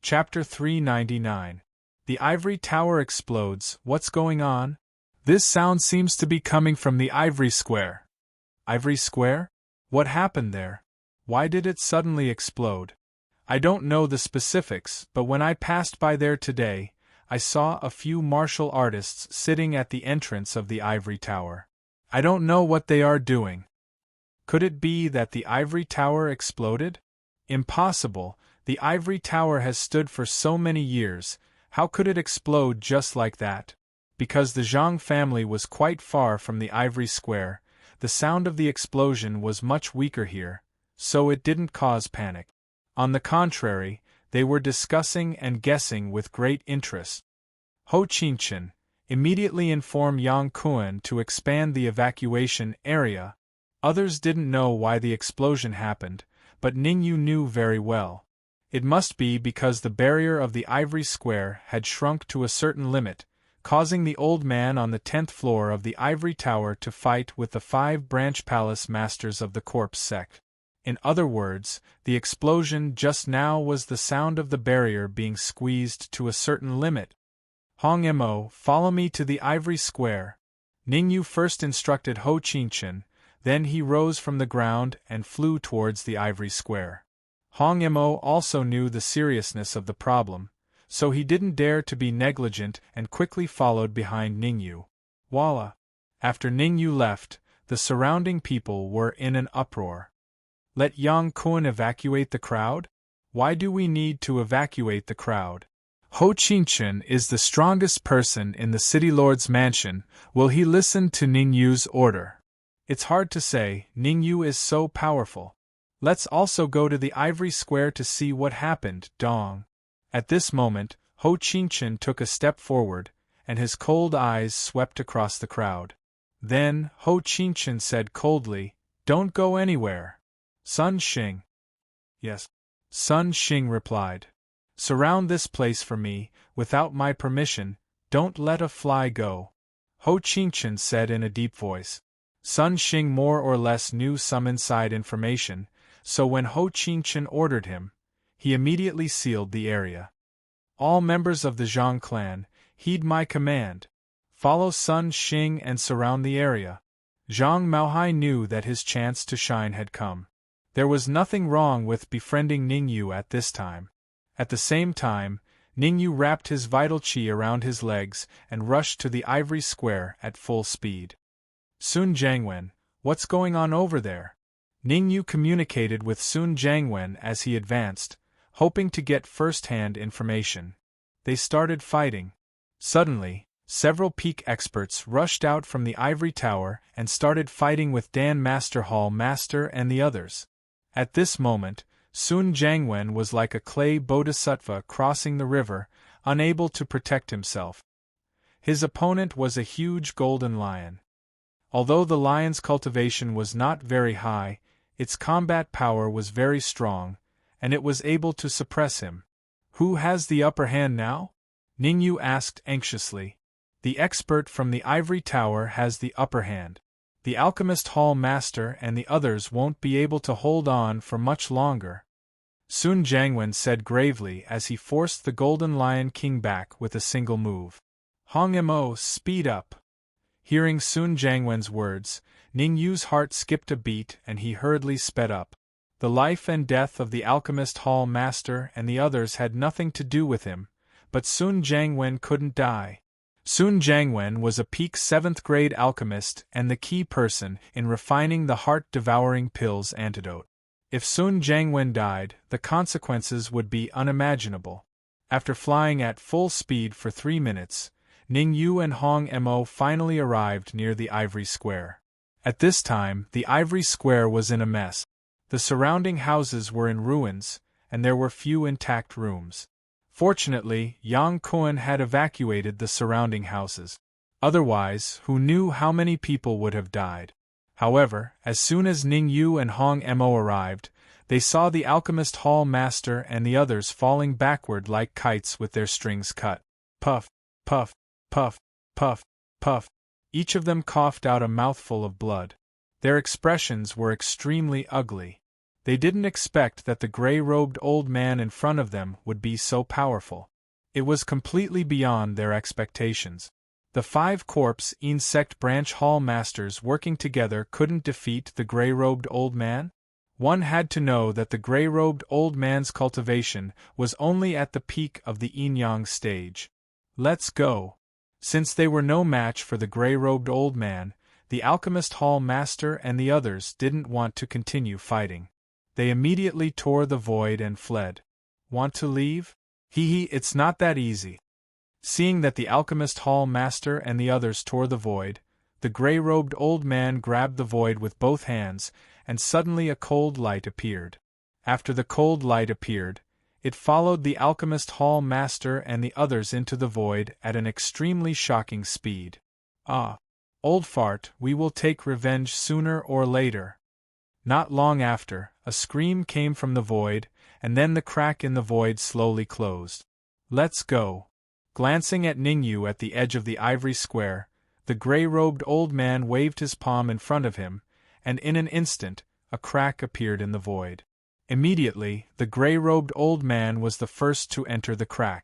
Chapter 399. The ivory tower explodes. What's going on? This sound seems to be coming from the ivory square. Ivory square? What happened there? Why did it suddenly explode? I don't know the specifics, but when I passed by there today, I saw a few martial artists sitting at the entrance of the ivory tower. I don't know what they are doing. Could it be that the ivory tower exploded? Impossible. The ivory tower has stood for so many years. How could it explode just like that? Because the Zhang family was quite far from the ivory square, the sound of the explosion was much weaker here, so it didn't cause panic. On the contrary, they were discussing and guessing with great interest. Ho Qingchen immediately informed Yang Kuan to expand the evacuation area. Others didn't know why the explosion happened, but Ningyu knew very well. It must be because the barrier of the ivory square had shrunk to a certain limit, causing the old man on the 10th floor of the ivory tower to fight with the 5 branch palace masters of the corpse sect. In other words, the explosion just now was the sound of the barrier being squeezed to a certain limit. Hong Mo, follow me to the ivory square. Ningyu first instructed Ho Qingchen, then he rose from the ground and flew towards the ivory square. Hong Mo also knew the seriousness of the problem, so he didn't dare to be negligent and quickly followed behind Ningyu. Voila! After Ningyu left, the surrounding people were in an uproar. Let Yang Kuan evacuate the crowd? Why do we need to evacuate the crowd? Ho Qingchen is the strongest person in the city lord's mansion. Will he listen to Ningyu's order? It's hard to say, Ningyu is so powerful. Let's also go to the ivory square to see what happened, Dong. At this moment, Ho Qingchen took a step forward, and his cold eyes swept across the crowd. Then, Ho Qingchen said coldly, "Don't go anywhere." Sun Xing. Yes. Sun Xing replied. Surround this place for me, without my permission, don't let a fly go. Ho Qingchen said in a deep voice. Sun Xing more or less knew some inside information, so when Ho Qingchen ordered him, he immediately sealed the area. All members of the Zhang clan, heed my command. Follow Sun Xing and surround the area. Zhang Maohai knew that his chance to shine had come. There was nothing wrong with befriending Ningyu at this time. At the same time, Ningyu wrapped his vital qi around his legs and rushed to the ivory square at full speed. Sun Jiangwen, what's going on over there? Ningyu communicated with Sun Jiangwen as he advanced, hoping to get first-hand information. They started fighting. Suddenly, several peak experts rushed out from the ivory tower and started fighting with Dan Master Hall Master and the others. At this moment, Sun Jiangwen was like a clay bodhisattva crossing the river, unable to protect himself. His opponent was a huge golden lion. Although the lion's cultivation was not very high, its combat power was very strong, and it was able to suppress him. Who has the upper hand now? Ningyu asked anxiously. The expert from the ivory tower has the upper hand. The alchemist hall master and the others won't be able to hold on for much longer. Sun Jiangwen said gravely as he forced the golden lion king back with a single move. Hong Mo, speed up. Hearing Sun Jiangwen's words, Ningyu's heart skipped a beat and he hurriedly sped up. The life and death of the alchemist hall master and the others had nothing to do with him, but Sun Jiangwen couldn't die. Sun Jiangwen was a peak 7th grade alchemist and the key person in refining the heart-devouring pill's antidote. If Sun Jiangwen died, the consequences would be unimaginable. After flying at full speed for 3 minutes, Ningyu and Hong Mo finally arrived near the ivory square. At this time, the ivory square was in a mess. The surrounding houses were in ruins, and there were few intact rooms. Fortunately, Yang Kuan had evacuated the surrounding houses. Otherwise, who knew how many people would have died? However, as soon as Ningyu and Hong Mo arrived, they saw the alchemist hall master and the others falling backward like kites with their strings cut. Puff, puff, puff, puff, puff. Each of them coughed out a mouthful of blood. Their expressions were extremely ugly. They didn't expect that the gray-robed old man in front of them would be so powerful. It was completely beyond their expectations. The 5 corpse insect branch hall masters working together couldn't defeat the gray-robed old man? One had to know that the gray-robed old man's cultivation was only at the peak of the yin-yang stage. Let's go. Since they were no match for the gray-robed old man, the alchemist hall master and the others didn't want to continue fighting. They immediately tore the void and fled. Want to leave? It's not that easy. Seeing that the alchemist hall master and the others tore the void, the gray-robed old man grabbed the void with both hands, and suddenly a cold light appeared. After the cold light appeared, it followed the alchemist hall master and the others into the void at an extremely shocking speed. Ah, old fart, we will take revenge sooner or later. Not long after, a scream came from the void, and then the crack in the void slowly closed. Let's go. Glancing at Ningyu at the edge of the ivory square, the gray-robed old man waved his palm in front of him, and in an instant, a crack appeared in the void. Immediately, the gray-robed old man was the first to enter the crack.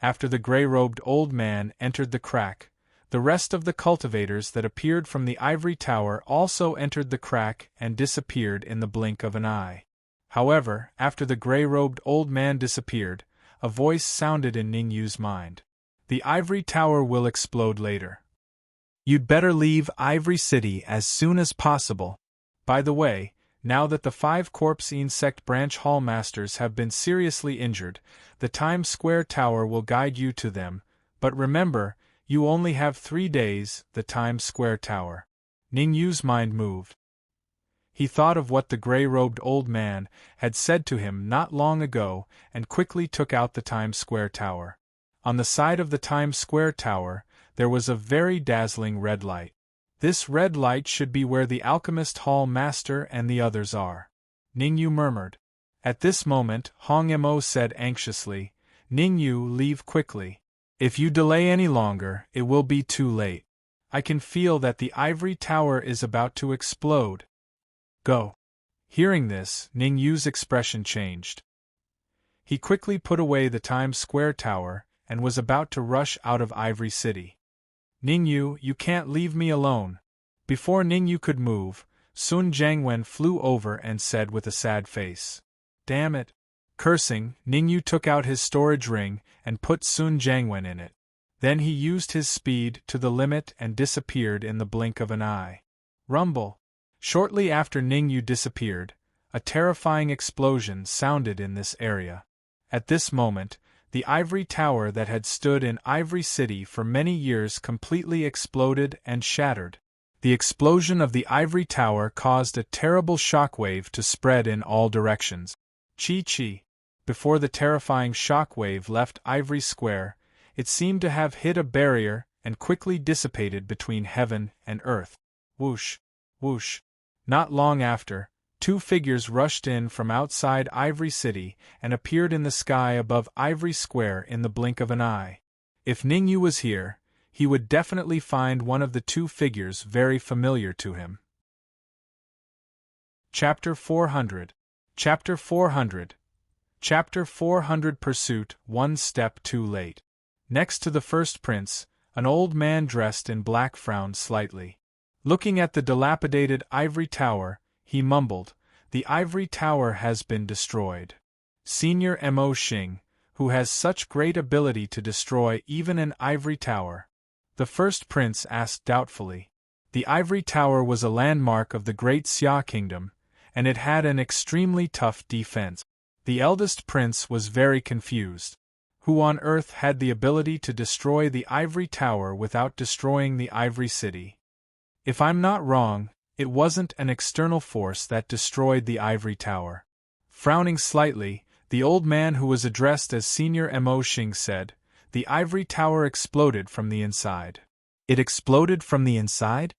After the gray-robed old man entered the crack, the rest of the cultivators that appeared from the ivory tower also entered the crack and disappeared in the blink of an eye. However, after the gray-robed old man disappeared, a voice sounded in Ningyu's mind. The ivory tower will explode later. You'd better leave Ivory City as soon as possible. By the way, now that the 5 corpse insect branch hall masters have been seriously injured, the Times Square Tower will guide you to them, but remember, you only have 3 days, the Times Square Tower. Ningyu's mind moved. He thought of what the gray-robed old man had said to him not long ago and quickly took out the Times Square Tower. On the side of the Times Square Tower, there was a very dazzling red light. This red light should be where the alchemist hall master and the others are. Ningyu murmured. At this moment, Hong Mo said anxiously, Ningyu, leave quickly. If you delay any longer, it will be too late. I can feel that the ivory tower is about to explode. Go. Hearing this, Ningyu's expression changed. He quickly put away the Times Square Tower and was about to rush out of Ivory City. Ningyu, you can't leave me alone. Before Ningyu could move, Sun Jiangwen flew over and said with a sad face, Damn it. Cursing, Ningyu took out his storage ring and put Sun Jiangwen in it. Then he used his speed to the limit and disappeared in the blink of an eye. Rumble. Shortly after Ningyu disappeared, a terrifying explosion sounded in this area. At this moment, the ivory tower that had stood in Ivory City for many years completely exploded and shattered. The explosion of the ivory tower caused a terrible shockwave to spread in all directions. Chi-chi. Before the terrifying shockwave left Ivory Square, it seemed to have hit a barrier and quickly dissipated between heaven and earth. Whoosh, whoosh. Not long after, 2 figures rushed in from outside Ivory City and appeared in the sky above Ivory Square in the blink of an eye. If Ningyu was here, he would definitely find one of the 2 figures very familiar to him. Chapter 400. Chapter 400. Chapter 400 Pursuit, one step too late. Next to the first prince, an old man dressed in black frowned slightly. Looking at the dilapidated ivory tower, he mumbled, The ivory tower has been destroyed. Senior Mo Xing, who has such great ability to destroy even an ivory tower? The first prince asked doubtfully. The ivory tower was a landmark of the great Xia kingdom, and it had an extremely tough defense. The eldest prince was very confused. Who on earth had the ability to destroy the ivory tower without destroying the Ivory City? If I'm not wrong, it wasn't an external force that destroyed the ivory tower. Frowning slightly, the old man who was addressed as Senior Mo Xing said, The ivory tower exploded from the inside. It exploded from the inside?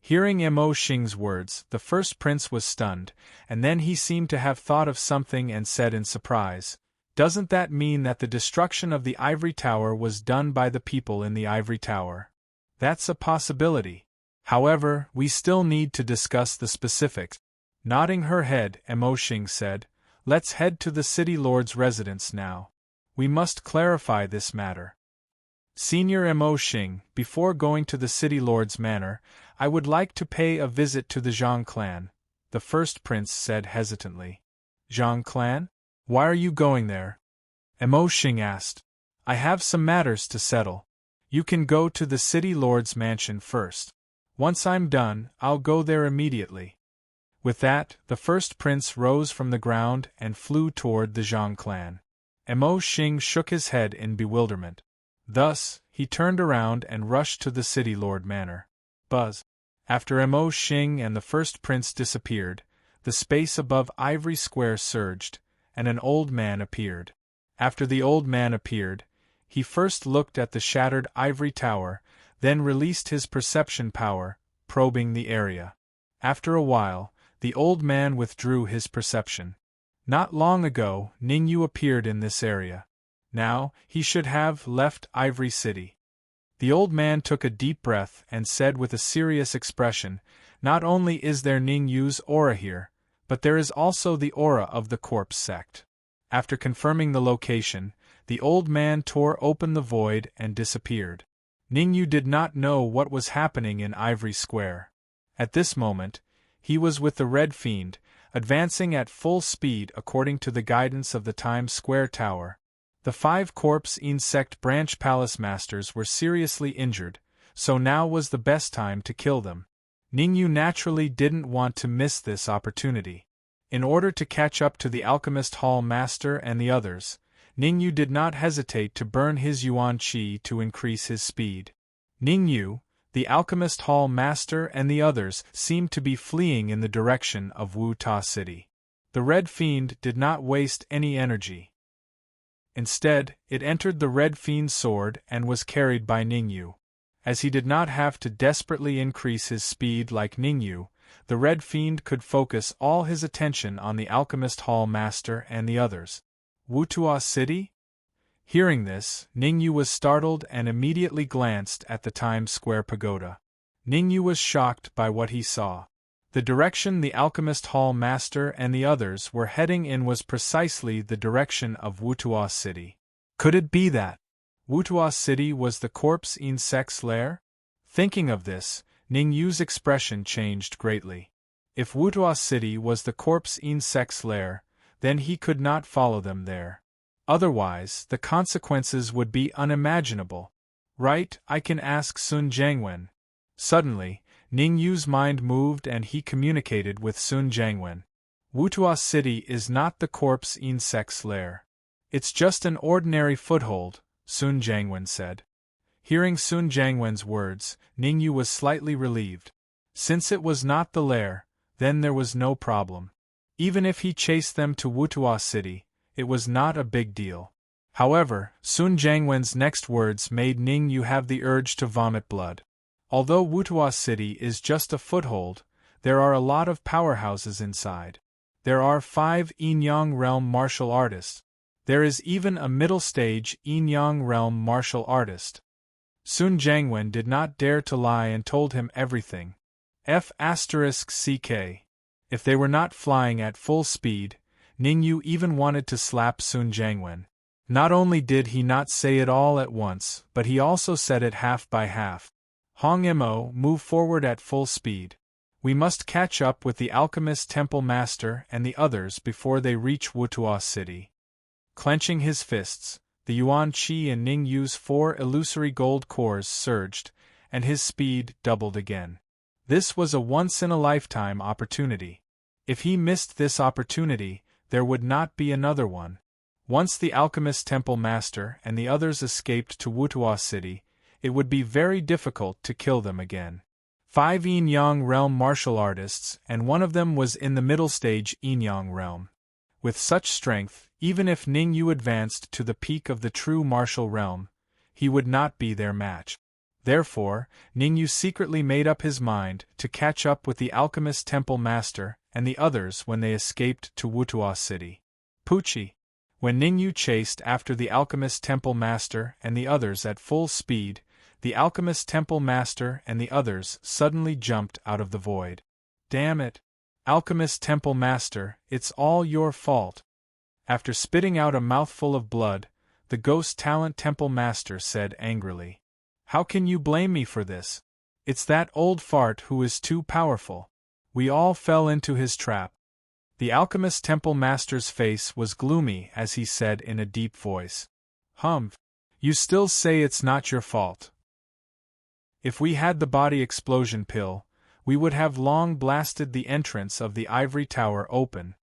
Hearing Mo Xing's words, the first prince was stunned, and then he seemed to have thought of something and said in surprise, Doesn't that mean that the destruction of the ivory tower was done by the people in the ivory tower? That's a possibility. However, we still need to discuss the specifics. Nodding her head, Emoshing said, "Let's head to the city lord's residence now. We must clarify this matter. Senior Emoshing, before going to the city lord's manor, I would like to pay a visit to the Zhang clan," the first prince said hesitantly. "Zhang clan? Why are you going there?" Emoshing asked. "I have some matters to settle. You can go to the city lord's mansion first. Once I'm done, I'll go there immediately." With that, the first prince rose from the ground and flew toward the Zhang clan. Emoshing shook his head in bewilderment. Thus, he turned around and rushed to the city lord manor. Buzz. After Emoshing and the first prince disappeared, the space above Ivory Square surged, and an old man appeared. After the old man appeared, he first looked at the shattered ivory tower, then released his perception power, probing the area. After a while, the old man withdrew his perception. Not long ago, Ningyu appeared in this area. Now, he should have left Ivory City. The old man took a deep breath and said with a serious expression, "Not only is there Ningyu's aura here, but there is also the aura of the corpse sect." After confirming the location, the old man tore open the void and disappeared. Ningyu did not know what was happening in Ivory Square. At this moment, he was with the Red Fiend, advancing at full speed according to the guidance of the Times Square Tower. The 5 corpse insect branch palace masters were seriously injured, so now was the best time to kill them. Ningyu naturally didn't want to miss this opportunity. In order to catch up to the Alchemist Hall Master and the others, Ningyu did not hesitate to burn his Yuan Qi to increase his speed. Ningyu, the Alchemist Hall Master and the others seemed to be fleeing in the direction of Wu Ta City. The Red Fiend did not waste any energy. Instead, it entered the Red Fiend's sword and was carried by Ningyu. As he did not have to desperately increase his speed like Ningyu, the Red Fiend could focus all his attention on the Alchemist Hall Master and the others. Wutua City? Hearing this, Ningyu was startled and immediately glanced at the Times Square Pagoda. Ningyu was shocked by what he saw. The direction the Alchemist Hall Master and the others were heading in was precisely the direction of Wutua City. Could it be that Wutua City was the corpse insect's lair? Thinking of this, Ningyu's expression changed greatly. If Wutua City was the corpse insect's lair, then he could not follow them there. Otherwise, the consequences would be unimaginable. Right, I can ask Sun Jiangwen. Suddenly, Ningyu's mind moved and he communicated with Sun Jiangwen. Wutua City is not the corpse insect's lair. It's just an ordinary foothold, Sun Jiangwen said. Hearing Sun Jiangwen's words, Ningyu was slightly relieved. Since it was not the lair, then there was no problem. Even if he chased them to Wutua City, it was not a big deal. However, Sun Jiangwen's next words made Ningyu have the urge to vomit blood. Although Wutua City is just a foothold, there are a lot of powerhouses inside. There are 5 Yin-Yang realm martial artists. There is even a middle-stage Yin-Yang realm martial artist. Sun Jiangwen did not dare to lie and told him everything. F***ck. If they were not flying at full speed, Ningyu even wanted to slap Sun Jiangwen. Not only did he not say it all at once, but he also said it half by half. Hong Mo, move forward at full speed. We must catch up with the Alchemist Temple Master and the others before they reach Wutua City. Clenching his fists, the Yuan Qi in Ningyu's 4 illusory gold cores surged, and his speed doubled again. This was a once-in-a-lifetime opportunity. If he missed this opportunity, there would not be another one. Once the Alchemist Temple Master and the others escaped to Wutua City, it would be very difficult to kill them again. 5 Yin-Yang realm martial artists, and one of them was in the middle stage Yin-Yang realm. With such strength, even if Ningyu advanced to the peak of the true martial realm, he would not be their match. Therefore, Ningyu secretly made up his mind to catch up with the Alchemist Temple Master and the others when they escaped to Wutua City. Pucci. When Ningyu chased after the Alchemist Temple Master and the others at full speed, the Alchemist Temple Master and the others suddenly jumped out of the void. Damn it! Alchemist Temple Master, it's all your fault. After spitting out a mouthful of blood, the Ghost Talent Temple Master said angrily. How can you blame me for this? It's that old fart who is too powerful. We all fell into his trap. The Alchemist Temple Master's face was gloomy as he said in a deep voice. Humph. You still say it's not your fault. If we had the body explosion pill, we would have long blasted the entrance of the ivory tower open.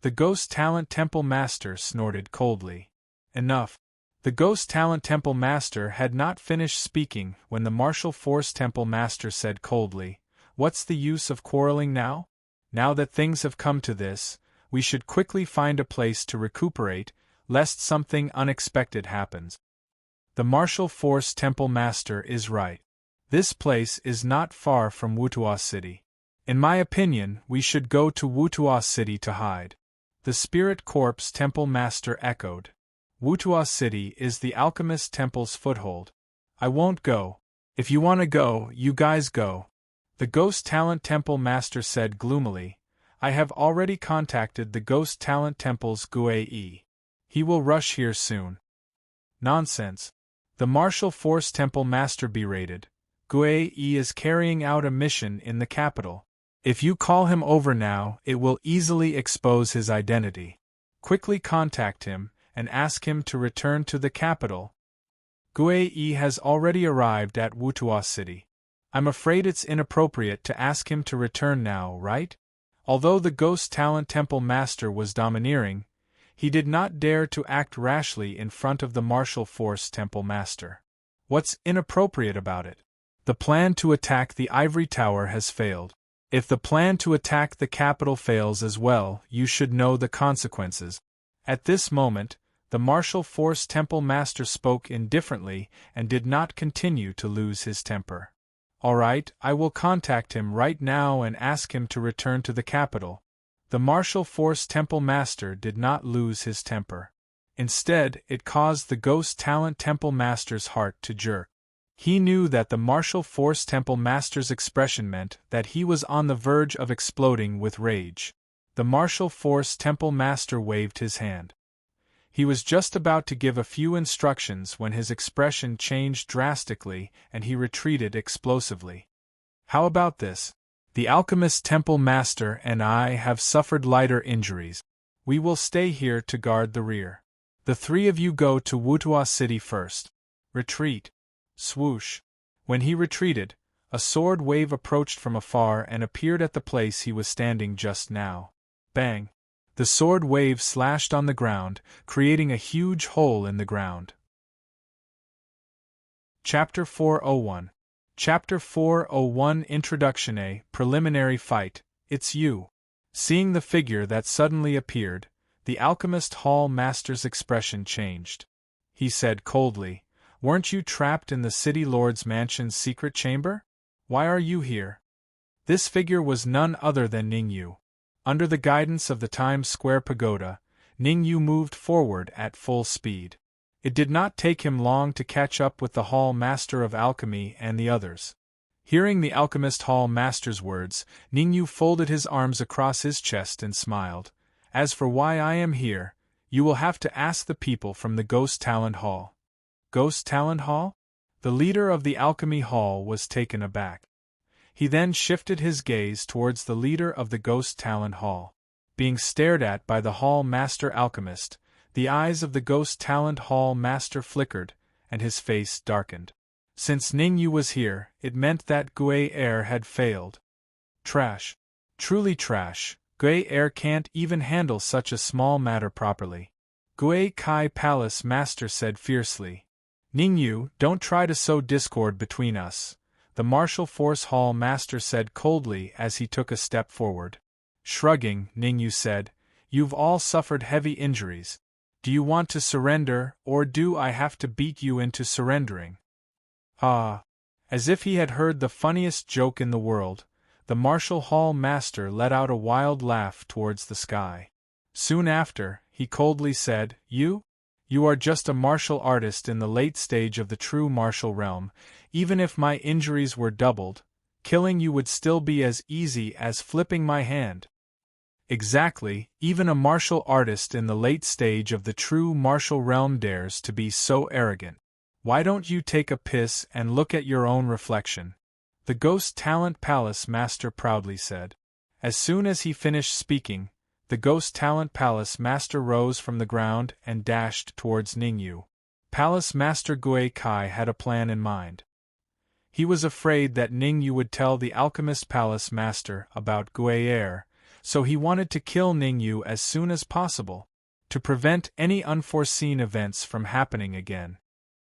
The Ghost Talent Temple Master snorted coldly. Enough. The Ghost Talent Temple Master had not finished speaking when the Martial Force Temple Master said coldly, What's the use of quarreling now? Now that things have come to this, we should quickly find a place to recuperate, lest something unexpected happens. The Martial Force Temple Master is right. This place is not far from Wutua City. In my opinion, we should go to Wutua City to hide. The Spirit Corpse Temple Master echoed. Wutua City is the Alchemist Temple's foothold. I won't go. If you want to go, you guys go. The Ghost Talent Temple Master said gloomily, I have already contacted the Ghost Talent Temple's Gue. He will rush here soon. Nonsense. The Martial Force Temple Master berated. Gue is carrying out a mission in the capital. If you call him over now, it will easily expose his identity. Quickly contact him and ask him to return to the capital. Gue has already arrived at Wutua City. I'm afraid it's inappropriate to ask him to return now, right? Although the Ghost Talent Temple Master was domineering, he did not dare to act rashly in front of the Martial Force Temple Master. What's inappropriate about it? The plan to attack the Ivory Tower has failed. If the plan to attack the capital fails as well, you should know the consequences. At this moment, the Martial Force Temple Master spoke indifferently and did not continue to lose his temper. All right, I will contact him right now and ask him to return to the capital. The Martial Force Temple Master did not lose his temper. Instead, it caused the Ghost Talent Temple Master's heart to jerk. He knew that the Martial Force Temple Master's expression meant that he was on the verge of exploding with rage. The Martial Force Temple Master waved his hand. He was just about to give a few instructions when his expression changed drastically and he retreated explosively. How about this? The Alchemist Temple Master and I have suffered lighter injuries. We will stay here to guard the rear. The three of you go to Wutua City first. Retreat. Swoosh. When he retreated, a sword wave approached from afar and appeared at the place he was standing just now. Bang. The sword wave slashed on the ground, creating a huge hole in the ground. Chapter 401. Chapter 401 Introduction. A preliminary fight. It's you. Seeing the figure that suddenly appeared, the Alchemist Hall Master's expression changed. He said coldly, Weren't you trapped in the City Lord's mansion's secret chamber? Why are you here? This figure was none other than Ningyu. Under the guidance of the Times Square Pagoda, Ningyu moved forward at full speed. It did not take him long to catch up with the Hall Master of Alchemy and the others. Hearing the Alchemist Hall Master's words, Ningyu folded his arms across his chest and smiled. As for why I am here, you will have to ask the people from the Ghost Talent Hall. Ghost Talent Hall? The leader of the Alchemy Hall was taken aback. He then shifted his gaze towards the leader of the Ghost Talent Hall. Being stared at by the Hall Master Alchemist, the eyes of the Ghost Talent Hall Master flickered, and his face darkened. Since Ningyu was here, it meant that Gue Air had failed. Trash. Truly trash. Gue Air can't even handle such a small matter properly. Gue Kai Palace Master said fiercely. Ningyu, don't try to sow discord between us, the Martial Force Hall Master said coldly as he took a step forward. Shrugging, Ningyu said, You've all suffered heavy injuries. Do you want to surrender, or do I have to beat you into surrendering? Ah! As if he had heard the funniest joke in the world, the Martial Hall Master let out a wild laugh towards the sky. Soon after, he coldly said, You are just a martial artist in the late stage of the true martial realm. Even if my injuries were doubled, killing you would still be as easy as flipping my hand. Exactly, even a martial artist in the late stage of the true martial realm dares to be so arrogant. Why don't you take a piss and look at your own reflection? The Ghost Talent Palace Master proudly said. As soon as he finished speaking, the Ghost Talent Palace Master rose from the ground and dashed towards Ningyu. Palace Master Gui Kai had a plan in mind. He was afraid that Ningyu would tell the Alchemist Palace Master about Gui Air, so he wanted to kill Ningyu as soon as possible, to prevent any unforeseen events from happening again.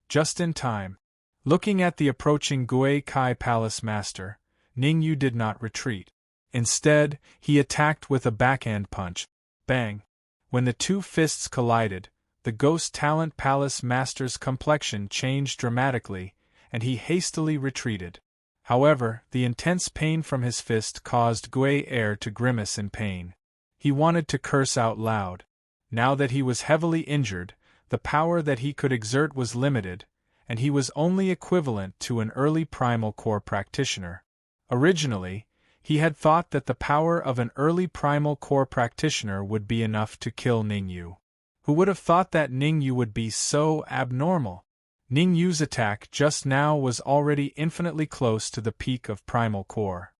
Just in time. Looking at the approaching Gui Kai Palace Master, Ningyu did not retreat. Instead, he attacked with a backhand punch. Bang! When the two fists collided, the Ghost Talent Palace Master's complexion changed dramatically, and he hastily retreated. However, the intense pain from his fist caused Gui Air to grimace in pain. He wanted to curse out loud. Now that he was heavily injured, the power that he could exert was limited, and he was only equivalent to an early primal core practitioner. Originally, he had thought that the power of an early primal core practitioner would be enough to kill Ningyu. Who would have thought that Ningyu would be so abnormal? Ningyu's attack just now was already infinitely close to the peak of primal core.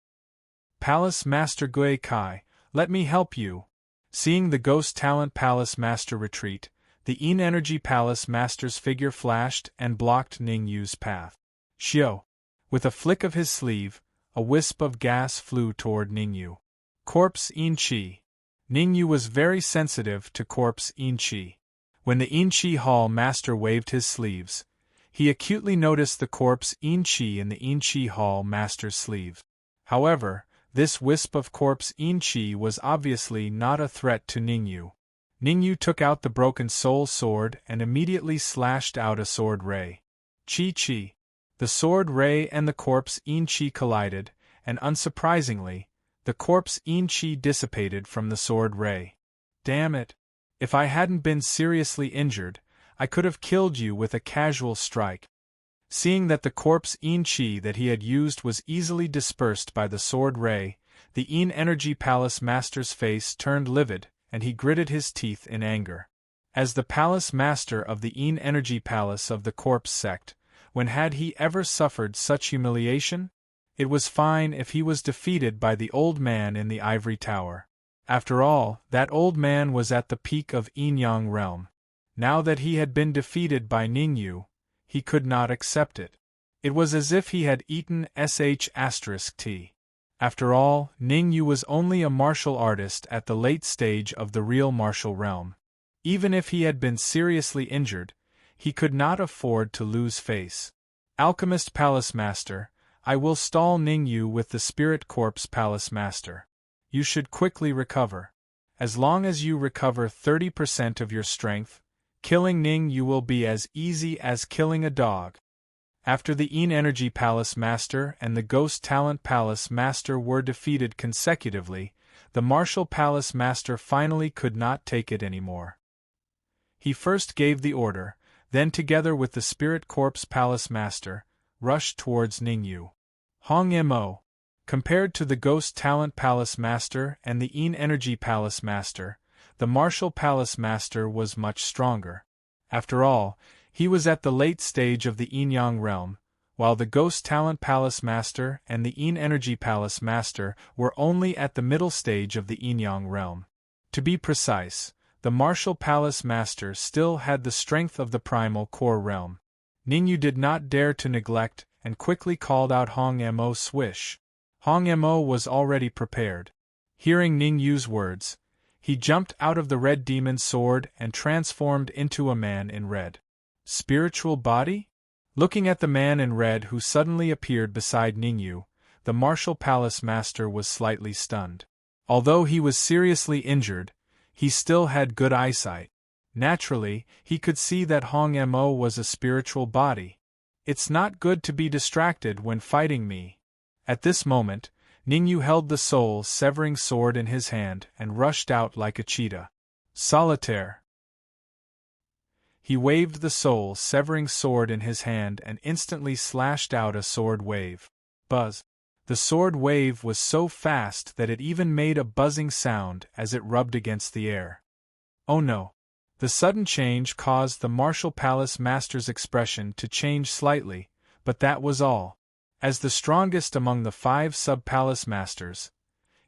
Palace Master Gui Kai, let me help you. Seeing the Ghost Talent Palace Master retreat, the Yin Energy Palace Master's figure flashed and blocked Ningyu's path. Shio! With a flick of his sleeve, a wisp of gas flew toward Ningyu. Corpse Yin Chi. Ningyu was very sensitive to Corpse Yin Chi. When the Yin Chi Hall Master waved his sleeves, he acutely noticed the Corpse Yin Chi in the Yin Chi Hall Master's sleeve. However, this wisp of Corpse Yin Chi was obviously not a threat to Ningyu. Ningyu took out the Broken Soul Sword and immediately slashed out a sword ray. Chi. The sword ray and the Corpse Yin Chi collided, and unsurprisingly, the Corpse Yin Chi dissipated from the sword ray. Damn it! If I hadn't been seriously injured, I could have killed you with a casual strike. Seeing that the Corpse Yin Chi that he had used was easily dispersed by the sword ray, the Yin Energy Palace Master's face turned livid, and he gritted his teeth in anger. As the Palace Master of the Yin Energy Palace of the Corpse Sect, when had he ever suffered such humiliation? It was fine if he was defeated by the old man in the ivory tower. After all, that old man was at the peak of Yin-Yang realm. Now that he had been defeated by Ningyu, he could not accept it. It was as if he had eaten **T. After all, Ningyu was only a martial artist at the late stage of the real martial realm. Even if he had been seriously injured, he could not afford to lose face. Alchemist Palace Master, I will stall Ningyu with the Spirit Corpse Palace Master. You should quickly recover. As long as you recover 30% of your strength, killing Ningyu will be as easy as killing a dog. After the Yin Energy Palace Master and the Ghost Talent Palace Master were defeated consecutively, the Martial Palace Master finally could not take it anymore. He first gave the order, then together with the Spirit Corpse Palace Master, rushed towards Ningyu. Hong Mo. Compared to the Ghost Talent Palace Master and the Yin Energy Palace Master, the Martial Palace Master was much stronger. After all, he was at the late stage of the Yin-Yang realm, while the Ghost Talent Palace Master and the Yin Energy Palace Master were only at the middle stage of the Yin-Yang realm. To be precise, the Martial Palace Master still had the strength of the primal core realm. Ningyu did not dare to neglect and quickly called out Hong Mo swish. Hong Mo was already prepared. Hearing Ningyu's words, he jumped out of the red demon sword and transformed into a man in red. Spiritual body? Looking at the man in red who suddenly appeared beside Ningyu, the Martial Palace Master was slightly stunned. Although he was seriously injured, he still had good eyesight. Naturally, he could see that Hong Mo was a spiritual body. It's not good to be distracted when fighting me. At this moment, Ningyu held the soul-severing sword in his hand and rushed out like a cheetah. Solitaire. He waved the soul-severing sword in his hand and instantly slashed out a sword wave. Buzz. The sword wave was so fast that it even made a buzzing sound as it rubbed against the air. Oh no! The sudden change caused the martial palace master's expression to change slightly, but that was all. As the strongest among the 5 sub-palace masters,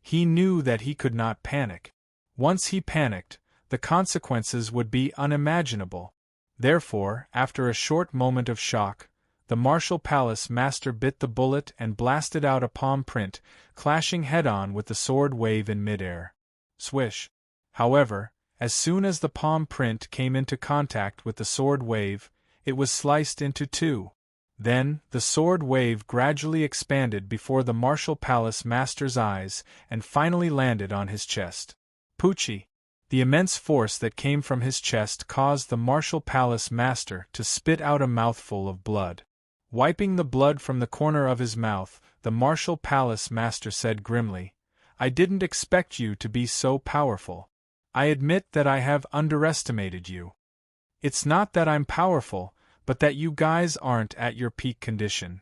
he knew that he could not panic. Once he panicked, the consequences would be unimaginable. Therefore, after a short moment of shock, the martial palace master bit the bullet and blasted out a palm print, clashing head-on with the sword wave in midair. Swish! However, as soon as the palm print came into contact with the sword wave, it was sliced into 2. Then, the sword wave gradually expanded before the martial palace master's eyes and finally landed on his chest. Poochie! The immense force that came from his chest caused the martial palace master to spit out a mouthful of blood. Wiping the blood from the corner of his mouth, the martial palace master said grimly, "I didn't expect you to be so powerful. I admit that I have underestimated you. It's not that I'm powerful, but that you guys aren't at your peak condition."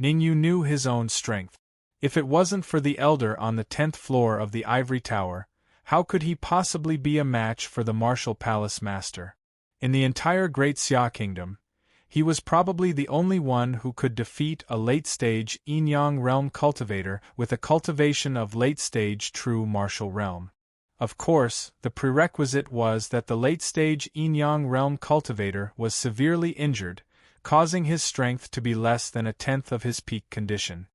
Ningyu knew his own strength. If it wasn't for the elder on the 10th floor of the ivory tower, how could he possibly be a match for the martial palace master? In the entire Great Xia Kingdom, he was probably the only one who could defeat a late-stage yin-yang realm cultivator with a cultivation of late-stage true martial realm. Of course, the prerequisite was that the late-stage yin-yang realm cultivator was severely injured, causing his strength to be less than 1/10 of his peak condition.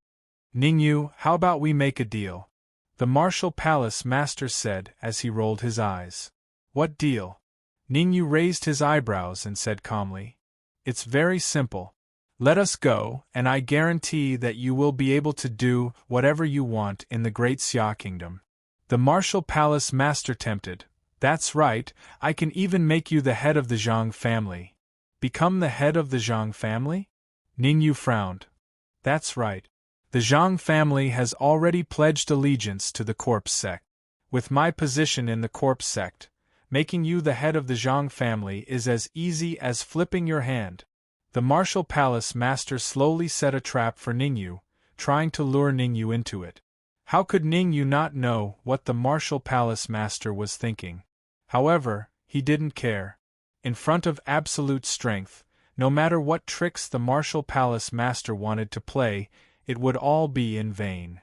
"Ningyu, how about we make a deal?" the martial palace master said as he rolled his eyes. "What deal?" Ningyu raised his eyebrows and said calmly. "It's very simple. Let us go, and I guarantee that you will be able to do whatever you want in the Great Xia Kingdom." The martial palace master tempted. "That's right, I can even make you the head of the Zhang family." "Become the head of the Zhang family?" Ningyu frowned. "That's right. The Zhang family has already pledged allegiance to the corpse sect. With my position in the corpse sect, making you the head of the Zhang family is as easy as flipping your hand." The martial palace master slowly set a trap for Ningyu, trying to lure Ningyu into it. How could Ningyu not know what the martial palace master was thinking? However, he didn't care. In front of absolute strength, no matter what tricks the martial palace master wanted to play, it would all be in vain.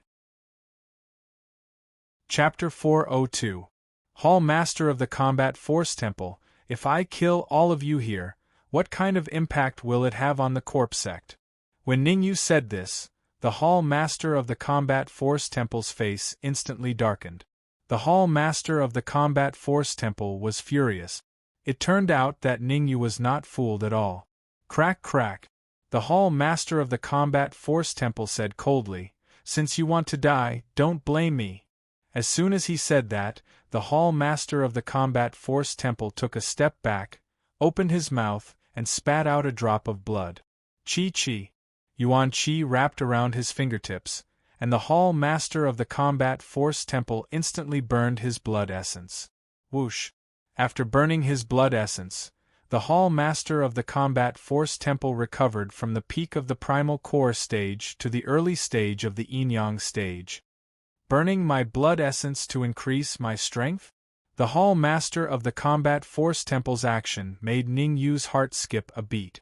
Chapter 402. Hall Master of the Combat Force Temple, if I kill all of you here, what kind of impact will it have on the corpse sect? When Ningyu said this, the Hall Master of the Combat Force Temple's face instantly darkened. The Hall Master of the Combat Force Temple was furious. It turned out that Ningyu was not fooled at all. Crack crack. The Hall Master of the Combat Force Temple said coldly, "Since you want to die, don't blame me." As soon as he said that, the Hall Master of the Combat Force Temple took a step back, opened his mouth, and spat out a drop of blood. Chi. Yuan Qi wrapped around his fingertips, and the Hall Master of the Combat Force Temple instantly burned his blood essence. Whoosh! After burning his blood essence, the Hall Master of the Combat Force Temple recovered from the peak of the Primal Core stage to the early stage of the Yin-Yang stage. Burning my blood essence to increase my strength? The Hall Master of the Combat Force Temple's action made Ningyu's heart skip a beat.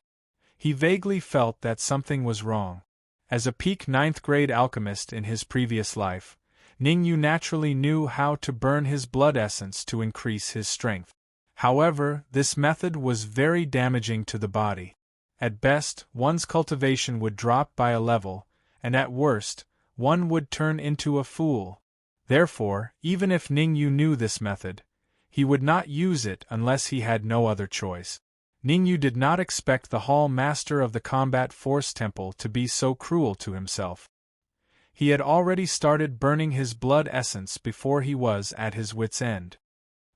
He vaguely felt that something was wrong. As a peak 9th grade alchemist in his previous life, Ningyu naturally knew how to burn his blood essence to increase his strength. However, this method was very damaging to the body. At best, one's cultivation would drop by a level, and at worst, one would turn into a fool. Therefore, even if Ningyu knew this method, he would not use it unless he had no other choice. Ningyu did not expect the Hall Master of the Combat Force Temple to be so cruel to himself. He had already started burning his blood essence before he was at his wit's end.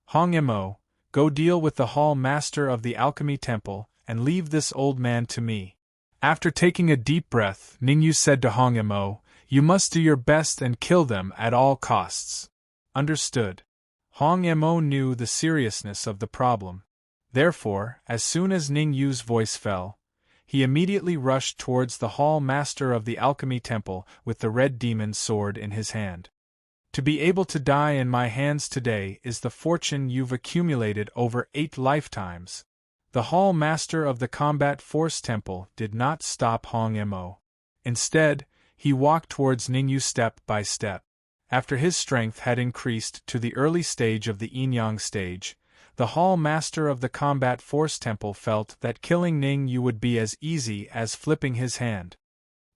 Hong Mo, go deal with the Hall Master of the Alchemy Temple, and leave this old man to me. After taking a deep breath, Ningyu said to Hong Mo, "You must do your best and kill them at all costs." Understood. Hong Mo knew the seriousness of the problem. Therefore, as soon as Ningyu's voice fell, He immediately rushed towards the hall master of the alchemy temple with the red demon sword in his hand. To be able to die in my hands today is the fortune you've accumulated over 8 lifetimes. The hall master of the combat force temple did not stop Hong Mo. Instead, he walked towards Ningyu step by step. After his strength had increased to the early stage of the yin-yang stage, the hall master of the combat force temple felt that killing Ningyu would be as easy as flipping his hand.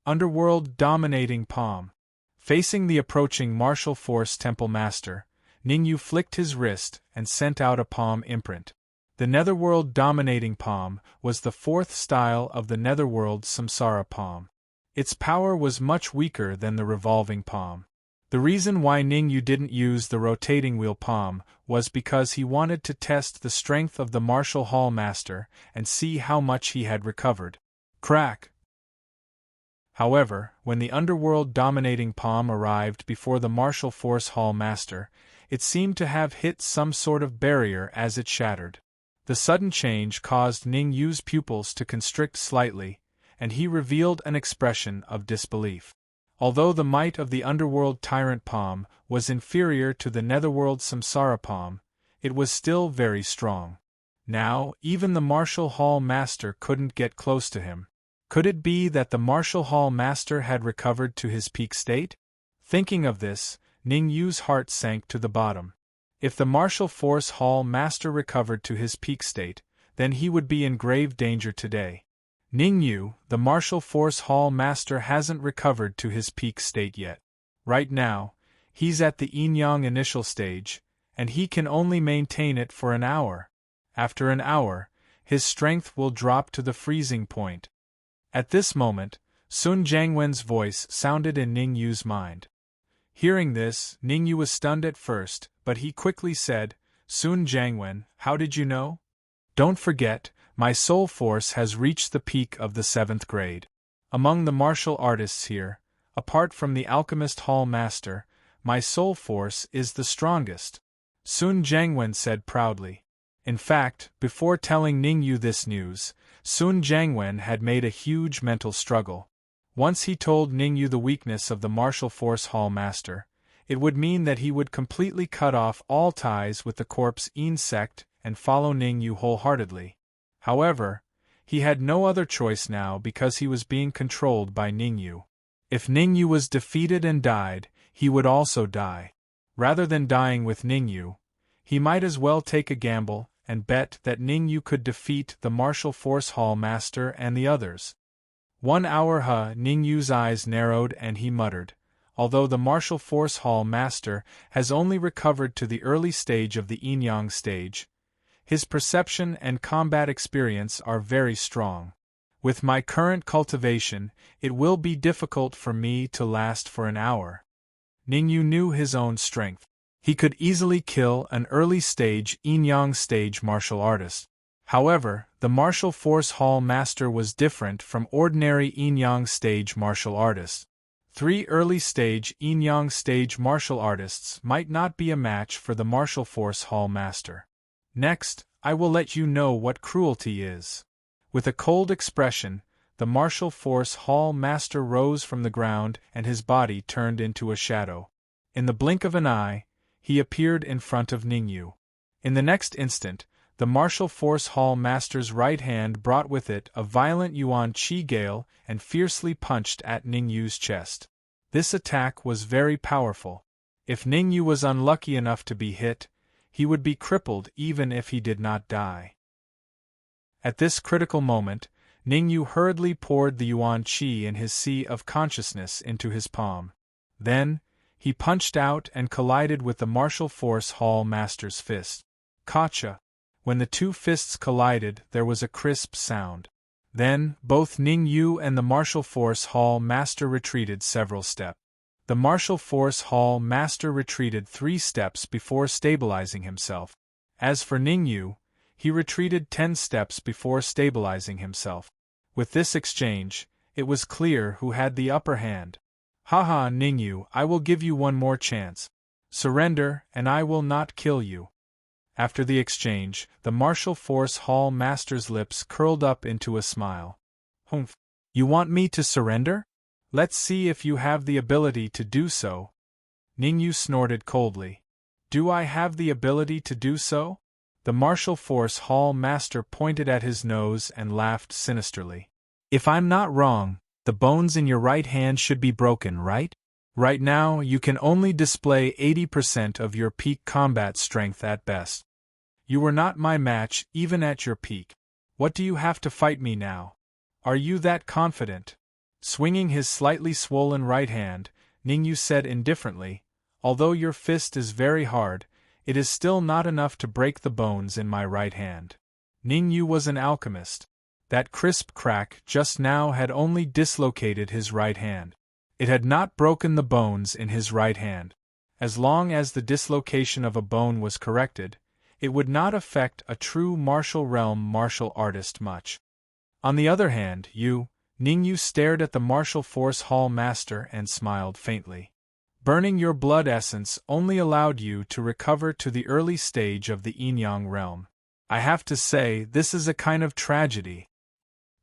Underworld dominating palm. Facing the approaching martial force temple master, Ningyu flicked his wrist and sent out a palm imprint. The netherworld dominating palm was the 4th style of the netherworld samsara palm. Its power was much weaker than the revolving palm. The reason why Ningyu didn't use the rotating wheel palm was because he wanted to test the strength of the martial hall master and see how much he had recovered. Crack! However, when the underworld dominating palm arrived before the martial force hall master, it seemed to have hit some sort of barrier as it shattered. The sudden change caused Ningyu's pupils to constrict slightly, and he revealed an expression of disbelief. Although the might of the underworld tyrant palm was inferior to the netherworld samsara palm, it was still very strong. Now, even the martial hall master couldn't get close to him. Could it be that the martial hall master had recovered to his peak state? Thinking of this, Ningyu's heart sank to the bottom. If the martial force hall master recovered to his peak state, then he would be in grave danger today. Ningyu, the martial force hall master, hasn't recovered to his peak state yet. Right now, he's at the yin-yang initial stage, and he can only maintain it for an hour. After an hour, his strength will drop to the freezing point. At this moment, Sun Jiangwen's voice sounded in Ningyu's mind. Hearing this, Ningyu was stunned at first, but he quickly said, "Sun Jiangwen, how did you know? Don't forget, my soul force has reached the peak of the 7th grade. Among the martial artists here, apart from the alchemist hall master, my soul force is the strongest," Sun Jiangwen said proudly. In fact, before telling Ningyu this news, Sun Jiangwen had made a huge mental struggle. Once he told Ningyu the weakness of the martial force hall master, it would mean that he would completely cut off all ties with the corpse Yin sect and follow Ningyu wholeheartedly. However, he had no other choice now because he was being controlled by Ningyu. If Ningyu was defeated and died, he would also die. Rather than dying with Ningyu, he might as well take a gamble and bet that Ningyu could defeat the martial force hall master and the others. 1 hour. Ningyu's eyes narrowed and he muttered, "Although the martial force hall master has only recovered to the early stage of the yin-yang stage, his perception and combat experience are very strong. With my current cultivation, it will be difficult for me to last for an hour." Ningyu knew his own strength. He could easily kill an early-stage yin-yang stage martial artist. However, the martial force hall master was different from ordinary yin-yang stage martial artists. 3 early-stage yin-yang stage martial artists might not be a match for the martial force hall master. Next, I will let you know what cruelty is. With a cold expression, the martial force hall master rose from the ground and his body turned into a shadow. In the blink of an eye, he appeared in front of Ningyu. In the next instant, the martial force hall master's right hand brought with it a violent yuan qi gale and fiercely punched at Ningyu's chest. This attack was very powerful. If Ningyu was unlucky enough to be hit, he would be crippled even if he did not die. At this critical moment, Ningyu hurriedly poured the yuan qi in his sea of consciousness into his palm. Then, he punched out and collided with the martial force hall master's fist. Kacha! When the two fists collided, there was a crisp sound. Then, both Ningyu and the martial force hall master retreated several steps. The martial force hall master retreated 3 steps before stabilizing himself. As for Ningyu, he retreated 10 steps before stabilizing himself. With this exchange, it was clear who had the upper hand. "Haha, Ningyu, I will give you one more chance. Surrender, and I will not kill you." After the exchange, the martial force hall master's lips curled up into a smile. Humph. You want me to surrender? Let's see if you have the ability to do so. Ningyu snorted coldly. Do I have the ability to do so? The martial force hall master pointed at his nose and laughed sinisterly. If I'm not wrong, the bones in your right hand should be broken, right? Right now, you can only display 80% of your peak combat strength at best. You were not my match, even at your peak. What do you have to fight me now? Are you that confident? Swinging his slightly swollen right hand, Ningyu said indifferently, although your fist is very hard, it is still not enough to break the bones in my right hand. Ningyu was an alchemist. That crisp crack just now had only dislocated his right hand. It had not broken the bones in his right hand. As long as the dislocation of a bone was corrected, it would not affect a true martial realm martial artist much. On the other hand, Ningyu stared at the martial force hall master and smiled faintly. Burning your blood essence only allowed you to recover to the early stage of the yin-yang realm. I have to say, this is a kind of tragedy.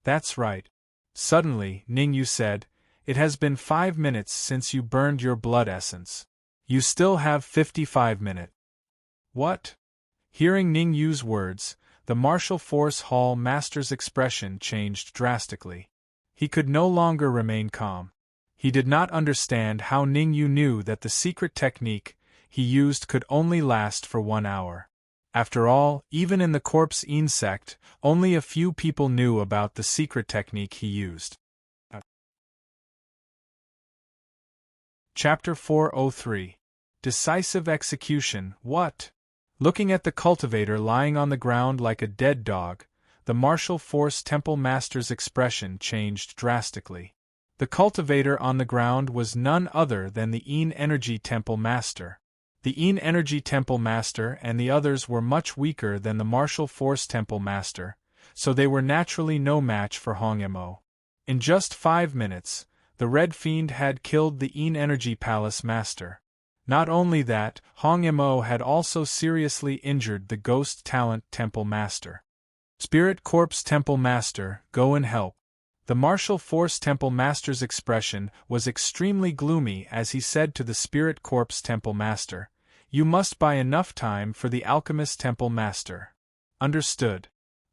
That's right. Suddenly, Ningyu said, it has been 5 minutes since you burned your blood essence. You still have 55 minutes. What? Hearing Ningyu's words, the martial force hall master's expression changed drastically. He could no longer remain calm. He did not understand how Ningyu knew that the secret technique he used could only last for 1 hour. After all, even in the corpse insect, only a few people knew about the secret technique he used. Chapter 403. Decisive Execution. What? Looking at the cultivator lying on the ground like a dead dog, the martial force temple master's expression changed drastically. The cultivator on the ground was none other than the Yin Energy Temple Master. The Yin Energy Temple Master and the others were much weaker than the Martial Force Temple Master, so they were naturally no match for Hong Mo. In just 5 minutes, the Red Fiend had killed the Yin Energy Palace Master. Not only that, Hong Mo had also seriously injured the Ghost Talent Temple Master. Spirit Corpse Temple Master, go and help. The Martial Force Temple Master's expression was extremely gloomy as he said to the Spirit Corpse Temple Master, you must buy enough time for the Alchemist Temple Master. Understood.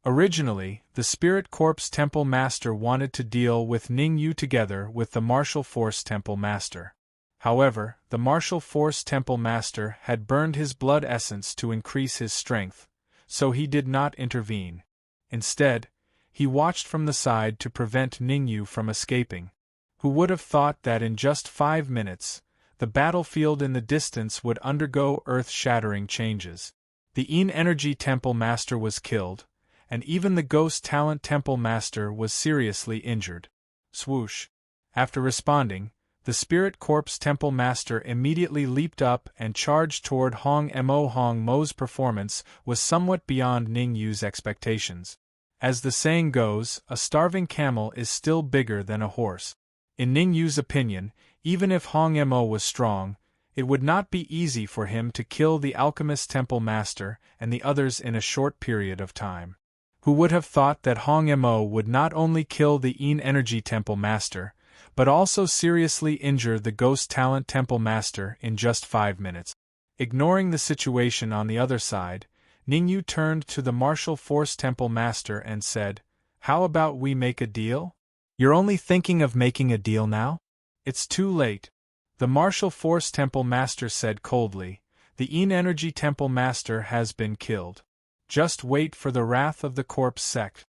Originally, the Spirit Corpse Temple Master wanted to deal with Ningyu together with the Martial Force Temple Master. However, the Martial Force Temple Master had burned his blood essence to increase his strength, so he did not intervene. Instead, he watched from the side to prevent Ningyu from escaping. Who would have thought that in just 5 minutes, the battlefield in the distance would undergo earth-shattering changes? The Yin Energy Temple Master was killed, and even the Ghost Talent Temple Master was seriously injured. Swoosh! After responding, the Spirit Corpse Temple Master immediately leaped up and charged toward Hong Mo. Hong Mo's performance was somewhat beyond Ningyu's expectations. As the saying goes, a starving camel is still bigger than a horse. In Ningyu's opinion, even if Hong Mo was strong, it would not be easy for him to kill the Alchemist Temple Master and the others in a short period of time. Who would have thought that Hong Mo would not only kill the Yin Energy Temple Master, but also seriously injure the Ghost Talent Temple Master in just 5 minutes? Ignoring the situation on the other side, Ningyu turned to the Martial Force Temple Master and said, how about we make a deal? You're only thinking of making a deal now? It's too late. The Martial Force Temple Master said coldly, the Yin Energy Temple Master has been killed. Just wait for the wrath of the corpse sect.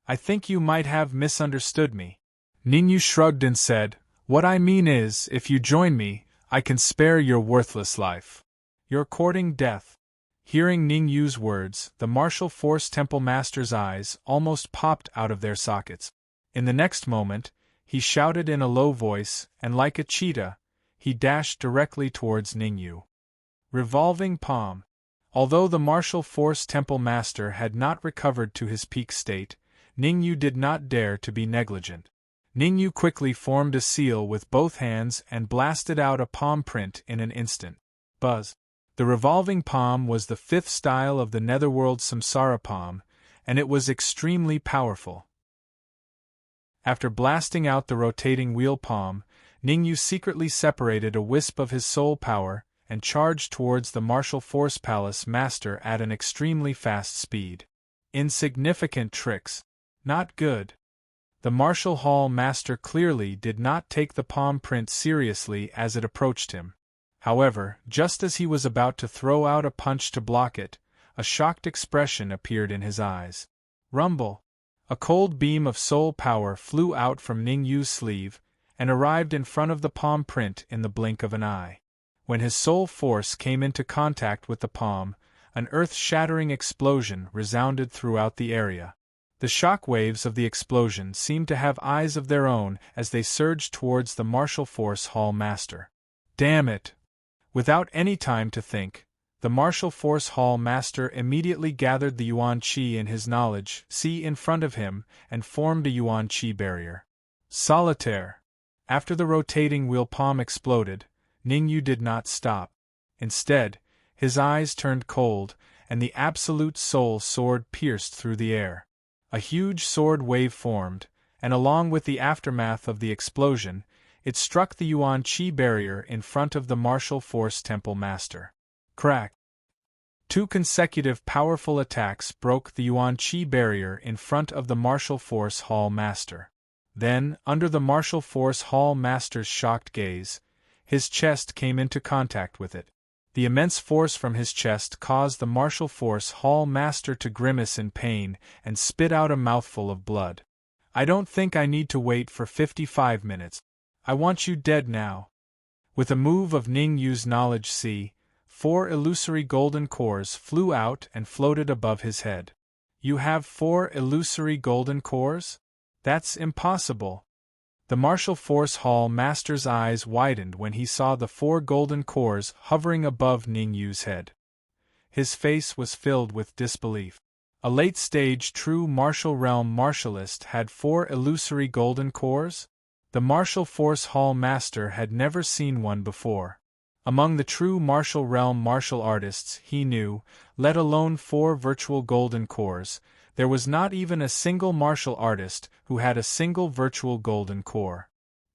I think you might have misunderstood me. Ningyu shrugged and said, what I mean is, if you join me, I can spare your worthless life. You're courting death. Hearing Ningyu's words, the Martial Force Temple Master's eyes almost popped out of their sockets. In the next moment, he shouted in a low voice, and like a cheetah, he dashed directly towards Ningyu. Revolving Palm. Although the Martial Force Temple Master had not recovered to his peak state, Ningyu did not dare to be negligent. Ningyu quickly formed a seal with both hands and blasted out a palm print in an instant. Buzz. The revolving palm was the 5th style of the netherworld Samsara palm, and it was extremely powerful. After blasting out the rotating wheel palm, Ningyu secretly separated a wisp of his soul power and charged towards the martial force palace master at an extremely fast speed. Insignificant tricks. Not good. The martial hall master clearly did not take the palm print seriously as it approached him. However, just as he was about to throw out a punch to block it, a shocked expression appeared in his eyes. Rumble! A cold beam of soul power flew out from Ningyu's sleeve and arrived in front of the palm print in the blink of an eye. When his soul force came into contact with the palm, an earth-shattering explosion resounded throughout the area. The shock waves of the explosion seemed to have eyes of their own as they surged towards the martial force hall master. Damn it! Without any time to think, the martial force hall master immediately gathered the Yuan Qi in his knowledge see in front of him and formed a Yuan Qi barrier. Solitaire! After the rotating wheel palm exploded, Ningyu did not stop. Instead, his eyes turned cold, and the absolute soul sword pierced through the air. A huge sword wave formed, and along with the aftermath of the explosion, it struck the Yuan Qi barrier in front of the martial force temple master. Crack! 2 consecutive powerful attacks broke the Yuan Qi barrier in front of the martial force hall master. Then, under the martial force hall master's shocked gaze, his chest came into contact with it. The immense force from his chest caused the martial force hall master to grimace in pain and spit out a mouthful of blood. I don't think I need to wait for 55 minutes. I want you dead now. With a move of Ningyu's knowledge see, 4 illusory golden cores flew out and floated above his head. You have 4 illusory golden cores? That's impossible. The martial force hall master's eyes widened when he saw the 4 golden cores hovering above Ningyu's head. His face was filled with disbelief. A late-stage true martial realm martialist had 4 illusory golden cores? The martial force hall master had never seen one before. Among the true martial realm martial artists he knew, let alone 4 virtual golden cores, there was not even a single martial artist who had a single virtual golden core.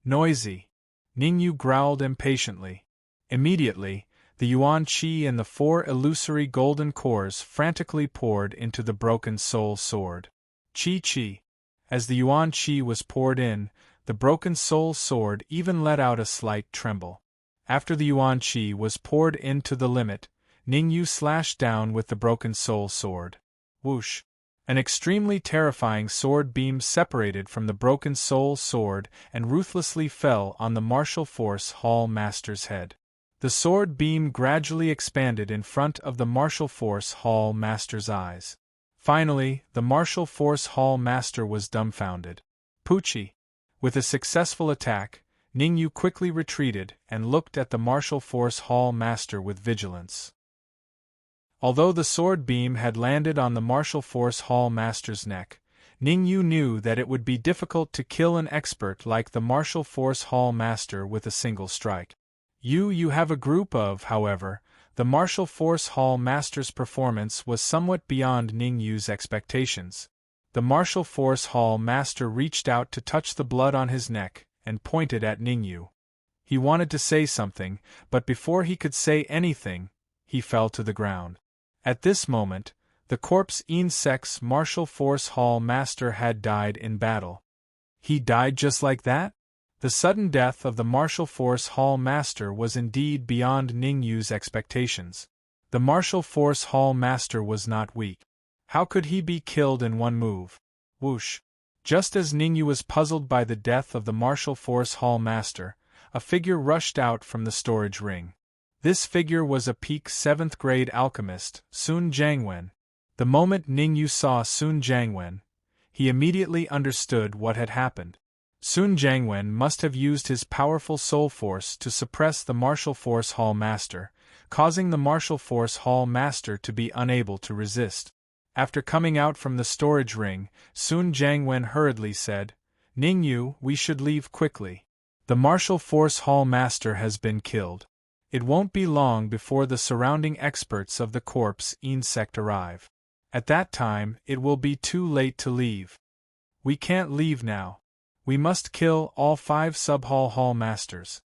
Noisy! Ningyu growled impatiently. Immediately, the Yuan Qi and the 4 illusory golden cores frantically poured into the broken soul sword. Qi. As the Yuan Qi was poured in, the broken soul sword even let out a slight tremble. After the Yuan Qi was poured in to the limit, Ningyu slashed down with the broken soul sword. Whoosh! An extremely terrifying sword beam separated from the broken soul sword and ruthlessly fell on the martial force hall master's head. The sword beam gradually expanded in front of the martial force hall master's eyes. Finally, the martial force hall master was dumbfounded. Poochie! With a successful attack, Ningyu quickly retreated and looked at the martial force hall master with vigilance. Although the sword beam had landed on the martial force hall master's neck, Ningyu knew that it would be difficult to kill an expert like the martial force hall master with a single strike. You have a group of, however, the martial force hall master's performance was somewhat beyond Ningyu's expectations. The martial force hall master reached out to touch the blood on his neck and pointed at Ningyu. He wanted to say something, but before he could say anything, he fell to the ground. At this moment, the corpse insect's martial force hall master had died in battle. He died just like that? The sudden death of the martial force hall master was indeed beyond Ningyu's expectations. The martial force hall master was not weak. How could he be killed in one move? Whoosh! Just as Ningyu was puzzled by the death of the martial force hall master, a figure rushed out from the storage ring. This figure was a peak 7th grade alchemist, Sun Jiangwen. The moment Ningyu saw Sun Jiangwen, he immediately understood what had happened. Sun Jiangwen must have used his powerful soul force to suppress the martial force hall master, causing the martial force hall master to be unable to resist. After coming out from the storage ring, Sun Jiangwen hurriedly said, "Ningyu, we should leave quickly. The martial force hall master has been killed. It won't be long before the surrounding experts of the corpse insect arrive. At that time, it will be too late to leave. We can't leave now. We must kill all 5 sub-hall masters.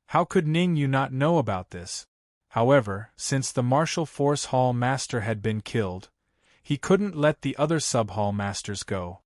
How could Ning Yu not know about this? However, since the martial force hall master had been killed, he couldn't let the other sub-hall masters go.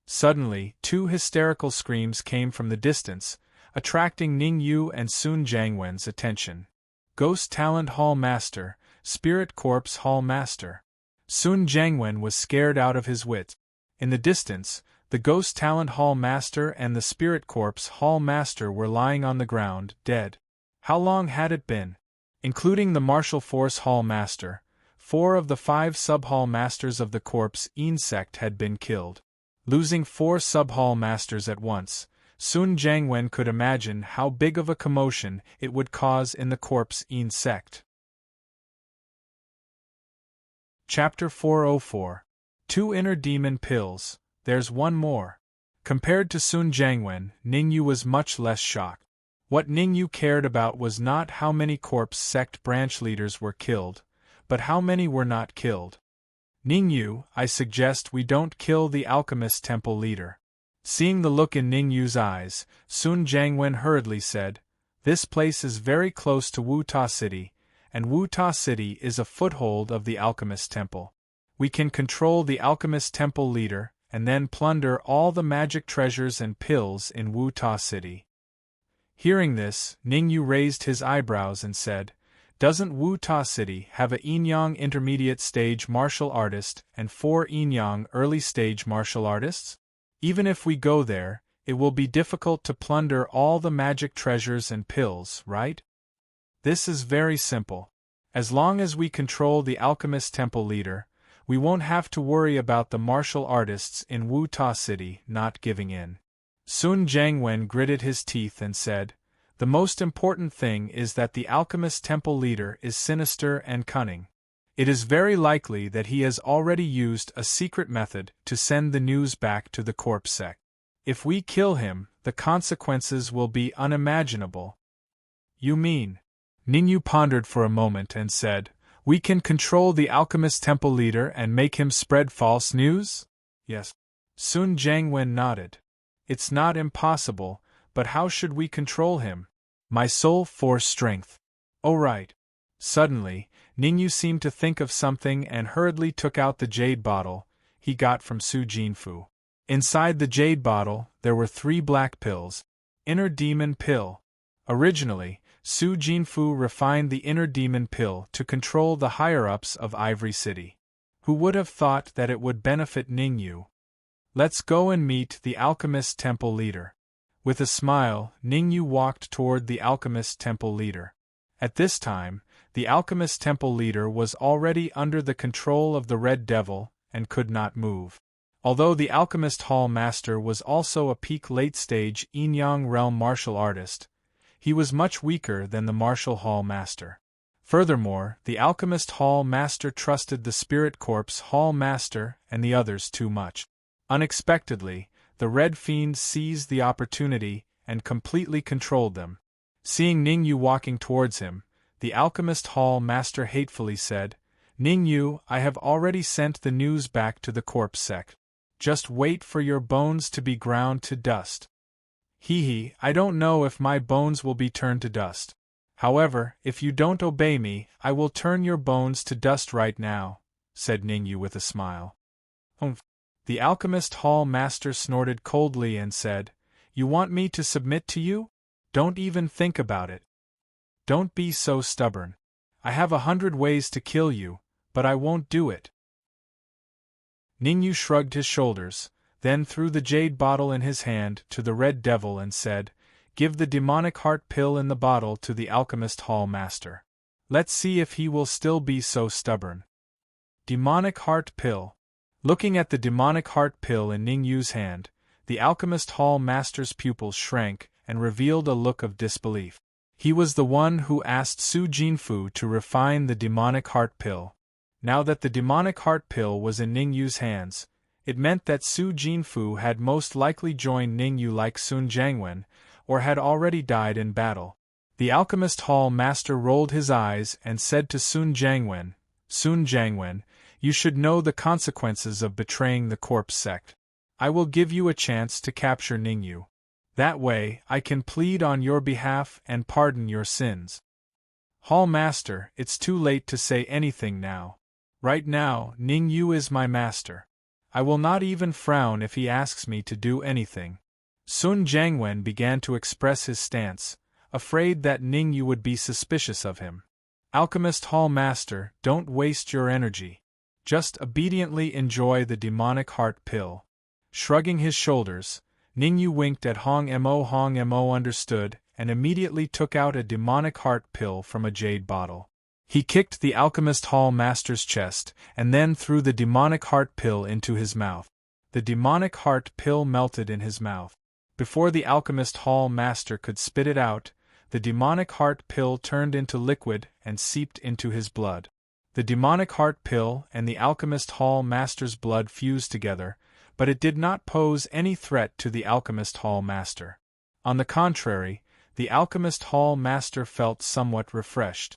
Suddenly, 2 hysterical screams came from the distance, attracting Ning Yu and Sun Jiangwen's attention. Ghost Talent Hall Master, Spirit Corpse Hall Master. Sun Jiangwen was scared out of his wits. In the distance, the Ghost Talent Hall Master and the Spirit Corpse Hall Master were lying on the ground, dead. How long had it been? Including the Martial Force Hall Master, 4 of the 5 sub-hall masters of the Corpse Insect had been killed. Losing 4 sub-hall masters at once, Sun Jiangwen could imagine how big of a commotion it would cause in the Corpse Insect. Chapter 404. 2 Inner Demon Pills. There's one more. Compared to Sun Jiangwen, Ning Yu was much less shocked. What Ning Yu cared about was not how many Corpse Sect branch leaders were killed, but how many were not killed. Ning Yu, I suggest we don't kill the Alchemist Temple leader. Seeing the look in Ning Yu's eyes, Sun Jiangwen hurriedly said, This place is very close to Wuta City, and Wuta City is a foothold of the Alchemist Temple. We can control the Alchemist Temple leader, and then plunder all the magic treasures and pills in Wuta City. Hearing this, Ning Yu raised his eyebrows and said, Doesn't Wuta City have a Yinyang intermediate stage martial artist and 4 Yinyang early stage martial artists? Even if we go there, it will be difficult to plunder all the magic treasures and pills, right? This is very simple. As long as we control the Alchemist Temple leader, we won't have to worry about the martial artists in Wuta City not giving in. Sun Jiangwen gritted his teeth and said, The most important thing is that the Alchemist Temple leader is sinister and cunning. It is very likely that he has already used a secret method to send the news back to the Corpse Sect. If we kill him, the consequences will be unimaginable. You mean? Ning Yu pondered for a moment and said, We can control the Alchemist Temple leader and make him spread false news? Yes. Sun Jiangwen nodded. It's not impossible, but how should we control him? My soul force strength. Oh right. Suddenly, Ning Yu seemed to think of something and hurriedly took out the jade bottle he got from Su Jinfu. Inside the jade bottle, there were 3 black pills. Inner Demon Pill. Originally, Su Jinfu refined the Inner Demon Pill to control the higher-ups of Ivory City. Who would have thought that it would benefit Ning Yu? Let's go and meet the Alchemist Temple leader. With a smile, Ning Yu walked toward the Alchemist Temple leader. At this time, the Alchemist Temple leader was already under the control of the Red Devil and could not move. Although the Alchemist Hall Master was also a peak late-stage Yinyang realm martial artist, he was much weaker than the Martial Hall Master. Furthermore, the Alchemist Hall Master trusted the Spirit Corpse Hall Master and the others too much. Unexpectedly, the Red Fiend seized the opportunity and completely controlled them. Seeing Ning Yu walking towards him, the Alchemist Hall Master hatefully said, Ning Yu, I have already sent the news back to the Corpse Sect. Just wait for your bones to be ground to dust. Hee, I don't know if my bones will be turned to dust. However, if you don't obey me, I will turn your bones to dust right now, said Ning Yu with a smile. Humph. The Alchemist Hall Master snorted coldly and said, You want me to submit to you? Don't even think about it. Don't be so stubborn. I have 100 ways to kill you, but I won't do it. Ning Yu shrugged his shoulders, then threw the jade bottle in his hand to the Red Devil and said, Give the demonic heart pill in the bottle to the Alchemist Hall Master. Let's see if he will still be so stubborn. Demonic heart pill. Looking at the demonic heart pill in Ning Yu's hand, the Alchemist Hall Master's pupils shrank and revealed a look of disbelief. He was the one who asked Su Jinfu to refine the demonic heart pill. Now that the demonic heart pill was in Ning Yu's hands, it meant that Su Jinfu had most likely joined Ning Yu like Sun Jiangwen, or had already died in battle. The Alchemist Hall Master rolled his eyes and said to Sun Jiangwen, you should know the consequences of betraying the Corpse Sect. I will give you a chance to capture Ningyu. That way, I can plead on your behalf and pardon your sins. Hall Master, it's too late to say anything now. Right now, Ningyu is my master. I will not even frown if he asks me to do anything. Sun Jiangwen began to express his stance, afraid that Ningyu would be suspicious of him. Alchemist Hall Master, don't waste your energy. Just obediently enjoy the demonic heart pill. Shrugging his shoulders, Ningyu winked at Hong Mo. Hong Mo understood and immediately took out a demonic heart pill from a jade bottle. He kicked the Alchemist Hall Master's chest and then threw the demonic heart pill into his mouth. The demonic heart pill melted in his mouth. Before the Alchemist Hall Master could spit it out, the demonic heart pill turned into liquid and seeped into his blood. The demonic heart pill and the Alchemist Hall Master's blood fused together, but it did not pose any threat to the Alchemist Hall Master. On the contrary, the Alchemist Hall Master felt somewhat refreshed.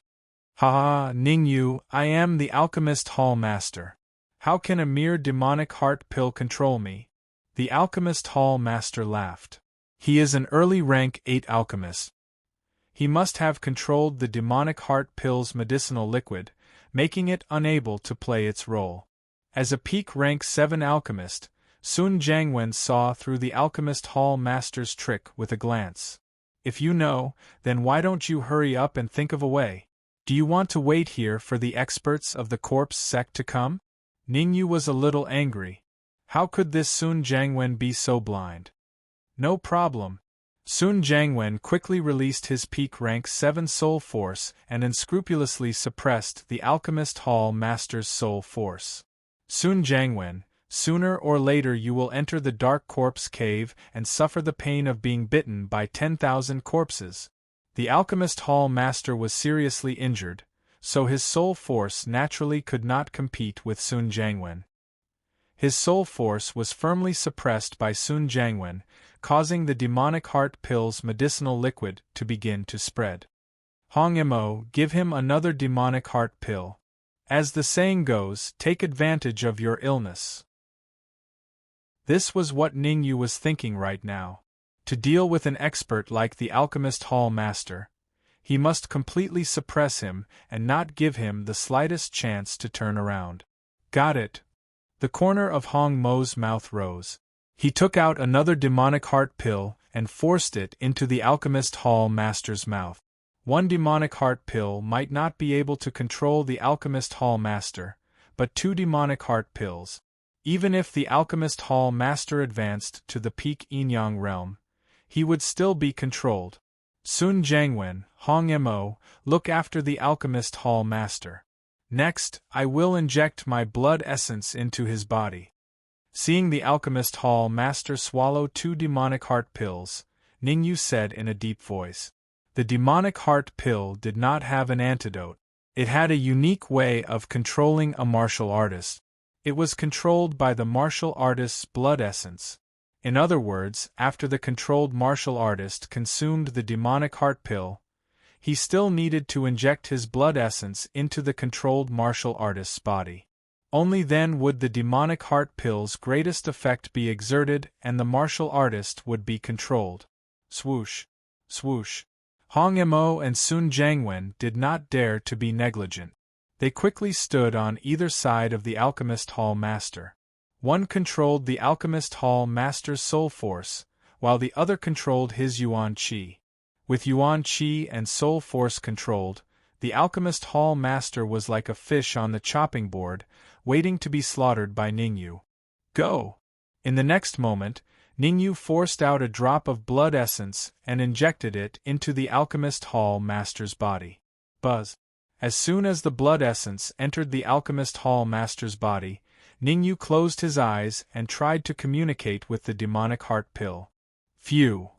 Ha ha, Ningyu, I am the Alchemist Hall Master. How can a mere demonic heart pill control me? The Alchemist Hall Master laughed. He is an early rank 8 alchemist. He must have controlled the demonic heart pill's medicinal liquid, making it unable to play its role. As a peak rank 7 alchemist, Sun Jiangwen saw through the Alchemist Hall Master's trick with a glance. If you know, then why don't you hurry up and think of a way? Do you want to wait here for the experts of the corpse sect to come? Ningyu was a little angry. How could this Sun Jiangwen be so blind? No problem. Sun Jiangwen quickly released his peak rank 7 soul force and unscrupulously suppressed the Alchemist Hall Master's soul force. Sun Jiangwen, sooner or later you will enter the dark corpse cave and suffer the pain of being bitten by 10,000 corpses. The Alchemist Hall Master was seriously injured, so his soul force naturally could not compete with Sun Jiangwen. His soul force was firmly suppressed by Sun Jiangwen, causing the demonic heart pill's medicinal liquid to begin to spread. Hong Mo, give him another demonic heart pill. As the saying goes, take advantage of your illness. This was what Ningyu was thinking right now. To deal with an expert like the Alchemist Hall Master, he must completely suppress him and not give him the slightest chance to turn around. Got it. The corner of Hong Mo's mouth rose. He took out another demonic heart pill and forced it into the Alchemist Hall Master's mouth. One demonic heart pill might not be able to control the Alchemist Hall Master, but 2 demonic heart pills. Even if the Alchemist Hall Master advanced to the peak Yin-Yang realm, he would still be controlled. Sun Jiangwen, Hong Mo, look after the Alchemist Hall Master. Next, I will inject my blood essence into his body. Seeing the Alchemist Hall Master swallow 2 demonic heart pills, Ningyu said in a deep voice. The demonic heart pill did not have an antidote. It had a unique way of controlling a martial artist. It was controlled by the martial artist's blood essence. In other words, after the controlled martial artist consumed the demonic heart pill, he still needed to inject his blood essence into the controlled martial artist's body. Only then would the demonic heart pill's greatest effect be exerted and the martial artist would be controlled. Swoosh! Swoosh! Hong Mo and Sun Jiangwen did not dare to be negligent. They quickly stood on either side of the Alchemist Hall Master. One controlled the Alchemist Hall Master's soul force, while the other controlled his Yuan Qi. With Yuan Qi and soul force controlled, the Alchemist Hall Master was like a fish on the chopping board, waiting to be slaughtered by Ningyu. Go! In the next moment, Ningyu forced out a drop of blood essence and injected it into the Alchemist Hall Master's body. Buzz! As soon as the blood essence entered the Alchemist Hall Master's body, Ningyu closed his eyes and tried to communicate with the demonic heart pill. Phew!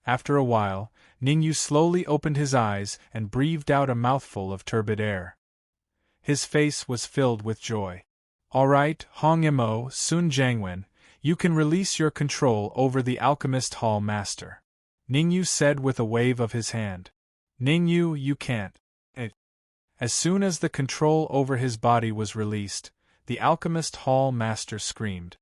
After a while, Ningyu slowly opened his eyes and breathed out a mouthful of turbid air. His face was filled with joy. All right, Hong Mo, Sun Jiangwen, you can release your control over the Alchemist Hall Master. Ningyu said with a wave of his hand. Ningyu, you can't. As soon as the control over his body was released, the Alchemist Hall Master screamed.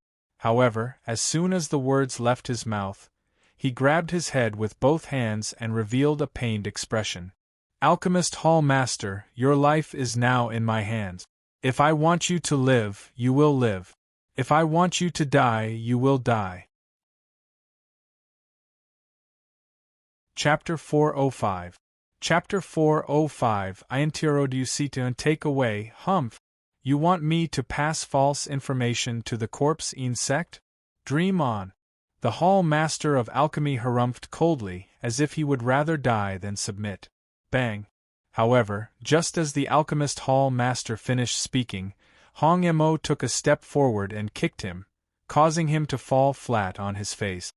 However, as soon as the words left his mouth, he grabbed his head with both hands and revealed a pained expression. Alchemist Hall Master, your life is now in my hands. If I want you to live, you will live. If I want you to die, you will die. Chapter 405. Chapter 405. I introduce you to and take away, humph. You want me to pass false information to the corpse insect? Dream on. The Hall Master of Alchemy harumphed coldly, as if he would rather die than submit. Bang. However, just as the Alchemist Hall Master finished speaking, Hong Mo took a step forward and kicked him, causing him to fall flat on his face.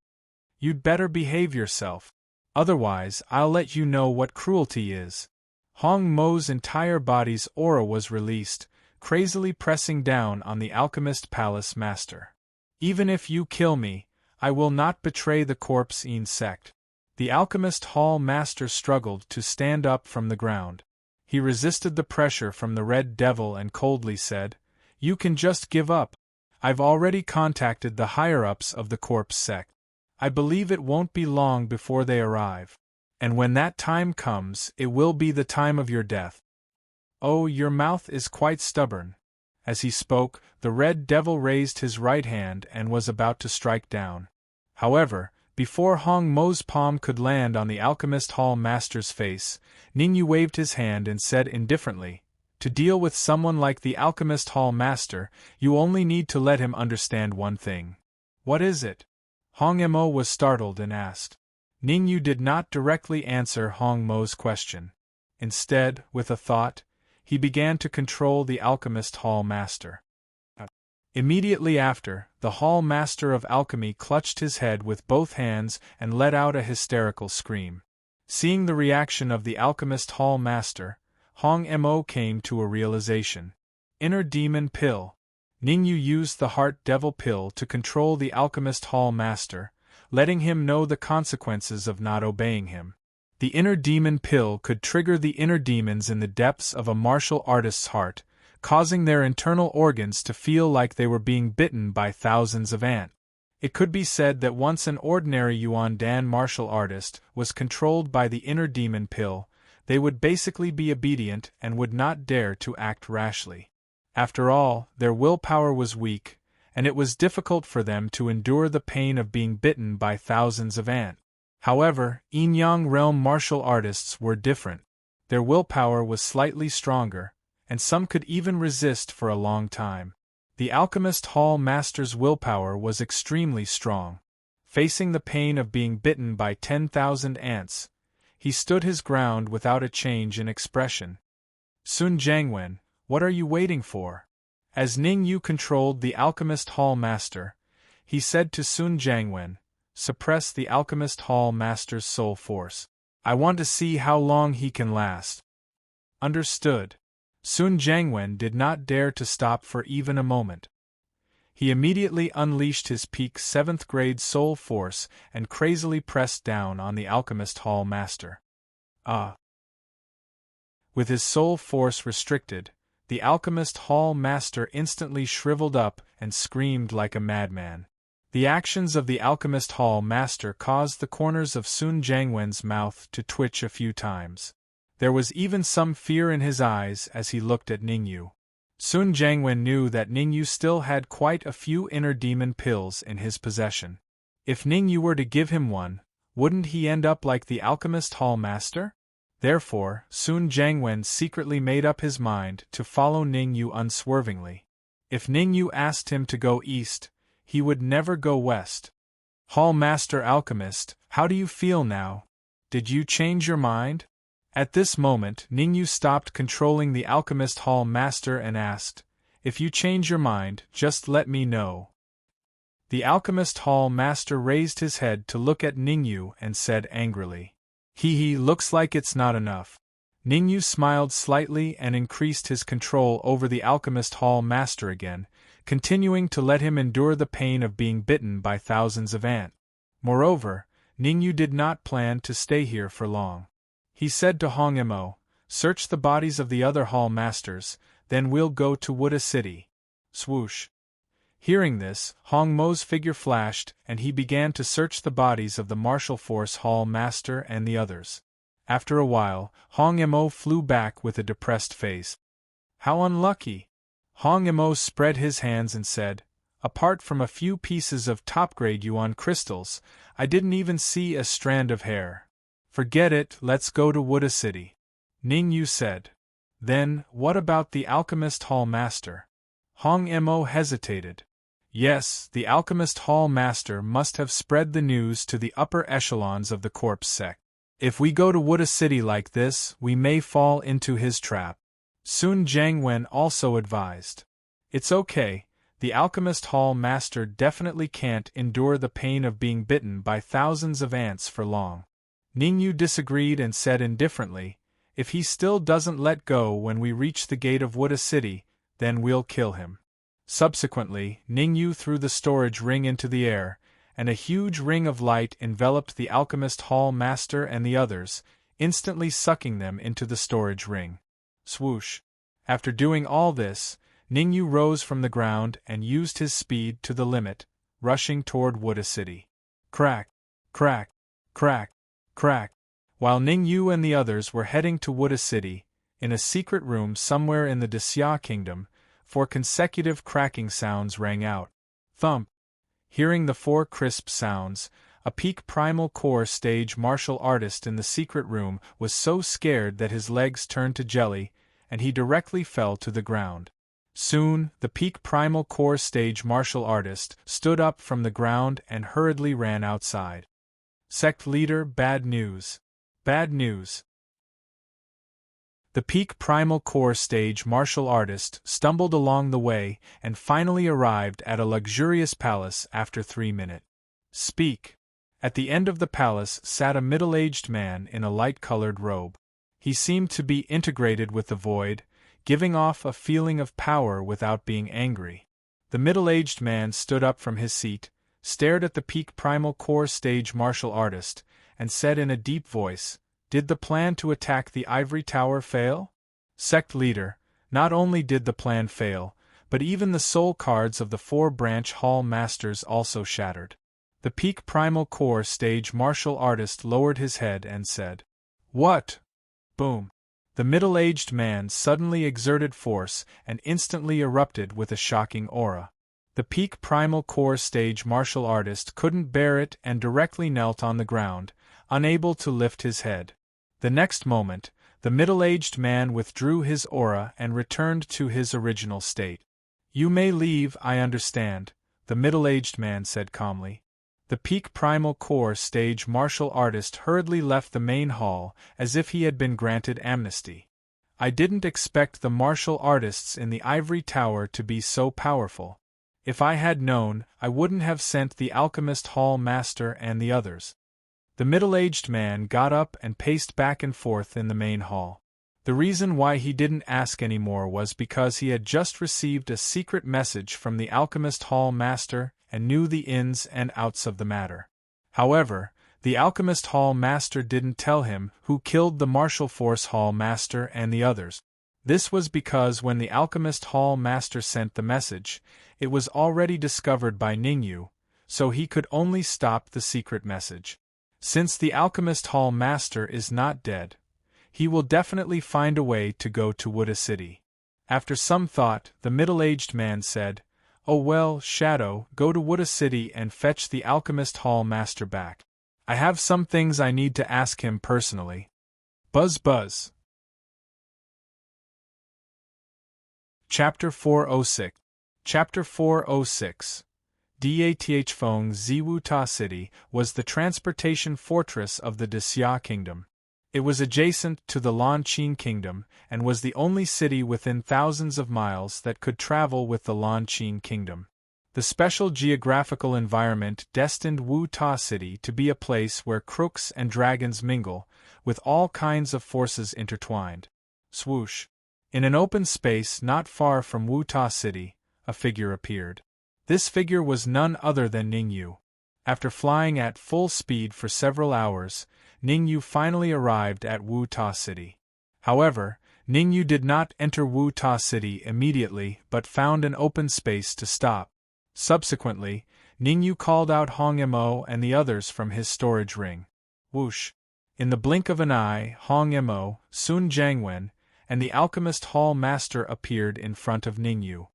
You'd better behave yourself. Otherwise, I'll let you know what cruelty is. Hong Mo's entire body's aura was released, crazily pressing down on the Alchemist Palace Master. Even if you kill me, I will not betray the corpse insect. The Alchemist Hall Master struggled to stand up from the ground. He resisted the pressure from the Red Devil and coldly said, You can just give up. I've already contacted the higher-ups of the corpse sect. I believe it won't be long before they arrive. And when that time comes, it will be the time of your death. Oh, your mouth is quite stubborn. As he spoke, the Red Devil raised his right hand and was about to strike down. However, before Hong Mo's palm could land on the Alchemist Hall Master's face, Ningyu waved his hand and said indifferently, To deal with someone like the Alchemist Hall Master, you only need to let him understand one thing. What is it? Hong Mo was startled and asked. Ningyu did not directly answer Hong Mo's question. Instead, with a thought, he began to control the Alchemist Hall Master. Immediately after, the Hall Master of Alchemy clutched his head with both hands and let out a hysterical scream. Seeing the reaction of the Alchemist Hall Master, Hong Mo came to a realization. Inner Demon Pill. Ningyu used the Heart Devil Pill to control the Alchemist Hall Master, letting him know the consequences of not obeying him. The Inner Demon Pill could trigger the inner demons in the depths of a martial artist's heart, causing their internal organs to feel like they were being bitten by thousands of ants. It could be said that once an ordinary Yuan Dan martial artist was controlled by the Inner Demon Pill, they would basically be obedient and would not dare to act rashly. After all, their willpower was weak, and it was difficult for them to endure the pain of being bitten by thousands of ants. However, Yin-Yang realm martial artists were different. Their willpower was slightly stronger, and some could even resist for a long time. The Alchemist Hall Master's willpower was extremely strong. Facing the pain of being bitten by 10,000 ants, he stood his ground without a change in expression. Sun Jiangwen, what are you waiting for? As Ningyu controlled the Alchemist Hall Master, he said to Sun Jiangwen, Suppress the Alchemist Hall Master's soul force. I want to see how long he can last. Understood. Sun Jiangwen did not dare to stop for even a moment. He immediately unleashed his peak 7th grade soul force and crazily pressed down on the Alchemist Hall Master. With his soul force restricted, the Alchemist Hall Master instantly shriveled up and screamed like a madman. The actions of the Alchemist Hall Master caused the corners of Sun Jiangwen's mouth to twitch a few times. There was even some fear in his eyes as he looked at Ningyu. Sun Jiangwen knew that Ningyu still had quite a few inner demon pills in his possession. If Ningyu were to give him one, wouldn't he end up like the Alchemist Hall Master? Therefore, Sun Jiangwen secretly made up his mind to follow Ningyu unswervingly. If Ningyu asked him to go east, he would never go west. Hall Master Alchemist, how do you feel now? Did you change your mind? At this moment, Ningyu stopped controlling the Alchemist Hall Master and asked, If you change your mind, just let me know. The Alchemist Hall Master raised his head to look at Ningyu and said angrily, Looks like it's not enough. Ningyu smiled slightly and increased his control over the Alchemist Hall Master again, continuing to let him endure the pain of being bitten by thousands of ants. Moreover, Ningyu did not plan to stay here for long. He said to Hong Mo, Search the bodies of the other Hall Masters, then we'll go to Wuda City. Swoosh. Hearing this, Hong Mo's figure flashed, and he began to search the bodies of the Martial Force Hall Master and the others. After a while, Hong Mo flew back with a depressed face. How unlucky! Hong Mo spread his hands and said, apart from a few pieces of top-grade yuan crystals, I didn't even see a strand of hair. Forget it, let's go to Wuda City. Ning Yu said. Then, what about the Alchemist Hall Master? Hong Mo hesitated. Yes, the Alchemist Hall Master must have spread the news to the upper echelons of the corpse sect. If we go to Wuda City like this, we may fall into his trap. Sun Jiangwen also advised. It's okay, the Alchemist Hall Master definitely can't endure the pain of being bitten by thousands of ants for long. Ning Yu disagreed and said indifferently, if he still doesn't let go when we reach the gate of Wuda City, then we'll kill him. Subsequently, Ning Yu threw the storage ring into the air, and a huge ring of light enveloped the Alchemist Hall Master and the others, instantly sucking them into the storage ring. Swoosh! After doing all this, Ning Yu rose from the ground and used his speed to the limit, rushing toward Wuda City. Crack! Crack! Crack! Crack! While Ning Yu and the others were heading to Wuda City, in a secret room somewhere in the Xia Kingdom, 4 consecutive cracking sounds rang out. Thump! Hearing the 4 crisp sounds, a peak primal core stage martial artist in the secret room was so scared that his legs turned to jelly, and he directly fell to the ground. Soon, the peak primal core stage martial artist stood up from the ground and hurriedly ran outside. Sect leader, bad news. Bad news. The peak primal core stage martial artist stumbled along the way and finally arrived at a luxurious palace after 3 minutes. Speak. At the end of the palace sat a middle-aged man in a light-colored robe. He seemed to be integrated with the void, giving off a feeling of power without being angry. The middle-aged man stood up from his seat, stared at the peak primal core stage martial artist, and said in a deep voice, did the plan to attack the ivory tower fail? Sect leader, not only did the plan fail, but even the soul cards of the 4 branch hall masters also shattered. The peak primal core stage martial artist lowered his head and said, what? Boom. The middle-aged man suddenly exerted force and instantly erupted with a shocking aura. The peak primal core stage martial artist couldn't bear it and directly knelt on the ground, unable to lift his head. The next moment, the middle-aged man withdrew his aura and returned to his original state. You may leave, I understand, the middle-aged man said calmly. The peak primal core stage martial artist hurriedly left the main hall as if he had been granted amnesty. I didn't expect the martial artists in the ivory tower to be so powerful. If I had known, I wouldn't have sent the Alchemist Hall Master and the others. The middle-aged man got up and paced back and forth in the main hall. The reason why he didn't ask any more was because he had just received a secret message from the Alchemist Hall Master and knew the ins and outs of the matter. However, the Alchemist Hall Master didn't tell him who killed the Martial Force Hall Master and the others. This was because when the Alchemist Hall Master sent the message, it was already discovered by Ning Yu, so he could only stop the secret message. Since the Alchemist Hall Master is not dead, he will definitely find a way to go to Wuda City. After some thought, the middle-aged man said, oh well, Shadow, go to Wuda City and fetch the Alchemist Hall Master back. I have some things I need to ask him personally. Buzz buzz. Chapter 406. Chapter 406. Dath Feng Ziwuta City was the transportation fortress of the Xia Kingdom. It was adjacent to the Lanqing Kingdom and was the only city within thousands of miles that could travel with the Lanqing Kingdom. The special geographical environment destined Wu Ta City to be a place where crooks and dragons mingle, with all kinds of forces intertwined. Swoosh! In an open space not far from Wu Ta City, a figure appeared. This figure was none other than Ning Yu. After flying at full speed for several hours, Ning Yu finally arrived at Wu Ta City. However, Ning Yu did not enter Wu Ta City immediately but found an open space to stop. Subsequently, Ningyu called out Hong Mo and the others from his storage ring. Whoosh! In the blink of an eye, Hong Mo, Sun Jiangwen, and the Alchemist Hall Master appeared in front of Ningyu.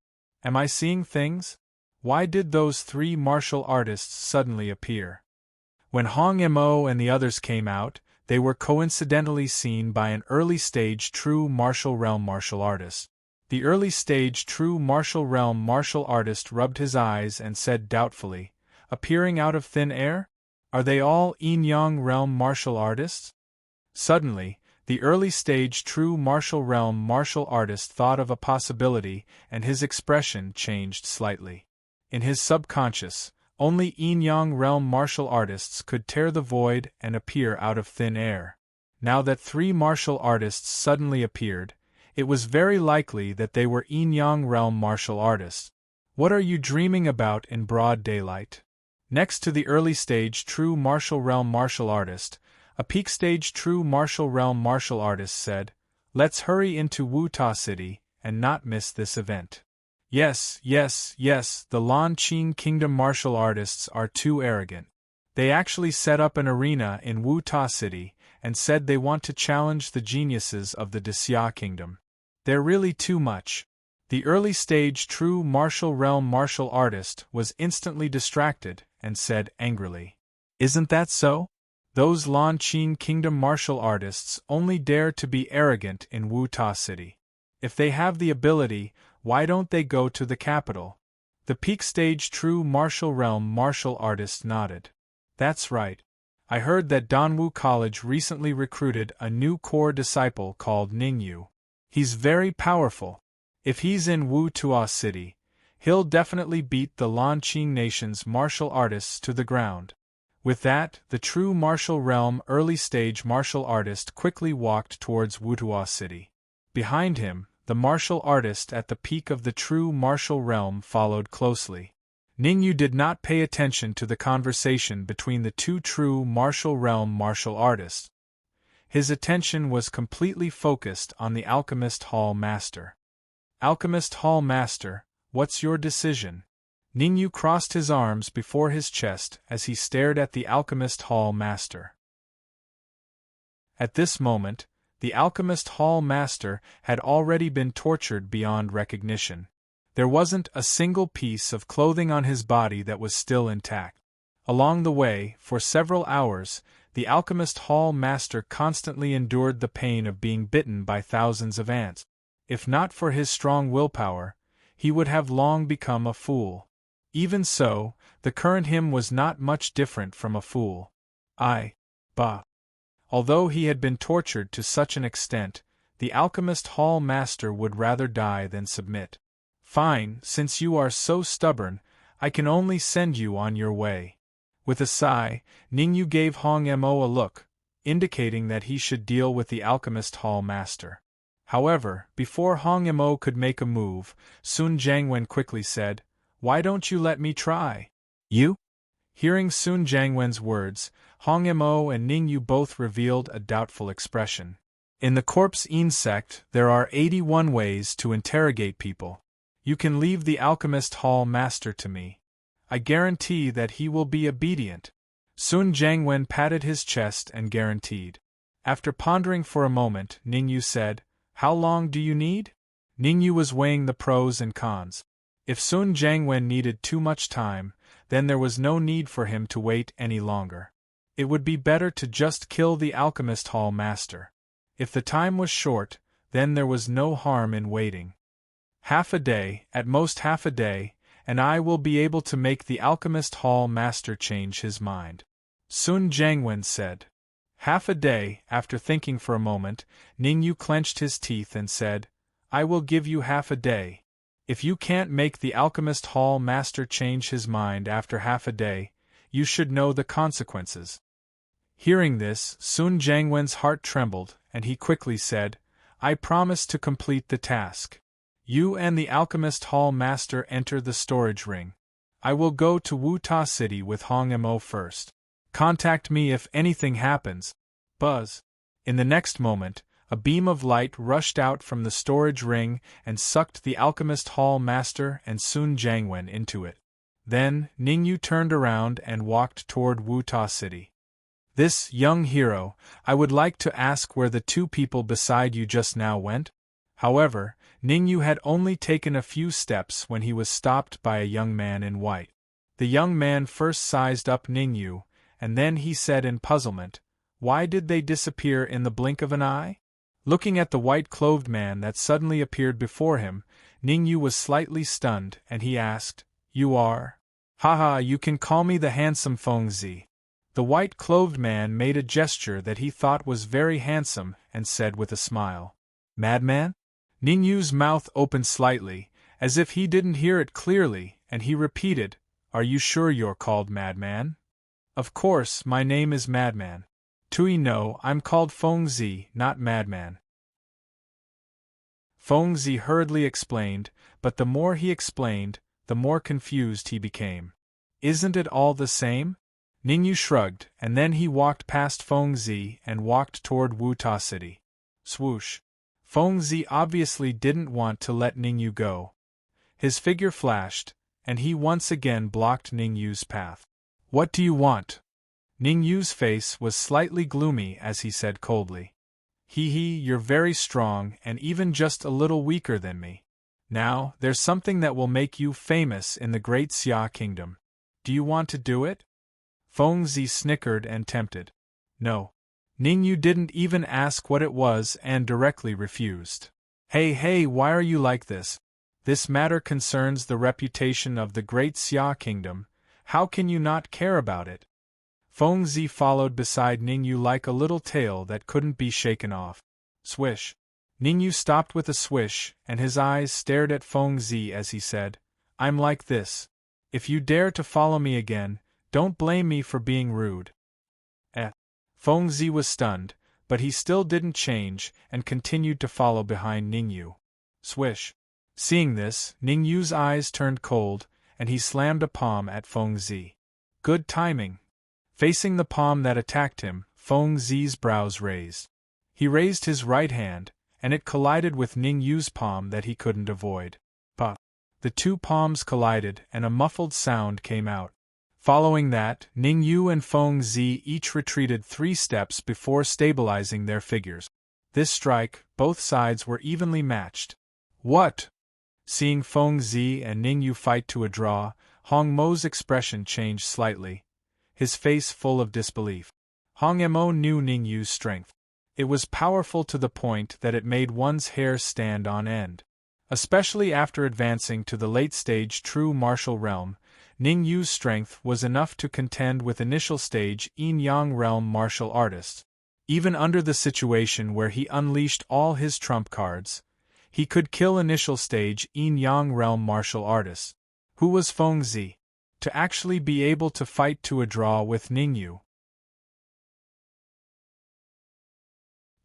Am I seeing things? Why did those three martial artists suddenly appear? When Hong Mo and the others came out, they were coincidentally seen by an early-stage true martial realm martial artist. The early-stage true martial realm martial artist rubbed his eyes and said doubtfully, appearing out of thin air? Are they all yin-yang realm martial artists? Suddenly, the early-stage true martial realm martial artist thought of a possibility and his expression changed slightly. In his subconscious, only yin-yang realm martial artists could tear the void and appear out of thin air. Now that three martial artists suddenly appeared, it was very likely that they were yin-yang realm martial artists. What are you dreaming about in broad daylight? Next to the early-stage true martial realm martial artist, a peak-stage true martial realm martial artist said, "Let's hurry into Wuta City and not miss this event." Yes, the Lan Qing Kingdom martial artists are too arrogant. They actually set up an arena in Wuta City and said they want to challenge the geniuses of the Xia Kingdom. They're really too much. The early-stage true martial realm martial artist was instantly distracted and said angrily, "Isn't that so? Those Lan Qing Kingdom martial artists only dare to be arrogant in Wuta City. If they have the ability, why don't they go to the capital?" The peak-stage true martial realm martial artist nodded. "That's right. I heard that Danwu College recently recruited a new core disciple called Ningyu. He's very powerful. If he's in Wuta City, he'll definitely beat the Lan Qing nation's martial artists to the ground." With that, the true martial realm early-stage martial artist quickly walked towards Wuta City. Behind him, the martial artist at the peak of the true martial realm followed closely. Ningyu did not pay attention to the conversation between the two true martial realm martial artists. His attention was completely focused on the Alchemist Hall Master. "Alchemist Hall Master, what's your decision?" Ningyu crossed his arms before his chest as he stared at the Alchemist Hall Master. At this moment, the Alchemist Hall Master had already been tortured beyond recognition. There wasn't a single piece of clothing on his body that was still intact. Along the way, for several hours, the Alchemist Hall Master constantly endured the pain of being bitten by thousands of ants. If not for his strong willpower, he would have long become a fool. Even so, the current him was not much different from a fool. Although he had been tortured to such an extent, the Alchemist Hall Master would rather die than submit. "Fine, since you are so stubborn, I can only send you on your way." With a sigh, Ningyu gave Hong Mo a look, indicating that he should deal with the Alchemist Hall Master. However, before Hong Mo could make a move, Sun Jiangwen quickly said, "Why don't you let me try?" "You?" Hearing Sun Jiangwen's words, Hong Mo and Ningyu both revealed a doubtful expression. In the Corpse Insect, there are 81 ways to interrogate people. You can leave the Alchemist Hall Master to me. I guarantee that he will be obedient." Sun Jiangwen patted his chest and guaranteed. After pondering for a moment, Ningyu said, "How long do you need?" Ningyu was weighing the pros and cons. If Sun Jiangwen needed too much time, then there was no need for him to wait any longer. It would be better to just kill the Alchemist Hall Master. If the time was short, then there was no harm in waiting. Half a day, at most half a day, and I will be able to make the Alchemist Hall Master change his mind," Sun Jiangwen said. Half a day, after thinking for a moment, Ningyu clenched his teeth and said, "I will give you half a day. If you can't make the Alchemist Hall Master change his mind after half a day, you should know the consequences." Hearing this, Sun Jiangwen's heart trembled, and he quickly said, "I promise to complete the task. You and the Alchemist Hall Master enter the storage ring. I will go to Wuta City with Hong Mo first. Contact me if anything happens." Buzz. In the next moment, a beam of light rushed out from the storage ring and sucked the Alchemist Hall Master and Sun Jiangwen into it. Then, Ningyu turned around and walked toward Wuta City. This, young hero, I would like to ask where the two people beside you just now went? However, Ningyu had only taken a few steps when he was stopped by a young man in white. The young man first sized up Ningyu, and then he said in puzzlement, "Why did they disappear in the blink of an eye?" Looking at the white-clothed man that suddenly appeared before him, Ningyu was slightly stunned, and he asked, "You are? Haha, you can call me the handsome Fengzi." The white-clothed man made a gesture that he thought was very handsome and said with a smile, "Madman?" Ningyu's mouth opened slightly, as if he didn't hear it clearly, and he repeated, "Are you sure you're called Madman?" "Of course, my name is Madman. Tui no, I'm called Fengzi, not Madman." Fengzi hurriedly explained, but the more he explained, the more confused he became. "Isn't it all the same?" Ningyu shrugged, and then he walked past Fengzi and walked toward Wuta City. Swoosh! Fengzi obviously didn't want to let Ningyu go. His figure flashed, and he once again blocked Ningyu's path. "What do you want?" Ningyu's face was slightly gloomy as he said coldly, "Hee, you're very strong and even just a little weaker than me. Now, there's something that will make you famous in the Great Xia Kingdom. Do you want to do it?" Fengzi snickered and tempted. "No." Ningyu didn't even ask what it was and directly refused. Hey, why are you like this? This matter concerns the reputation of the Great Xia Kingdom. How can you not care about it?" Fengzi followed beside Ningyu like a little tail that couldn't be shaken off. Swish! Ningyu stopped with a swish, and his eyes stared at Fengzi as he said, "I'm like this. If you dare to follow me again, don't blame me for being rude." Fengzi was stunned, but he still didn't change and continued to follow behind Ningyu. Swish! Seeing this, Ningyu's eyes turned cold, and he slammed a palm at Fengzi. Good timing. Facing the palm that attacked him, Fengzi's brows raised. He raised his right hand, and it collided with Ningyu's palm that he couldn't avoid. Puff! The two palms collided, and a muffled sound came out. Following that, Ningyu and Fengzi each retreated 3 steps before stabilizing their figures. This strike, both sides were evenly matched. What? Seeing Fengzi and Ningyu fight to a draw, Hong Mo's expression changed slightly, his face full of disbelief. Hong Mo knew Ningyu's strength. It was powerful to the point that it made one's hair stand on end. Especially after advancing to the late-stage true martial realm, Ningyu's strength was enough to contend with initial-stage yin-yang realm martial artists. Even under the situation where he unleashed all his trump cards, he could kill initial-stage yin-yang realm martial artists. Who was Fengzi? To actually be able to fight to a draw with Ningyu.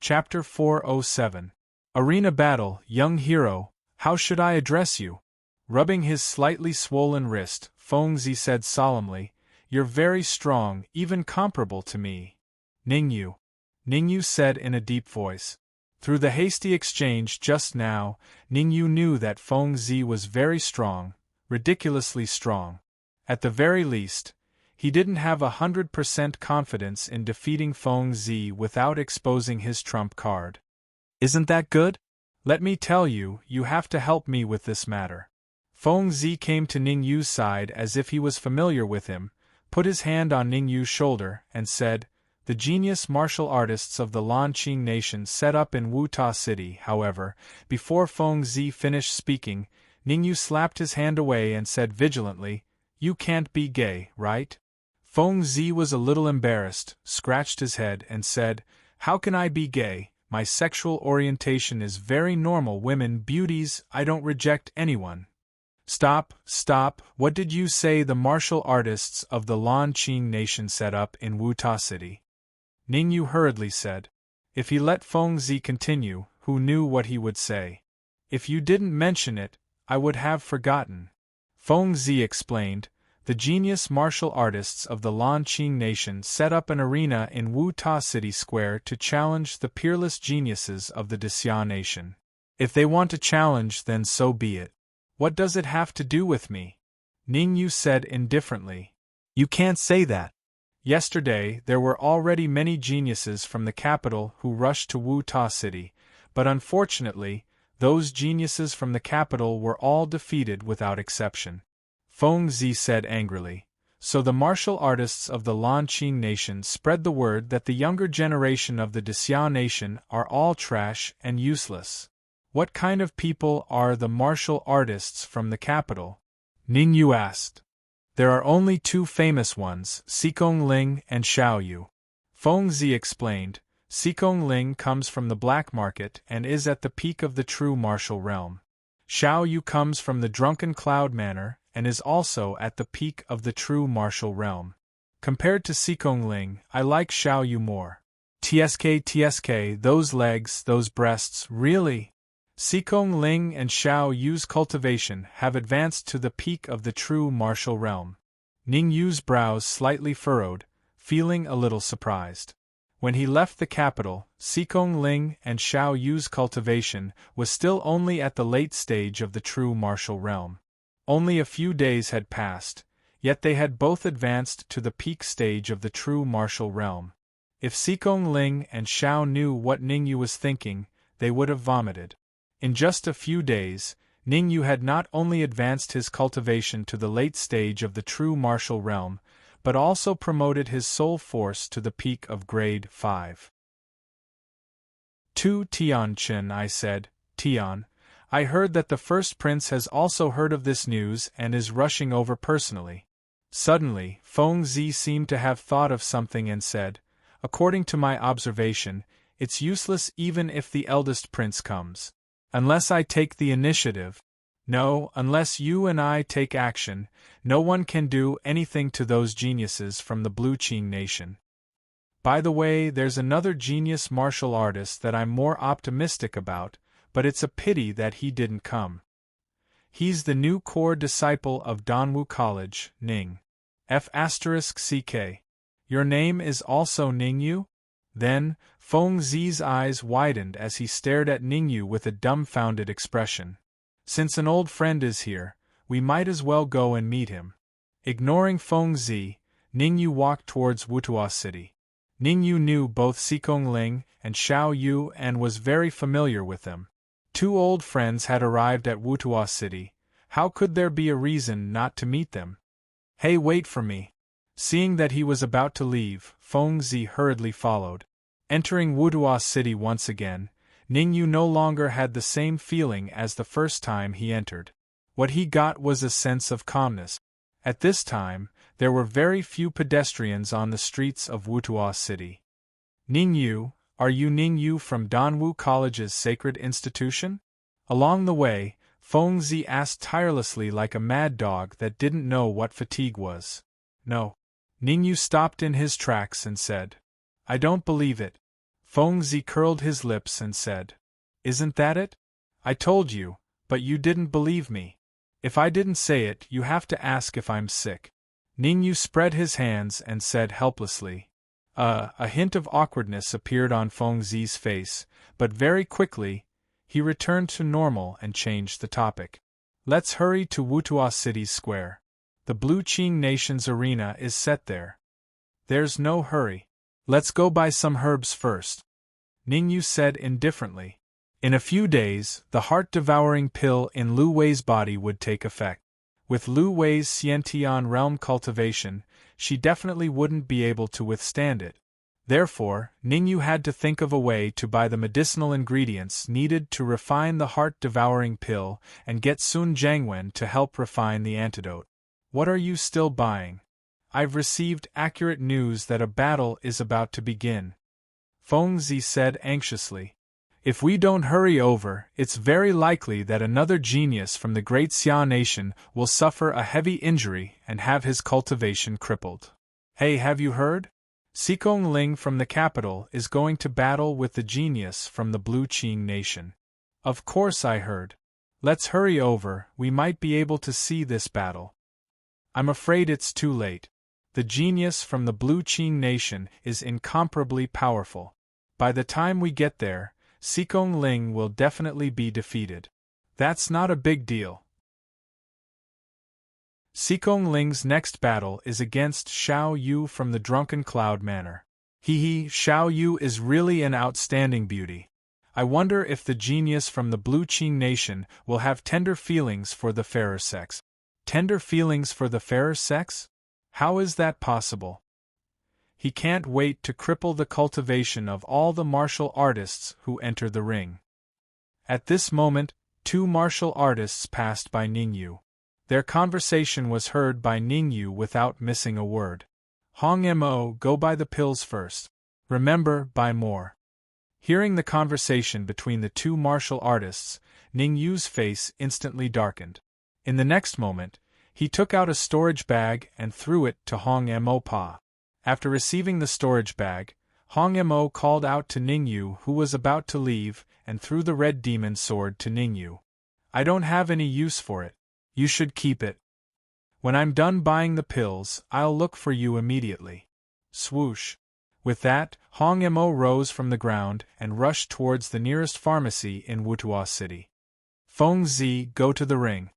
Chapter 407. Arena Battle. Young hero, how should I address you? Rubbing his slightly swollen wrist, Fengzi said solemnly, "You're very strong, even comparable to me." Ningyu. Ningyu said in a deep voice. Through the hasty exchange just now, Ningyu knew that Fengzi was very strong, ridiculously strong. At the very least, he didn't have 100% confidence in defeating Fengzi without exposing his trump card. Isn't that good? Let me tell you, you have to help me with this matter. Fengzi came to Ningyu's side as if he was familiar with him, put his hand on Ningyu's shoulder, and said, "The genius martial artists of the Lanqing nation set up in Wuta City." However, before Fengzi finished speaking, Ningyu slapped his hand away and said vigilantly, "You can't be gay, right?" Fengzi was a little embarrassed, scratched his head, and said, "How can I be gay? My sexual orientation is very normal. Women beauties, I don't reject anyone." Stop, what did you say the martial artists of the Lanqing nation set up in Wuta City? Ningyu hurriedly said. If he let Fengzi continue, who knew what he would say? "If you didn't mention it, I would have forgotten." Fengzi explained, "The genius martial artists of the Lanqing nation set up an arena in Wuta City Square to challenge the peerless geniuses of the Xia nation. If they want to challenge, then so be it. What does it have to do with me?" Ning Yu said indifferently. You can't say that. Yesterday, there were already many geniuses from the capital who rushed to Wu Ta City, but unfortunately, those geniuses from the capital were all defeated without exception. Feng Zi said angrily. So the martial artists of the Lan Qing nation spread the word that the younger generation of the Xia nation are all trash and useless. What kind of people are the martial artists from the capital? Ning Yu asked. There are only two famous ones, Xikong Ling and Xiao Yu. Feng Zi explained. Xikong Ling comes from the black market and is at the peak of the true martial realm. Xiao Yu comes from the drunken cloud manor and is also at the peak of the true martial realm. Compared to Xikong Ling, I like Xiao Yu more. TSK, those legs, those breasts, really? Xikong Ling and Xiao Yu's cultivation have advanced to the peak of the true martial realm. Ning Yu's brows slightly furrowed, feeling a little surprised. When he left the capital, Xikong Ling and Xiao Yu's cultivation was still only at the late stage of the true martial realm. Only a few days had passed, yet they had both advanced to the peak stage of the true martial realm. If Xikong Ling and Xiao knew what Ning Yu was thinking, they would have vomited. In just a few days, Ning Yu had not only advanced his cultivation to the late stage of the true martial realm, but also promoted his soul force to the peak of grade 5. To Tian Chen I said, Tian, I heard that the first prince has also heard of this news and is rushing over personally. Suddenly, Feng Zi seemed to have thought of something and said, according to my observation, it's useless even if the eldest prince comes. Unless I take the initiative. No, unless you and I take action, no one can do anything to those geniuses from the Blue Qing nation. By the way, there's another genius martial artist that I'm more optimistic about, but it's a pity that he didn't come. He's the new core disciple of Danwu College, Ning. F***ck. Your name is also Ning Yu? Then, Feng Zi's eyes widened as he stared at Ning Yu with a dumbfounded expression. Since an old friend is here, we might as well go and meet him. Ignoring Feng Zi, Ning Yu walked towards Wutua City. Ning Yu knew both Xikong Ling and Xiao Yu and was very familiar with them. Two old friends had arrived at Wutua City. How could there be a reason not to meet them? Hey, wait for me. Seeing that he was about to leave, Feng Zi hurriedly followed. Entering Wutua City once again, Ning Yu no longer had the same feeling as the first time he entered. What he got was a sense of calmness. At this time, there were very few pedestrians on the streets of Wutua City. Ning Yu, are you Ning Yu from Danwu College's sacred institution? Along the way, Feng Zi asked tirelessly like a mad dog that didn't know what fatigue was. No. Ning Yu stopped in his tracks and said, I don't believe it. Feng Zi curled his lips and said, Isn't that it? I told you, but you didn't believe me. If I didn't say it, you have to ask if I'm sick. Ning Yu spread his hands and said helplessly. A hint of awkwardness appeared on Feng Zi's face, but very quickly, he returned to normal and changed the topic. Let's hurry to Wutua City's square. The Blue Qing Nation's arena is set there. There's no hurry. Let's go buy some herbs first. Ning Yu said indifferently. In a few days, the heart-devouring pill in Lu Wei's body would take effect. With Lu Wei's Xiantian realm cultivation, she definitely wouldn't be able to withstand it. Therefore, Ning Yu had to think of a way to buy the medicinal ingredients needed to refine the heart-devouring pill and get Sun Jiangwen to help refine the antidote. What are you still buying? I've received accurate news that a battle is about to begin. Feng Zi said anxiously. If we don't hurry over, it's very likely that another genius from the great Xia nation will suffer a heavy injury and have his cultivation crippled. Hey, have you heard? Xikong Ling from the capital is going to battle with the genius from the Blue Qing nation. Of course I heard. Let's hurry over, we might be able to see this battle. I'm afraid it's too late. The genius from the Blue Qing nation is incomparably powerful. By the time we get there, Xikong Ling will definitely be defeated. That's not a big deal. Sikong Ling's next battle is against Xiao Yu from the Drunken Cloud Manor. Xiao Yu is really an outstanding beauty. I wonder if the genius from the Blue Qing Nation will have tender feelings for the fairer sex. Tender feelings for the fairer sex? How is that possible? He can't wait to cripple the cultivation of all the martial artists who enter the ring. At this moment, 2 martial artists passed by Ningyu. Their conversation was heard by Ningyu without missing a word. Hong Mo, go buy the pills first. Remember, buy more. Hearing the conversation between the 2 martial artists, Ningyu's face instantly darkened. In the next moment, he took out a storage bag and threw it to Hong Mo Pa. After receiving the storage bag, Hong Mo called out to Ningyu, who was about to leave, and threw the red demon sword to Ningyu. I don't have any use for it. You should keep it. When I'm done buying the pills, I'll look for you immediately. Swoosh. With that, Hong Mo rose from the ground and rushed towards the nearest pharmacy in Wutua City. Feng Zi, go to the ring.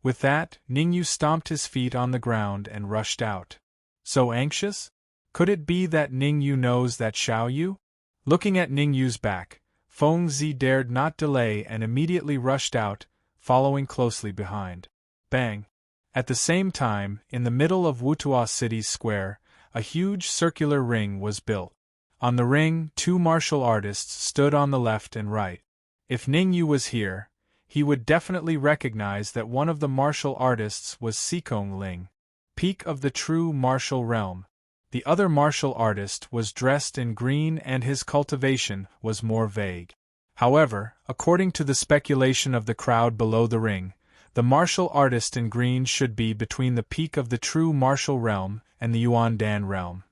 With that, Ningyu stomped his feet on the ground and rushed out. So anxious? Could it be that Ningyu knows that Xiao Yu? Looking at Ningyu's back, Feng Zi dared not delay and immediately rushed out, following closely behind. Bang! At the same time, in the middle of Wutua City's square, a huge circular ring was built. On the ring, 2 martial artists stood on the left and right. If Ningyu was here, he would definitely recognize that one of the martial artists was Sikong Ling, peak of the true martial realm. The other martial artist was dressed in green and his cultivation was more vague. However, according to the speculation of the crowd below the ring, the martial artist in green should be between the peak of the true martial realm and the Yuan Dan realm.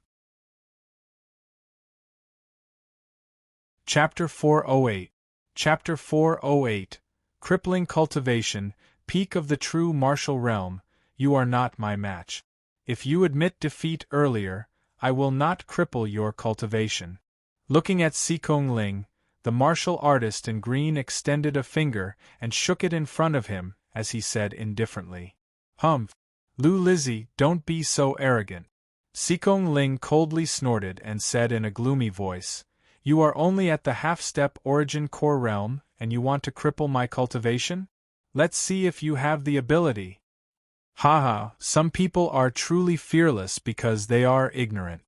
Chapter 408. Chapter 408. Crippling Cultivation, Peak of the True Martial Realm, you are not my match. If you admit defeat earlier, I will not cripple your cultivation. Looking at Sikong Ling, the martial artist in green extended a finger and shook it in front of him, as he said indifferently. Humph! Lu Lizzie, don't be so arrogant. Sikong Ling coldly snorted and said in a gloomy voice, You are only at the half-step origin core realm, and you want to cripple my cultivation? Let's see if you have the ability. Haha, some people are truly fearless because they are ignorant.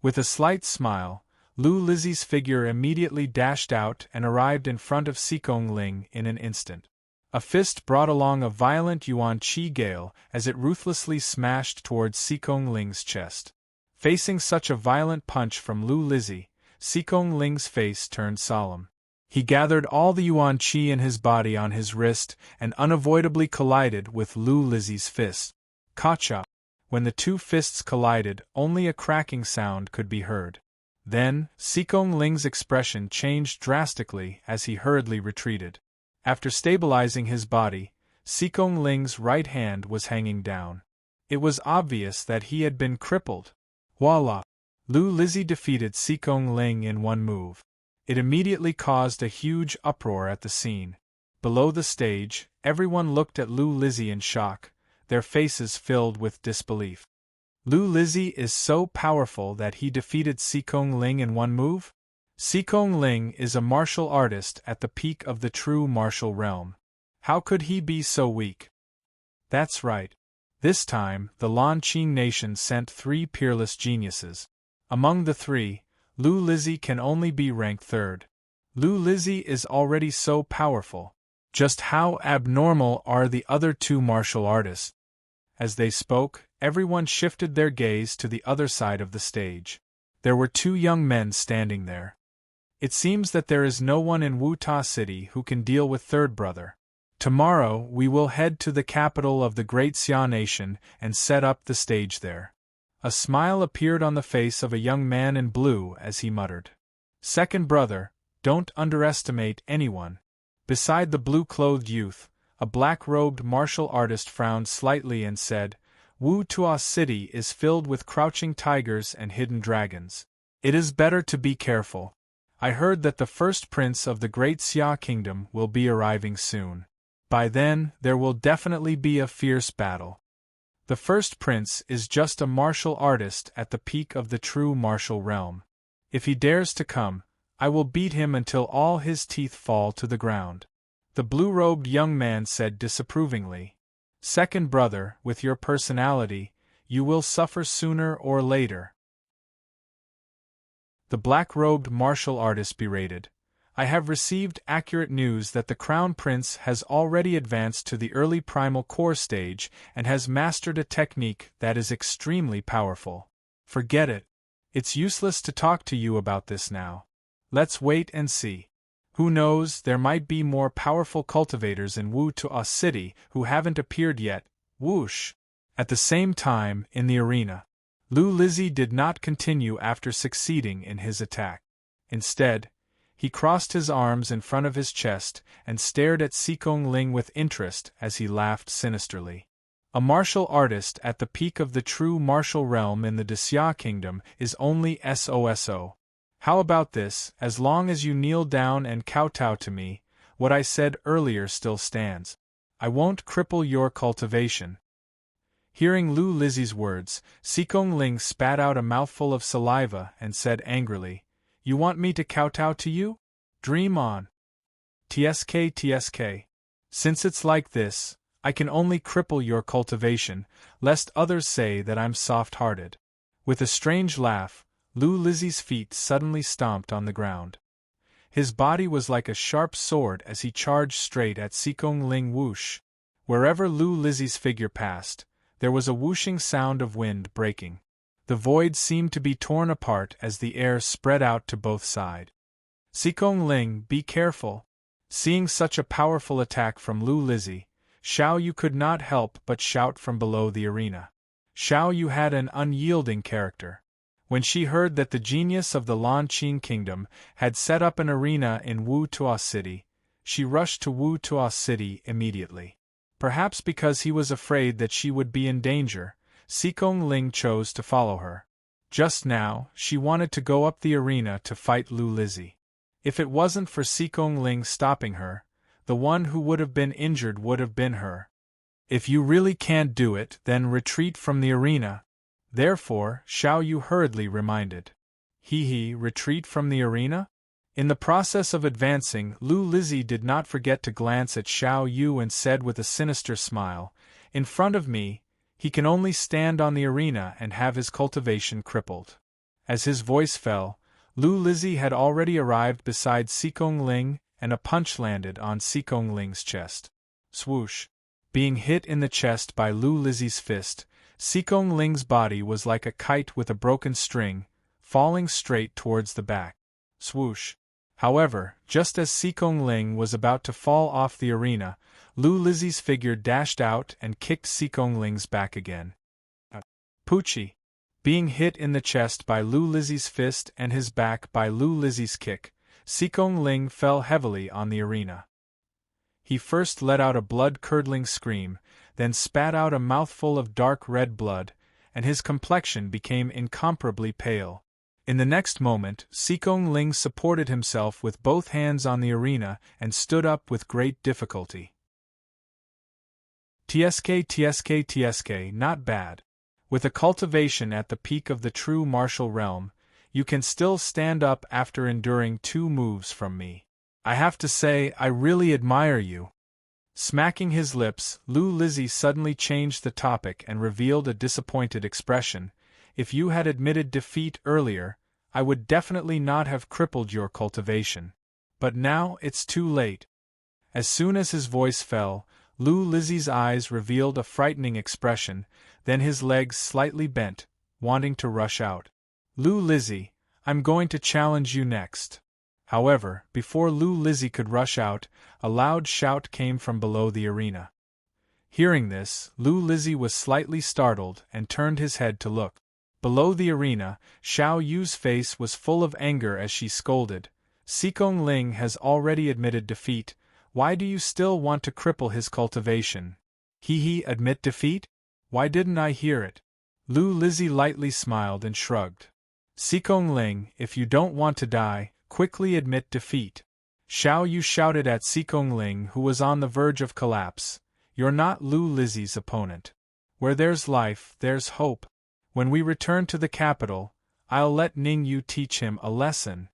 With a slight smile, Lu Lizzie's figure immediately dashed out and arrived in front of Sikong Ling in an instant. A fist brought along a violent Yuan Qi gale as it ruthlessly smashed towards Sikong Ling's chest. Facing such a violent punch from Lu Lizzie, Sikong Ling's face turned solemn. He gathered all the Yuan Qi in his body on his wrist and unavoidably collided with Lu Lizzie's fist. Kacha! When the 2 fists collided, only a cracking sound could be heard. Then, Sikong Ling's expression changed drastically as he hurriedly retreated. After stabilizing his body, Sikong Ling's right hand was hanging down. It was obvious that he had been crippled. Voila! Lu Lizzie defeated Sikong Ling in one move. It immediately caused a huge uproar at the scene. Below the stage, everyone looked at Lu Lizzie in shock, their faces filled with disbelief. Lu Lizzie is so powerful that he defeated Sikong Ling in one move? Sikong Ling is a martial artist at the peak of the true martial realm. How could he be so weak? That's right. This time, the Lan Qing nation sent 3 peerless geniuses. Among the 3, Lu Lizzie can only be ranked 3rd. Lu Lizzie is already so powerful. Just how abnormal are the other 2 martial artists? As they spoke, everyone shifted their gaze to the other side of the stage. There were 2 young men standing there. It seems that there is no one in Wuta City who can deal with Third Brother. Tomorrow we will head to the capital of the Great Xia Nation and set up the stage there. A smile appeared on the face of a young man in blue as he muttered. Second brother, don't underestimate anyone. Beside the blue-clothed youth, a black-robed martial artist frowned slightly and said, Wu Tua City is filled with crouching tigers and hidden dragons. It is better to be careful. I heard that the first prince of the Great Xia Kingdom will be arriving soon. By then, there will definitely be a fierce battle. The first prince is just a martial artist at the peak of the true martial realm. If he dares to come, I will beat him until all his teeth fall to the ground. The blue-robed young man said disapprovingly. Second brother, with your personality, you will suffer sooner or later. The black-robed martial artist berated. I have received accurate news that the Crown Prince has already advanced to the early primal core stage and has mastered a technique that is extremely powerful. Forget it. It's useless to talk to you about this now. Let's wait and see. Who knows, there might be more powerful cultivators in Wu Tuo City who haven't appeared yet. Whoosh! At the same time, in the arena, Lu Lizzie did not continue after succeeding in his attack. Instead, he crossed his arms in front of his chest and stared at Xikong Ling with interest as he laughed sinisterly. A martial artist at the peak of the true martial realm in the Xia Kingdom is only SOSO. How about this? As long as you kneel down and kowtow to me, what I said earlier still stands. I won't cripple your cultivation. Hearing Lu Lizzie's words, Xikong Ling spat out a mouthful of saliva and said angrily, You want me to kowtow to you? Dream on. TSK. Since it's like this, I can only cripple your cultivation, lest others say that I'm soft-hearted. With a strange laugh, Lu Lizzie's feet suddenly stomped on the ground. His body was like a sharp sword as he charged straight at Xikong Ling. Whoosh! Wherever Lu Lizzie's figure passed, there was a whooshing sound of wind breaking. The void seemed to be torn apart as the air spread out to both sides. Xikong Ling, be careful. Seeing such a powerful attack from Lu Lizzie, Xiao Yu could not help but shout from below the arena. Xiao Yu had an unyielding character. When she heard that the genius of the Lan Qing Kingdom had set up an arena in Wu Tuo City, she rushed to Wu Tuo City immediately. Perhaps because he was afraid that she would be in danger, Xikong Ling chose to follow her. Just now, she wanted to go up the arena to fight Lu Lizzie. If it wasn't for Xikong Ling stopping her, the one who would have been injured would have been her. If you really can't do it, then retreat from the arena. Therefore, Xiao Yu hurriedly reminded. Retreat from the arena? In the process of advancing, Lu Lizzie did not forget to glance at Xiao Yu and said with a sinister smile, In front of me, he can only stand on the arena and have his cultivation crippled. As his voice fell, Lu Lizzie had already arrived beside Xikong Ling, and a punch landed on Xikong Ling's chest. Swoosh! Being hit in the chest by Lu Lizzie's fist, Xikong Ling's body was like a kite with a broken string, falling straight towards the back. Swoosh! However, just as Xikong Ling was about to fall off the arena, Lu Lizzie's figure dashed out and kicked Xikong Ling's back again. Poochie! Being hit in the chest by Lu Lizzie's fist and his back by Lu Lizzie's kick, Xikong Ling fell heavily on the arena. He first let out a blood-curdling scream, then spat out a mouthful of dark red blood, and his complexion became incomparably pale. In the next moment, Xikong Ling supported himself with both hands on the arena and stood up with great difficulty. TSK, not bad. With a cultivation at the peak of the true martial realm, you can still stand up after enduring 2 moves from me. I have to say, I really admire you. Smacking his lips, Lu Lizzie suddenly changed the topic and revealed a disappointed expression. If you had admitted defeat earlier, I would definitely not have crippled your cultivation. But now it's too late. As soon as his voice fell, Lu Lizzie's eyes revealed a frightening expression, then his legs slightly bent, wanting to rush out. Lu Lizzie, I'm going to challenge you next. However, before Lu Lizzie could rush out, a loud shout came from below the arena. Hearing this, Lu Lizzie was slightly startled and turned his head to look. Below the arena, Xiao Yu's face was full of anger as she scolded. Xikong Ling has already admitted defeat. Why do you still want to cripple his cultivation? Admit defeat? Why didn't I hear it? Lu Lizzie lightly smiled and shrugged. Xikong Ling, if you don't want to die, quickly admit defeat. Xiao Yu shouted at Xikong Ling, who was on the verge of collapse. You're not Lu Lizzie's opponent. Where there's life, there's hope. When we return to the capital, I'll let Ningyu teach him a lesson.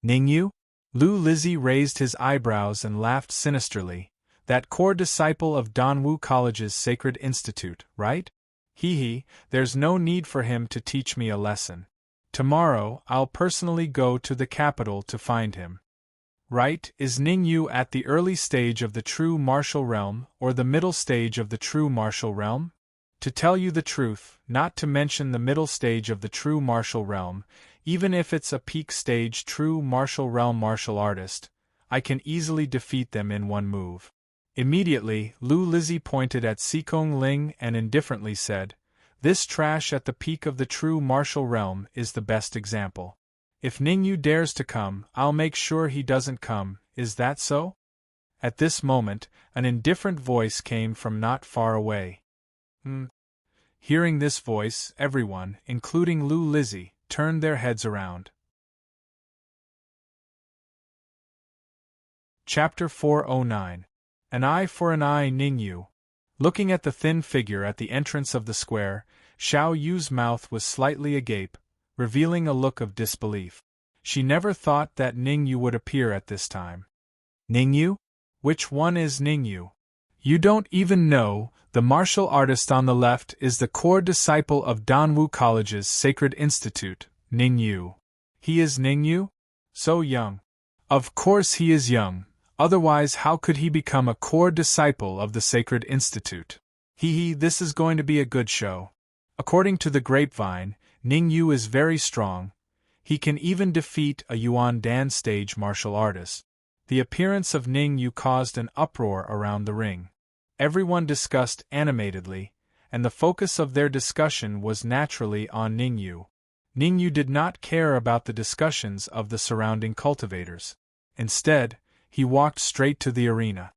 Ningyu? Lu Lizzie raised his eyebrows and laughed sinisterly. That core disciple of Danwu College's Sacred Institute, right? Hee, there's no need for him to teach me a lesson. Tomorrow, I'll personally go to the capital to find him. Right, is Ningyu at the early stage of the true martial realm, or the middle stage of the true martial realm? To tell you the truth, not to mention the middle stage of the true martial realm, even if it's a peak stage true martial realm martial artist, I can easily defeat them in one move. Immediately, Lu Lizzie pointed at Sikong Ling and indifferently said, "This trash at the peak of the true martial realm is the best example. If Ningyu dares to come, I'll make sure he doesn't come, is that so?" At this moment, an indifferent voice came from not far away. Hearing this voice, everyone, including Lu Lizzie, turned their heads around. Chapter 409. An eye for an eye, Ningyu. Looking at the thin figure at the entrance of the square, Xiao Yu's mouth was slightly agape, revealing a look of disbelief. She never thought that Ningyu would appear at this time. Ningyu? Which one is Ningyu? You don't even know. The martial artist on the left is the core disciple of Danwu College's Sacred Institute, Ningyu. He is Ningyu? So young. Of course he is young, otherwise how could he become a core disciple of the Sacred Institute? This is going to be a good show. According to the grapevine, Ningyu is very strong. He can even defeat a Yuan Dan stage martial artist. The appearance of Ningyu caused an uproar around the ring. Everyone discussed animatedly, and the focus of their discussion was naturally on Ningyu. Ningyu did not care about the discussions of the surrounding cultivators. Instead, he walked straight to the arena.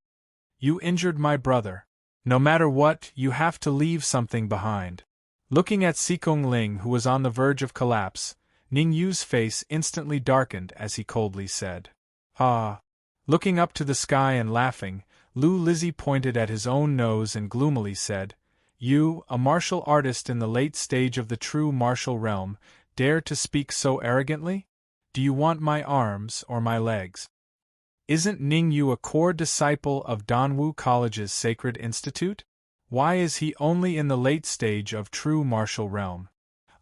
"You injured my brother. No matter what, you have to leave something behind." Looking at Sikong Ling, who was on the verge of collapse, Ningyu's face instantly darkened as he coldly said, "Ah." Looking up to the sky and laughing, Lu Lizzie pointed at his own nose and gloomily said, "You, a martial artist in the late stage of the true martial realm, dare to speak so arrogantly? Do you want my arms or my legs? Isn't Ningyu a core disciple of Danwu College's Sacred Institute? Why is he only in the late stage of true martial realm?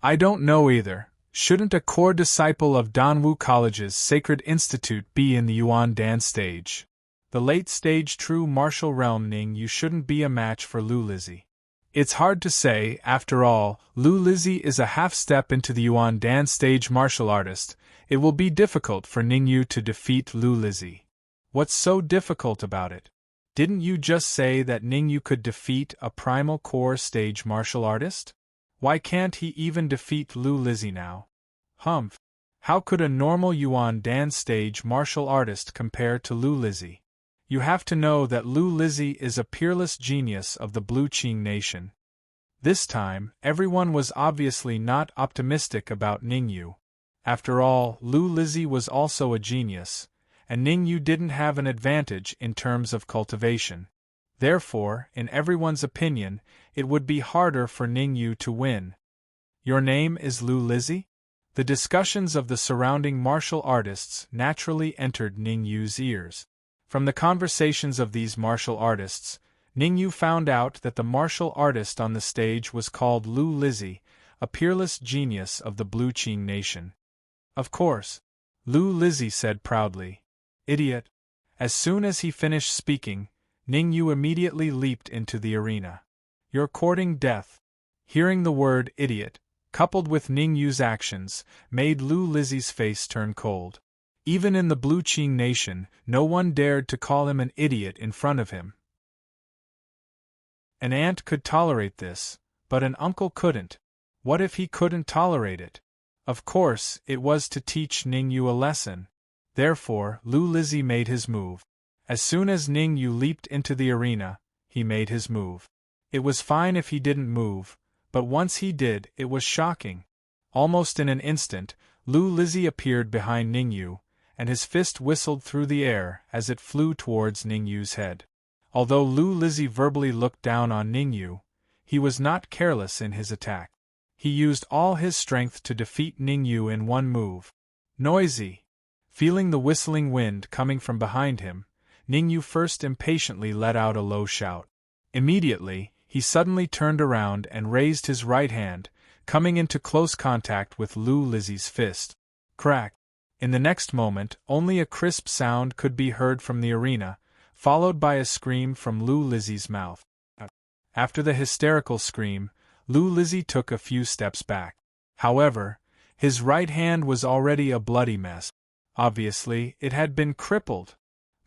I don't know either. Shouldn't a core disciple of Danwu College's Sacred Institute be in the Yuan Dan stage? The late stage true martial realm Ningyu shouldn't be a match for Lu Lizzie. It's hard to say, after all, Lu Lizzie is a half step into the Yuan Dan stage martial artist. It will be difficult for Ningyu to defeat Lu Lizzie. What's so difficult about it? Didn't you just say that Ningyu could defeat a primal core stage martial artist? Why can't he even defeat Lu Lizzie now? Humph! How could a normal Yuan Dan stage martial artist compare to Lu Lizzie? You have to know that Lu Lizzie is a peerless genius of the Blue Qing Nation. This time, everyone was obviously not optimistic about Ningyu. After all, Lu Lizzie was also a genius, and Ningyu didn't have an advantage in terms of cultivation. Therefore, in everyone's opinion, it would be harder for Ningyu to win. Your name is Lu Lizzie? The discussions of the surrounding martial artists naturally entered Ningyu's ears. From the conversations of these martial artists, Ningyu found out that the martial artist on the stage was called Lu Lizzie, a peerless genius of the Blue Qing Nation. Of course, Lu Lizzie said proudly. Idiot. As soon as he finished speaking, Ningyu immediately leaped into the arena. You're courting death. Hearing the word idiot, coupled with Ningyu's actions, made Lu Lizzie's face turn cold. Even in the Blue Qing Nation, no one dared to call him an idiot in front of him. An aunt could tolerate this, but an uncle couldn't. What if he couldn't tolerate it? Of course, it was to teach Ningyu a lesson. Therefore, Lu Lizzie made his move. As soon as Ningyu leaped into the arena, he made his move. It was fine if he didn't move, but once he did, it was shocking. Almost in an instant, Lu Lizzie appeared behind Ningyu, and his fist whistled through the air as it flew towards Ningyu's head. Although Lu Lizzie verbally looked down on Ningyu, He was not careless in his attack. He used all his strength to defeat Ningyu in one move. Noisy! Feeling the whistling wind coming from behind him, Ningyu first impatiently let out a low shout. Immediately, he suddenly turned around and raised his right hand, coming into close contact with Lu Lizzie's fist. Crack! In the next moment, only a crisp sound could be heard from the arena, followed by a scream from Lu Lizzie's mouth. After the hysterical scream, Lu Lizzie took a few steps back. However, his right hand was already a bloody mess. Obviously, it had been crippled.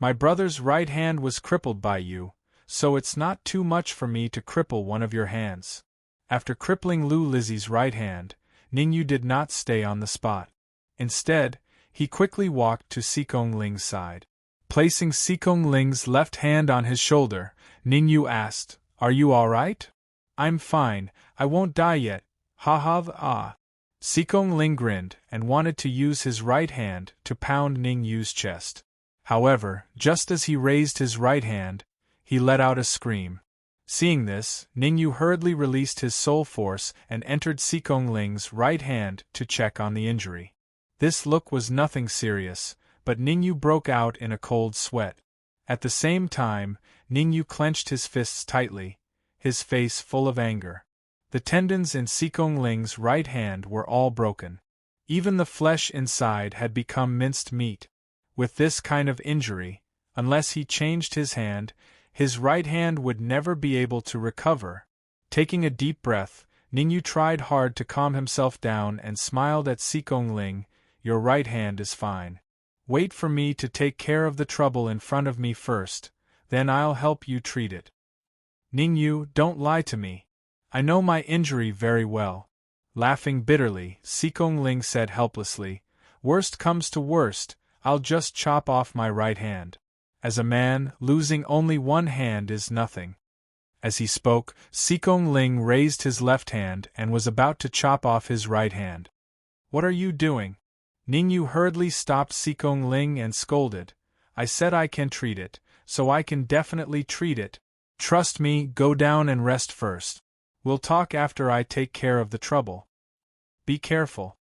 My brother's right hand was crippled by you, so it's not too much for me to cripple one of your hands. After crippling Lu Lizzie's right hand, Ningyu did not stay on the spot. Instead, he quickly walked to Sikong Ling's side. Placing Sikong Ling's left hand on his shoulder, Ningyu asked, "Are you all right?" "I'm fine, I won't die yet, ha. Sikong Ling grinned and wanted to use his right hand to pound Ningyu's chest. However, just as he raised his right hand, he let out a scream. Seeing this, Ningyu hurriedly released his soul force and entered Sikong Ling's right hand to check on the injury. This look was nothing serious, but Ningyu broke out in a cold sweat. At the same time, Ningyu clenched his fists tightly, his face full of anger. The tendons in Sikong Ling's right hand were all broken. Even the flesh inside had become minced meat. With this kind of injury, unless he changed his hand, his right hand would never be able to recover. Taking a deep breath, Ningyu tried hard to calm himself down and smiled at Sikong Ling. "Your right hand is fine. Wait for me to take care of the trouble in front of me first, then I'll help you treat it." "Ningyu, don't lie to me. I know my injury very well." Laughing bitterly, Sikong Ling said helplessly, "Worst comes to worst, I'll just chop off my right hand. As a man, losing only one hand is nothing." As he spoke, Sikong Ling raised his left hand and was about to chop off his right hand. "What are you doing?" Ningyu hurriedly stopped Sikong Ling and scolded, "I said I can treat it, so I can definitely treat it. Trust me, go down and rest first. We'll talk after I take care of the trouble. Be careful."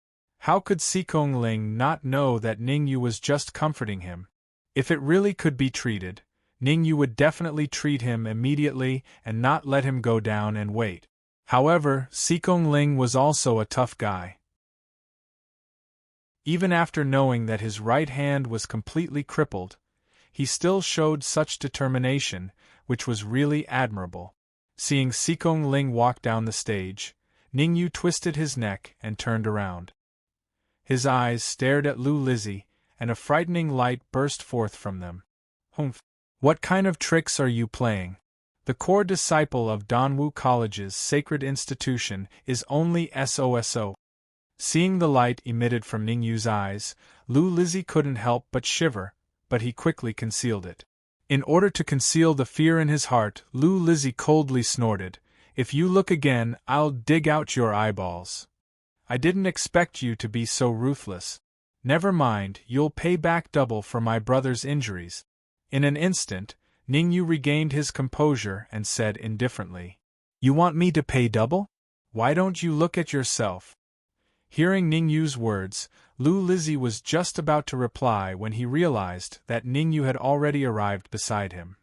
How could Sikong Ling not know that Ningyu was just comforting him? If it really could be treated, Ningyu would definitely treat him immediately and not let him go down and wait. However, Sikong Ling was also a tough guy. Even after knowing that his right hand was completely crippled, he still showed such determination, which was really admirable. Seeing Sikong Ling walk down the stage, Ningyu twisted his neck and turned around. His eyes stared at Lu Lizzie, and a frightening light burst forth from them. "Humph! What kind of tricks are you playing? The core disciple of Danwu College's sacred institution is only SOSO. Seeing the light emitted from Ningyu's eyes, Lu Lizzie couldn't help but shiver, but he quickly concealed it. In order to conceal the fear in his heart, Lu Lizzie coldly snorted, "If you look again, I'll dig out your eyeballs. I didn't expect you to be so ruthless. Never mind, you'll pay back double for my brother's injuries." In an instant, Ningyu regained his composure and said indifferently, "You want me to pay double? Why don't you look at yourself?" Hearing Ningyu's words, Lu Lizzie was just about to reply when he realized that Ningyu had already arrived beside him.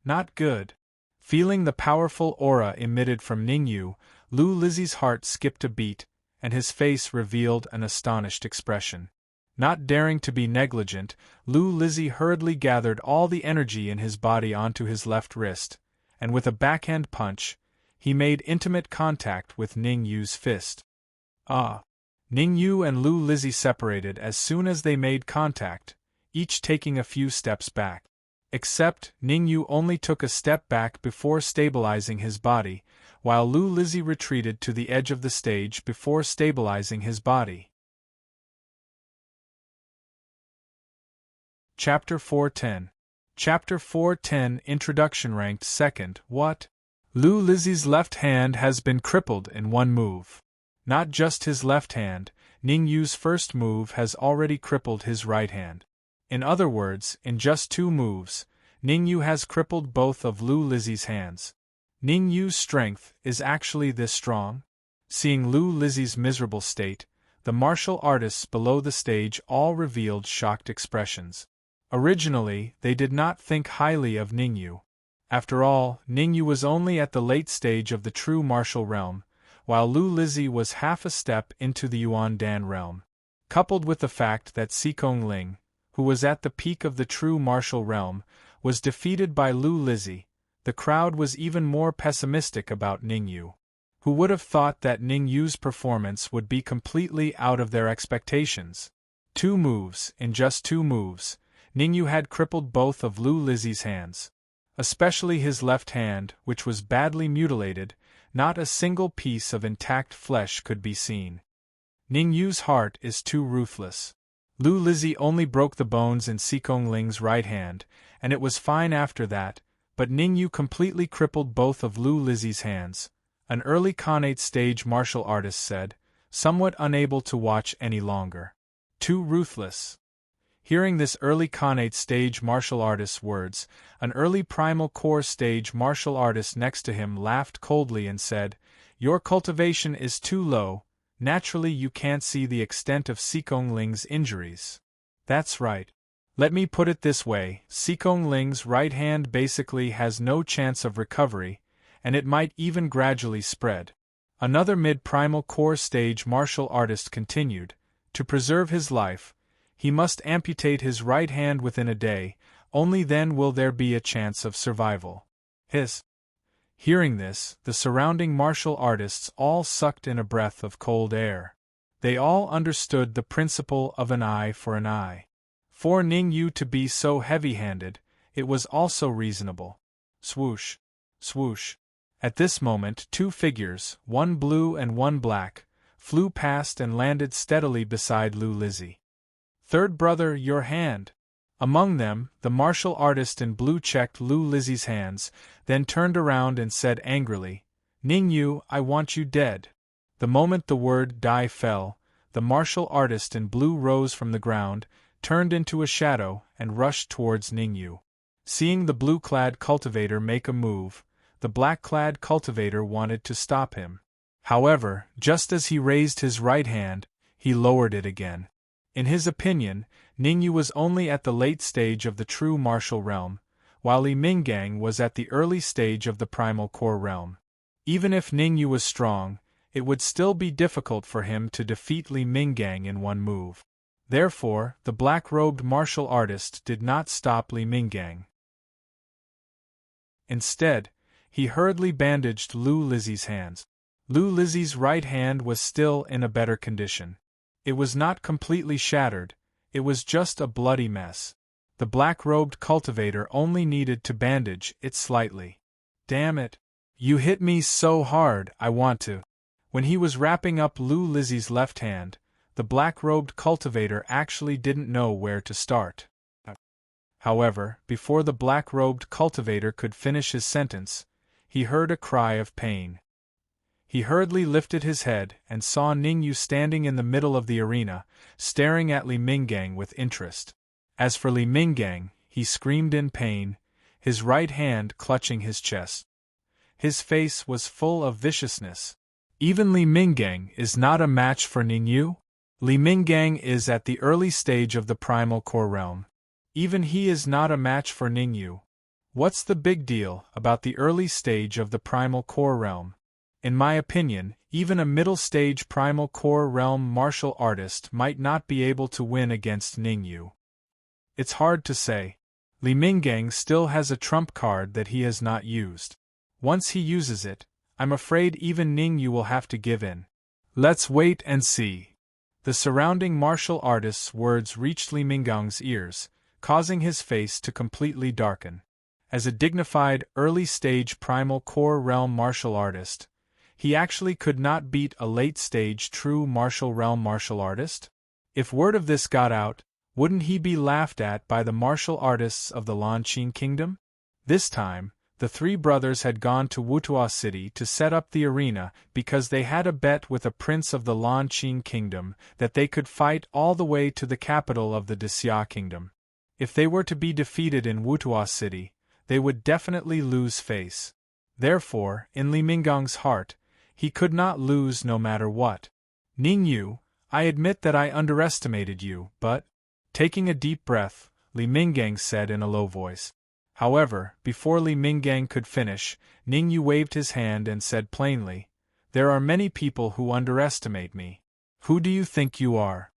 Not good. Feeling the powerful aura emitted from Ningyu, Lu Lizzie's heart skipped a beat, and his face revealed an astonished expression. Not daring to be negligent, Lu Lizzie hurriedly gathered all the energy in his body onto his left wrist, and with a backhand punch, he made intimate contact with Ningyu's fist. Ah! Ningyu and Lu Lizzie separated as soon as they made contact, each taking a few steps back. Except, Ningyu only took a step back before stabilizing his body, while Lu Lizzie retreated to the edge of the stage before stabilizing his body. Chapter 410. Chapter 410 Introduction. Ranked second. What? Lu Lizzie's left hand has been crippled in one move. Not just his left hand, Ningyu's first move has already crippled his right hand. In other words, in just 2 moves, Ningyu has crippled both of Lu Lizzie's hands. Ning Yu's strength is actually this strong? Seeing Lu Lizzie's miserable state, the martial artists below the stage all revealed shocked expressions. Originally, they did not think highly of Ning Yu. After all, Ning Yu was only at the late stage of the true martial realm, while Lu Lizzie was half a step into the Yuan Dan realm. Coupled with the fact that Sikong Ling, who was at the peak of the true martial realm, was defeated by Lu Lizzie, the crowd was even more pessimistic about Ning Yu. Who would have thought that Ning Yu's performance would be completely out of their expectations? In just 2 moves, Ning Yu had crippled both of Lu Lizzie's hands. Especially his left hand, which was badly mutilated, not a single piece of intact flesh could be seen. Ning Yu's heart is too ruthless. Lu Lizzie only broke the bones in Sikong Ling's right hand, and it was fine after that, but Ning Yu completely crippled both of Lu Lizzie's hands, an early Khanate stage martial artist said, somewhat unable to watch any longer. Too ruthless. Hearing this early Khanate stage martial artist's words, an early Primal Core stage martial artist next to him laughed coldly and said, "Your cultivation is too low, naturally you can't see the extent of Sikong Ling's injuries." That's right. Let me put it this way, Sikong Ling's right hand basically has no chance of recovery, and it might even gradually spread. Another mid-Primal Core stage martial artist continued, to preserve his life, he must amputate his right hand within a day, only then will there be a chance of survival. Hearing this, the surrounding martial artists all sucked in a breath of cold air. They all understood the principle of an eye for an eye. For Ning Yu to be so heavy-handed, it was also reasonable. Swoosh, swoosh. At this moment 2 figures, one blue and one black, flew past and landed steadily beside Lu Lizzie. "Third brother, your hand." Among them, the martial artist in blue checked Lu Lizzie's hands, then turned around and said angrily, "Ning Yu, I want you dead." The moment the word "die" fell, the martial artist in blue rose from the ground, turned into a shadow, and rushed towards Ning Yu. Seeing the blue-clad cultivator make a move, the black-clad cultivator wanted to stop him. However, just as he raised his right hand, he lowered it again. In his opinion, Ning Yu was only at the late stage of the true martial realm, while Li Minggang was at the early stage of the Primal Core realm. Even if Ning Yu was strong, it would still be difficult for him to defeat Li Minggang in one move. Therefore, the black-robed martial artist did not stop Li Minggang. Instead, he hurriedly bandaged Lu Lizzie's hands. Lu Lizzie's right hand was still in a better condition. It was not completely shattered, it was just a bloody mess. The black-robed cultivator only needed to bandage it slightly. "Damn it! You hit me so hard, I want to." When he was wrapping up Lu Lizzie's left hand, the black-robed cultivator actually didn't know where to start. However, before the black-robed cultivator could finish his sentence, he heard a cry of pain. He hurriedly lifted his head and saw Ning Yu standing in the middle of the arena, staring at Li Minggang with interest. As for Li Minggang, he screamed in pain, his right hand clutching his chest. His face was full of viciousness. Even Li Minggang is not a match for Ning Yu? Li Minggang is at the early stage of the Primal Core realm. Even he is not a match for Ning Yu. What's the big deal about the early stage of the Primal Core realm? In my opinion, even a middle-stage Primal Core realm martial artist might not be able to win against Ning Yu. It's hard to say. Li Minggang still has a trump card that he has not used. Once he uses it, I'm afraid even Ning Yu will have to give in. Let's wait and see. The surrounding martial artist's words reached Li Minggang's ears, causing his face to completely darken. As a dignified, early-stage Primal Core realm martial artist, he actually could not beat a late-stage true martial realm martial artist? If word of this got out, wouldn't he be laughed at by the martial artists of the Lanqing Kingdom? This time, the 3 brothers had gone to Wutua City to set up the arena because they had a bet with a prince of the Lanqing Kingdom that they could fight all the way to the capital of the Xia Kingdom. If they were to be defeated in Wutua City, they would definitely lose face. Therefore, in Li Minggang's heart, he could not lose no matter what. Ning Yu, I admit that I underestimated you, but… Taking a deep breath, Li Minggang said in a low voice. However, before Li Minggang could finish, Ning Yu waved his hand and said plainly, There are many people who underestimate me. Who do you think you are?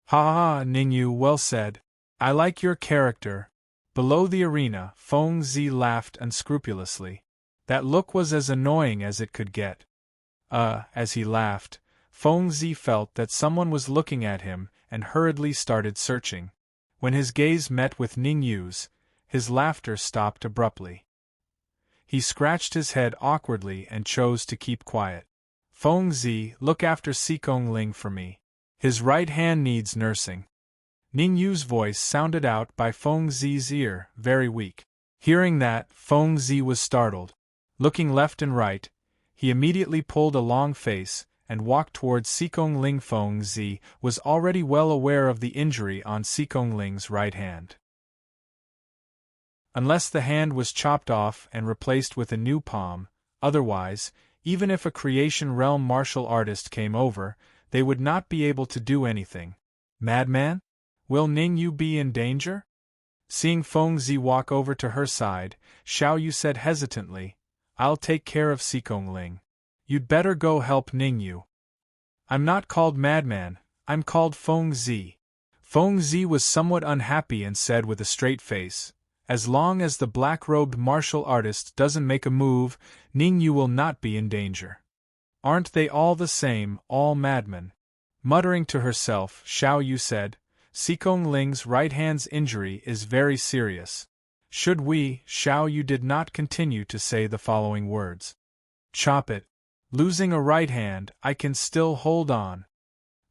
Ha ha ha, Ning Yu, well said. I like your character. Below the arena, Feng Zi laughed unscrupulously. That look was as annoying as it could get. As he laughed, Feng Zi felt that someone was looking at him and hurriedly started searching. When his gaze met with Ning Yu's, his laughter stopped abruptly. He scratched his head awkwardly and chose to keep quiet. Feng Zi, look after Xikong Ling for me. His right hand needs nursing. Ning Yu's voice sounded out by Feng Zi's ear, very weak. Hearing that, Feng Zi was startled. Looking left and right, he immediately pulled a long face and walked towards Xikong Ling. Feng Zi was already well aware of the injury on Xikong Ling's right hand. Unless the hand was chopped off and replaced with a new palm, otherwise, even if a creation realm martial artist came over, they would not be able to do anything. Madman? Will Ning Yu be in danger? Seeing Feng Zi walk over to her side, Xiao Yu said hesitantly, I'll take care of Xikong Ling. You'd better go help Ning Yu. I'm not called Madman, I'm called Feng Zi. Feng Zi was somewhat unhappy and said with a straight face, As long as the black-robed martial artist doesn't make a move, Ning Yu will not be in danger. Aren't they all the same, all madmen? Muttering to herself, Xiao Yu said, Xikong Ling's right hand's injury is very serious. Should we… Xiao Yu did not continue to say the following words. Chop it. Losing a right hand, I can still hold on.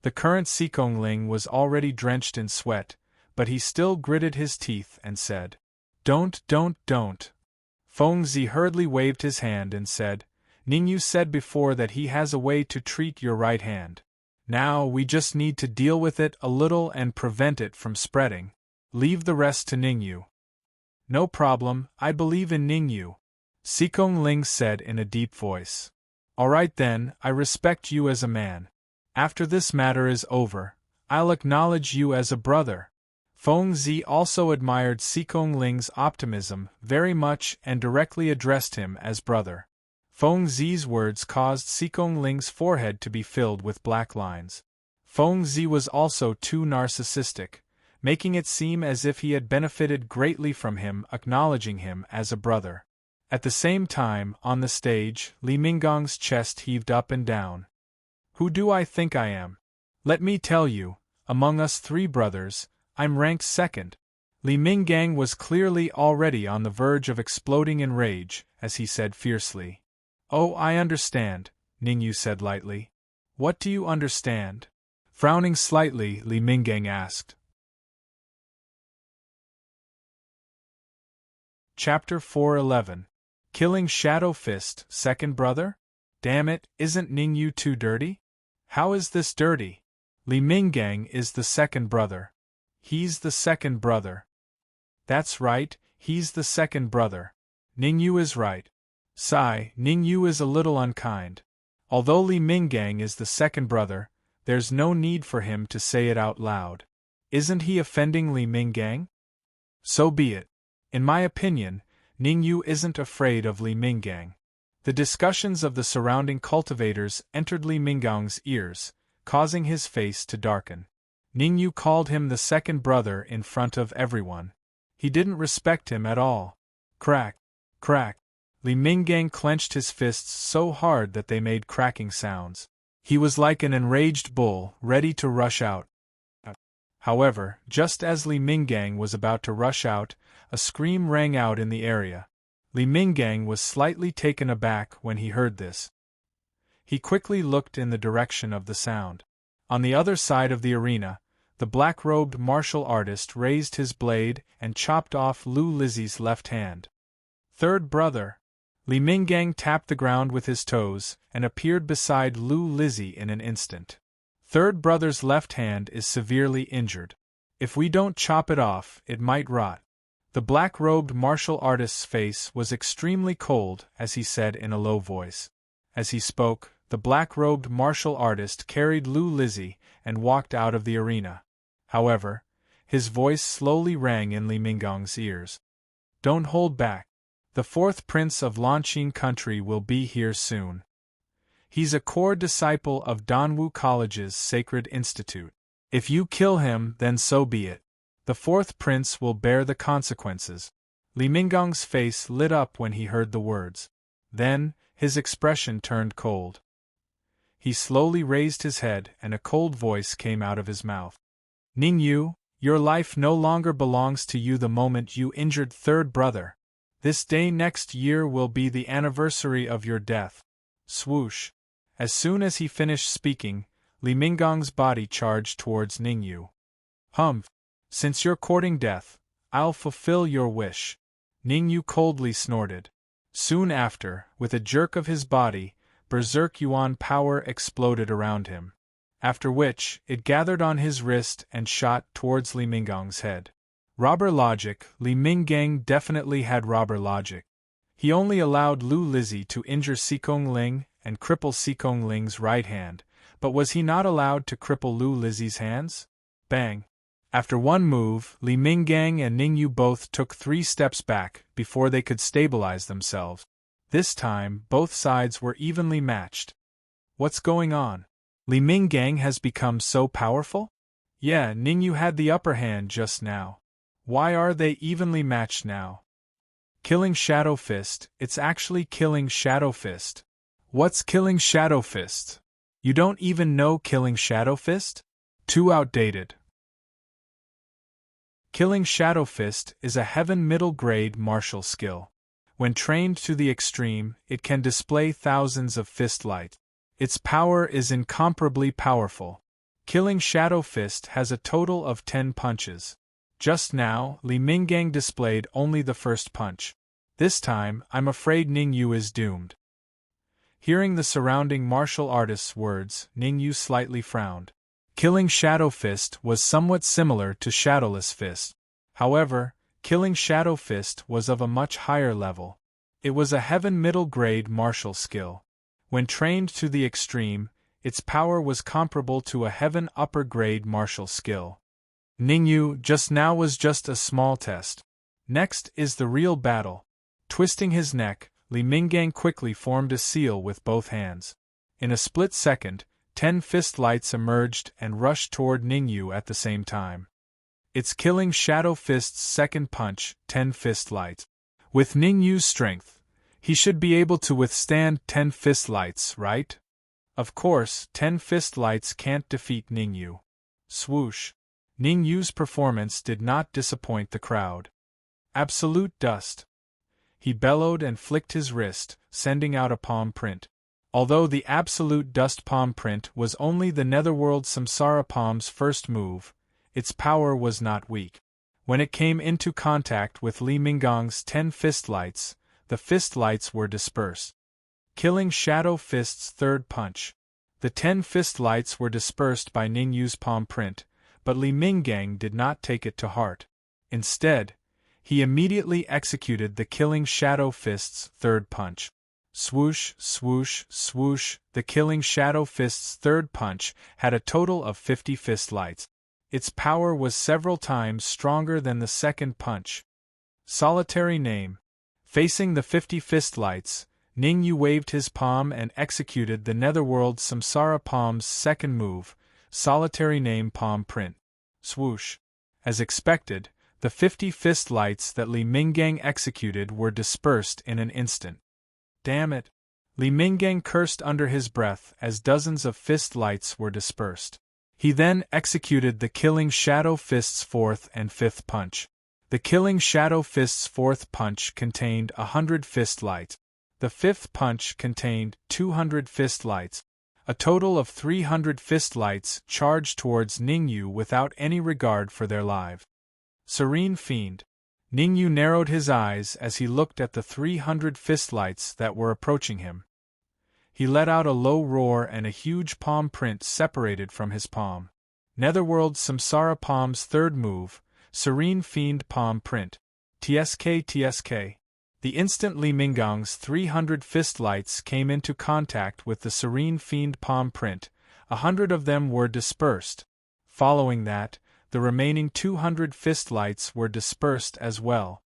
The current Xikong Ling was already drenched in sweat, but he still gritted his teeth and said, Don't. Feng Zi hurriedly waved his hand and said, Ning Yu said before that he has a way to treat your right hand. Now we just need to deal with it a little and prevent it from spreading. Leave the rest to Ning Yu. No problem, I believe in Ning Yu, Xikong Ling said in a deep voice. All right then, I respect you as a man. After this matter is over, I'll acknowledge you as a brother. Feng Zi also admired Xikong Ling's optimism very much and directly addressed him as brother. Feng Zi's words caused Xikong Ling's forehead to be filled with black lines. Feng Zi was also too narcissistic, making it seem as if he had benefited greatly from him acknowledging him as a brother. At the same time, on the stage, Li Minggang's chest heaved up and down. Who do I think I am? Let me tell you, among us three brothers, I'm ranked second. Li Minggang was clearly already on the verge of exploding in rage, as he said fiercely. Oh, I understand, Ning Yu said lightly. What do you understand? Frowning slightly, Li Minggang asked. Chapter 411. Killing Shadow Fist, second brother? Damn it, isn't Ning Yu too dirty? How is this dirty? Li Minggang is the second brother. He's the second brother. That's right, he's the second brother. Ning Yu is right. Sigh, Ning Yu is a little unkind. Although Li Minggang is the second brother, there's no need for him to say it out loud. Isn't he offending Li Minggang? So be it. In my opinion, Ning Yu isn't afraid of Li Minggang. The discussions of the surrounding cultivators entered Li Minggang's ears, causing his face to darken. Ning Yu called him the second brother in front of everyone. He didn't respect him at all. Crack, crack. Li Minggang clenched his fists so hard that they made cracking sounds. He was like an enraged bull, ready to rush out. However, just as Li Minggang was about to rush out, a scream rang out in the area. Li Minggang was slightly taken aback when he heard this. He quickly looked in the direction of the sound. On the other side of the arena, the black-robed martial artist raised his blade and chopped off Lu Lizzie's left hand. Third brother. Li Minggang tapped the ground with his toes and appeared beside Lu Lizzie in an instant. Third brother's left hand is severely injured. If we don't chop it off, it might rot. The black-robed martial artist's face was extremely cold as he said in a low voice. As he spoke, the black-robed martial artist carried Lu Lizzie and walked out of the arena. However, his voice slowly rang in Li Minggong's ears. Don't hold back. The fourth prince of Lanqing country will be here soon. He's a core disciple of Danwu College's Sacred Institute. If you kill him, then so be it. The fourth prince will bear the consequences. Li Minggong's face lit up when he heard the words. Then, his expression turned cold. He slowly raised his head and a cold voice came out of his mouth. Ningyu, your life no longer belongs to you the moment you injured third brother. This day next year will be the anniversary of your death. Swoosh. As soon as he finished speaking, Li Minggong's body charged towards Ningyu. Humph. Since you're courting death, I'll fulfill your wish. Ningyu coldly snorted. Soon after, with a jerk of his body, Berserk Yuan power exploded around him. After which, it gathered on his wrist and shot towards Li Minggong's head. Robber logic. Li Minggong definitely had robber logic. He only allowed Lu Lizzie to injure Sikong Ling and cripple Sikong Ling's right hand, but was he not allowed to cripple Lu Lizzie's hands? Bang! After one move, Li Minggong and Ningyu both took 3 steps back before they could stabilize themselves. This time, both sides were evenly matched. What's going on? Li Minggong has become so powerful? Yeah, Ningyu had the upper hand just now. Why are they evenly matched now? Killing Shadow Fist. It's actually killing Shadow Fist. What's killing Shadow Fist? You don't even know killing Shadow Fist? Too outdated. Killing Shadow Fist is a heaven middle grade martial skill. When trained to the extreme, it can display thousands of fist light. Its power is incomparably powerful. Killing Shadow Fist has a total of 10 punches. Just now, Li Minggong displayed only the first punch. This time, I'm afraid Ningyu is doomed. Hearing the surrounding martial artist's words, Ningyu slightly frowned. Killing Shadow Fist was somewhat similar to Shadowless Fist. However, killing Shadow Fist was of a much higher level. It was a heaven middle grade martial skill. When trained to the extreme, its power was comparable to a heaven upper grade martial skill. Ningyu just now was just a small test. Next is the real battle. Twisting his neck, Li Minggong quickly formed a seal with both hands. In a split second, 10 fist lights emerged and rushed toward Ningyu at the same time. It's killing Shadow Fist's second punch, 10 fist lights. With Ningyu's strength, he should be able to withstand 10 fist lights, right? Of course, 10 fist lights can't defeat Ningyu. Swoosh. Ningyu's performance did not disappoint the crowd. Absolute dust. He bellowed and flicked his wrist, sending out a palm print. Although the absolute dust palm print was only the Netherworld Samsara palm's first move, its power was not weak. When it came into contact with Li Minggong's 10 fist lights, the fist lights were dispersed. Killing Shadow Fist's third punch. The 10 fist lights were dispersed by Ningyu's palm print, but Li Minggong did not take it to heart. Instead, he immediately executed the killing Shadow Fist's third punch. Swoosh, swoosh, swoosh. The killing Shadow Fist's third punch had a total of 50 fist lights. Its power was several times stronger than the second punch. Solitary name. Facing the 50 fist lights, Ningyu waved his palm and executed the Netherworld Samsara palm's second move, solitary name palm print. Swoosh. As expected, the 50 fist lights that Li Minggong executed were dispersed in an instant. Damn it! Li Minggong cursed under his breath as dozens of fist lights were dispersed. He then executed the killing Shadow Fist's fourth and fifth punch. The killing Shadow Fist's fourth punch contained 100 fist lights. The fifth punch contained 200 fist lights. A total of 300 fist lights charged towards Ningyu without any regard for their lives. Serene fiend. Ningyu narrowed his eyes as he looked at the 300 fist lights that were approaching him. He let out a low roar and a huge palm print separated from his palm. Netherworld Samsara palm's third move, Serene Fiend palm print. TSK TSK. The instant Li Minggang's 300 fist lights came into contact with the serene fiend palm print, 100 of them were dispersed. Following that, the remaining 200 fist lights were dispersed as well.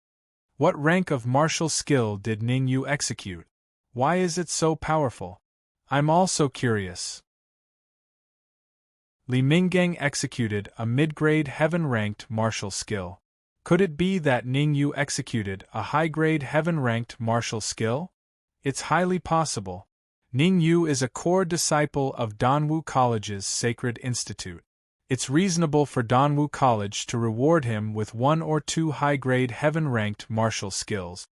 What rank of martial skill did Ningyu execute? Why is it so powerful? I'm also curious. Li Minggang executed a mid-grade heaven-ranked martial skill. Could it be that Ningyu executed a high-grade heaven-ranked martial skill? It's highly possible. Ningyu is a core disciple of Danwu College's Sacred Institute. It's reasonable for Danwu College to reward him with 1 or 2 high-grade heaven-ranked martial skills.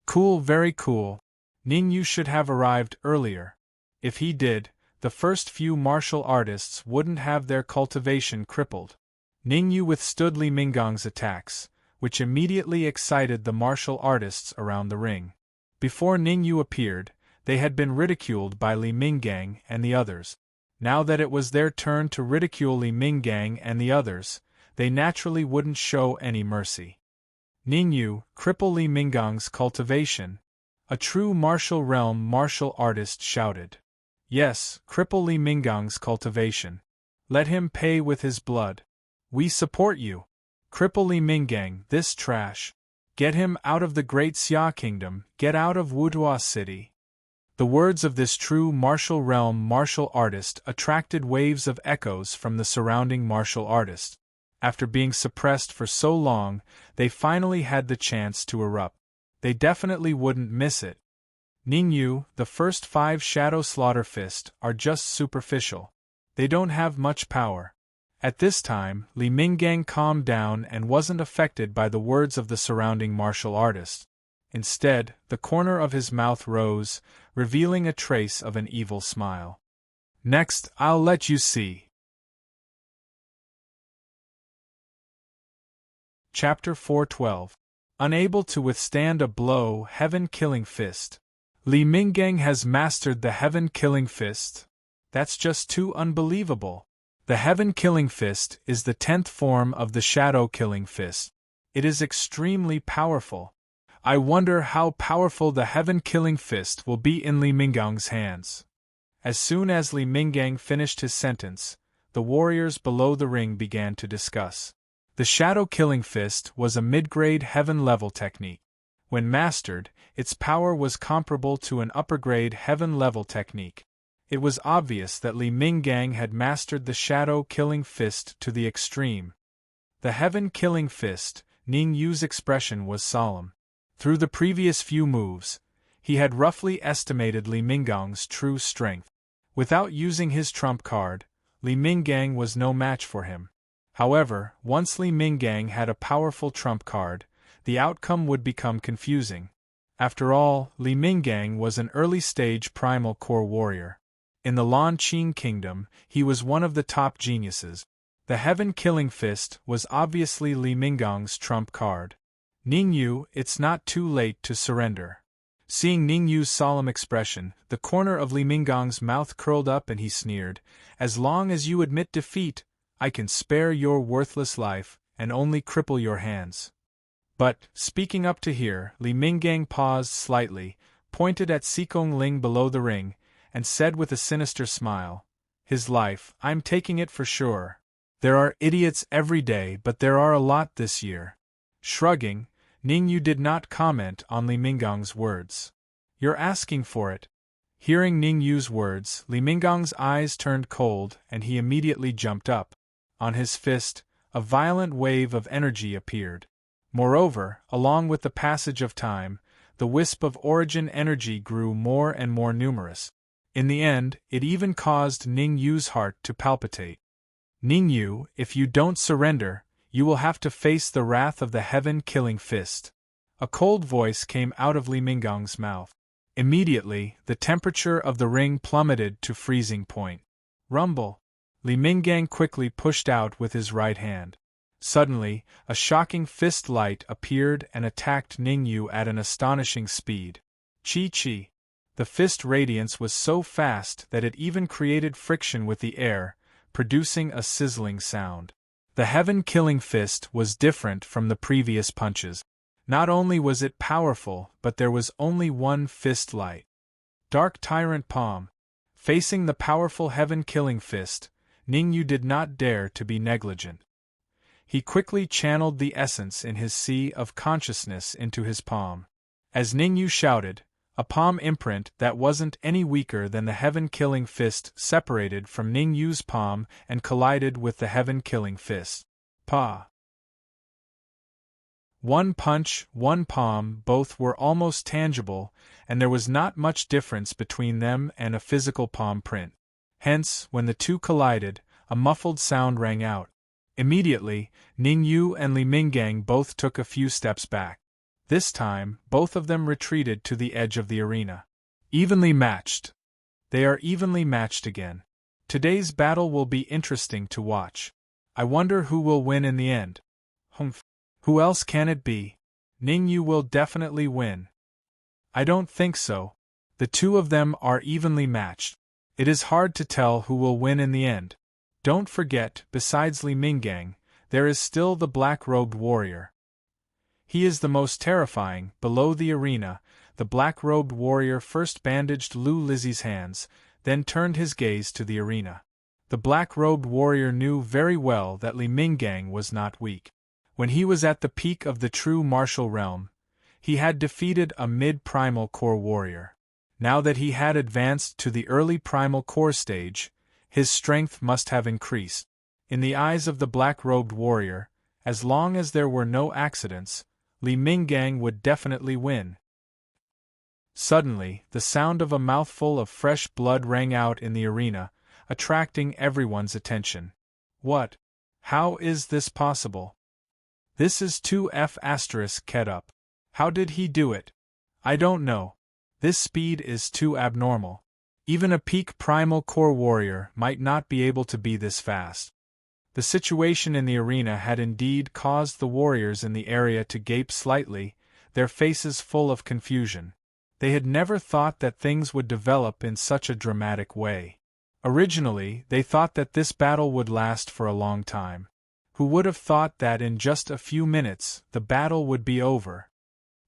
Cool, very cool. Ningyu should have arrived earlier. If he did, the first few martial artists wouldn't have their cultivation crippled. Ningyu withstood Li Minggang's attacks, which immediately excited the martial artists around the ring. Before Ningyu appeared, they had been ridiculed by Li Minggang and the others. Now that it was their turn to ridicule Li Minggang and the others, they naturally wouldn't show any mercy. Ningyu, cripple Li Minggang's cultivation. A true martial realm martial artist shouted. Yes, cripple Li Minggang's cultivation. Let him pay with his blood. We support you. Cripple Li Minggang, this trash. Get him out of the Great Xia Kingdom, get out of Wutua City. The words of this true martial realm martial artist attracted waves of echoes from the surrounding martial artists. After being suppressed for so long, they finally had the chance to erupt. They definitely wouldn't miss it. Ningyu, the first 5 Shadow Slaughter Fist, are just superficial. They don't have much power. At this time, Li Minggang calmed down and wasn't affected by the words of the surrounding martial artists. Instead, the corner of his mouth rose, revealing a trace of an evil smile. Next, I'll let you see. Chapter 412. Unable to withstand a blow, Heaven-Killing Fist. Li Minggang has mastered the Heaven-Killing Fist? That's just too unbelievable. The Heaven-Killing Fist is the 10th form of the Shadow-Killing Fist. It is extremely powerful. I wonder how powerful the Heaven-Killing Fist will be in Li Minggang's hands. As soon as Li Minggang finished his sentence, the warriors below the ring began to discuss. The Shadow-Killing Fist was a mid-grade heaven-level technique. When mastered, its power was comparable to an upper-grade heaven-level technique. It was obvious that Li Minggang had mastered the Shadow-Killing Fist to the extreme. The Heaven-Killing Fist, Ningyu's expression was solemn. Through the previous few moves, he had roughly estimated Li Minggang's true strength. Without using his trump card, Li Minggang was no match for him. However, once Li Minggang had a powerful trump card, the outcome would become confusing. After all, Li Minggang was an early-stage primal core warrior. In the Lan Qing Kingdom, he was one of the top geniuses. The Heaven-Killing Fist was obviously Li Minggang's trump card. Ningyu, it's not too late to surrender. Seeing Ningyu's solemn expression, the corner of Li Minggang's mouth curled up and he sneered, "As long as you admit defeat, I can spare your worthless life and only cripple your hands." But, speaking up to here, Li Minggang paused slightly, pointed at Sikong Ling below the ring, and said with a sinister smile, "His life, I'm taking it for sure. There are idiots every day, but there are a lot this year." Shrugging, Ningyu did not comment on Li Minggang's words. "You're asking for it." Hearing Ningyu's words, Li Minggang's eyes turned cold and he immediately jumped up. On his fist, a violent wave of energy appeared. Moreover, along with the passage of time, the wisp of origin energy grew more and more numerous. In the end, it even caused Ningyu's heart to palpitate. "Ningyu, if you don't surrender, you will have to face the wrath of the Heaven-Killing Fist." A cold voice came out of Li Minggang's mouth. Immediately, the temperature of the ring plummeted to freezing point. Rumble! Li Minggang quickly pushed out with his right hand. Suddenly, a shocking fist light appeared and attacked Ningyu at an astonishing speed. Chi-chi! The fist radiance was so fast that it even created friction with the air, producing a sizzling sound. The Heaven-Killing Fist was different from the previous punches. Not only was it powerful, but there was only one fist light. Dark Tyrant Palm. Facing the powerful heaven-killing fist, Ningyu did not dare to be negligent. He quickly channeled the essence in his sea of consciousness into his palm. As Ningyu shouted, a palm imprint that wasn't any weaker than the heaven-killing fist separated from Ningyu's palm and collided with the heaven-killing fist. Pa! One punch, one palm, both were almost tangible, and there was not much difference between them and a physical palm print. Hence, when the two collided, a muffled sound rang out. Immediately, Ningyu and Li Minggang both took a few steps back. This time, both of them retreated to the edge of the arena. Evenly matched. They are evenly matched again. Today's battle will be interesting to watch. I wonder who will win in the end. Humph. Who else can it be? Ningyu will definitely win. I don't think so. The two of them are evenly matched. It is hard to tell who will win in the end. Don't forget, besides Li Minggang, there is still the black-robed warrior. He is the most terrifying. Below the arena, the black-robed warrior first bandaged Lu Lizzie's hands, then turned his gaze to the arena. The black-robed warrior knew very well that Li Minggang was not weak. When he was at the peak of the true martial realm, he had defeated a mid-primal core warrior. Now that he had advanced to the early primal core stage, his strength must have increased. In the eyes of the black-robed warrior, as long as there were no accidents, Li Minggang would definitely win. Suddenly, the sound of a mouthful of fresh blood rang out in the arena, attracting everyone's attention. What? How is this possible? This is 2F** Ket up. How did he do it? I don't know. This speed is too abnormal. Even a peak primal core warrior might not be able to be this fast. The situation in the arena had indeed caused the warriors in the area to gape slightly, their faces full of confusion. They had never thought that things would develop in such a dramatic way. Originally, they thought that this battle would last for a long time. Who would have thought that in just a few minutes, the battle would be over?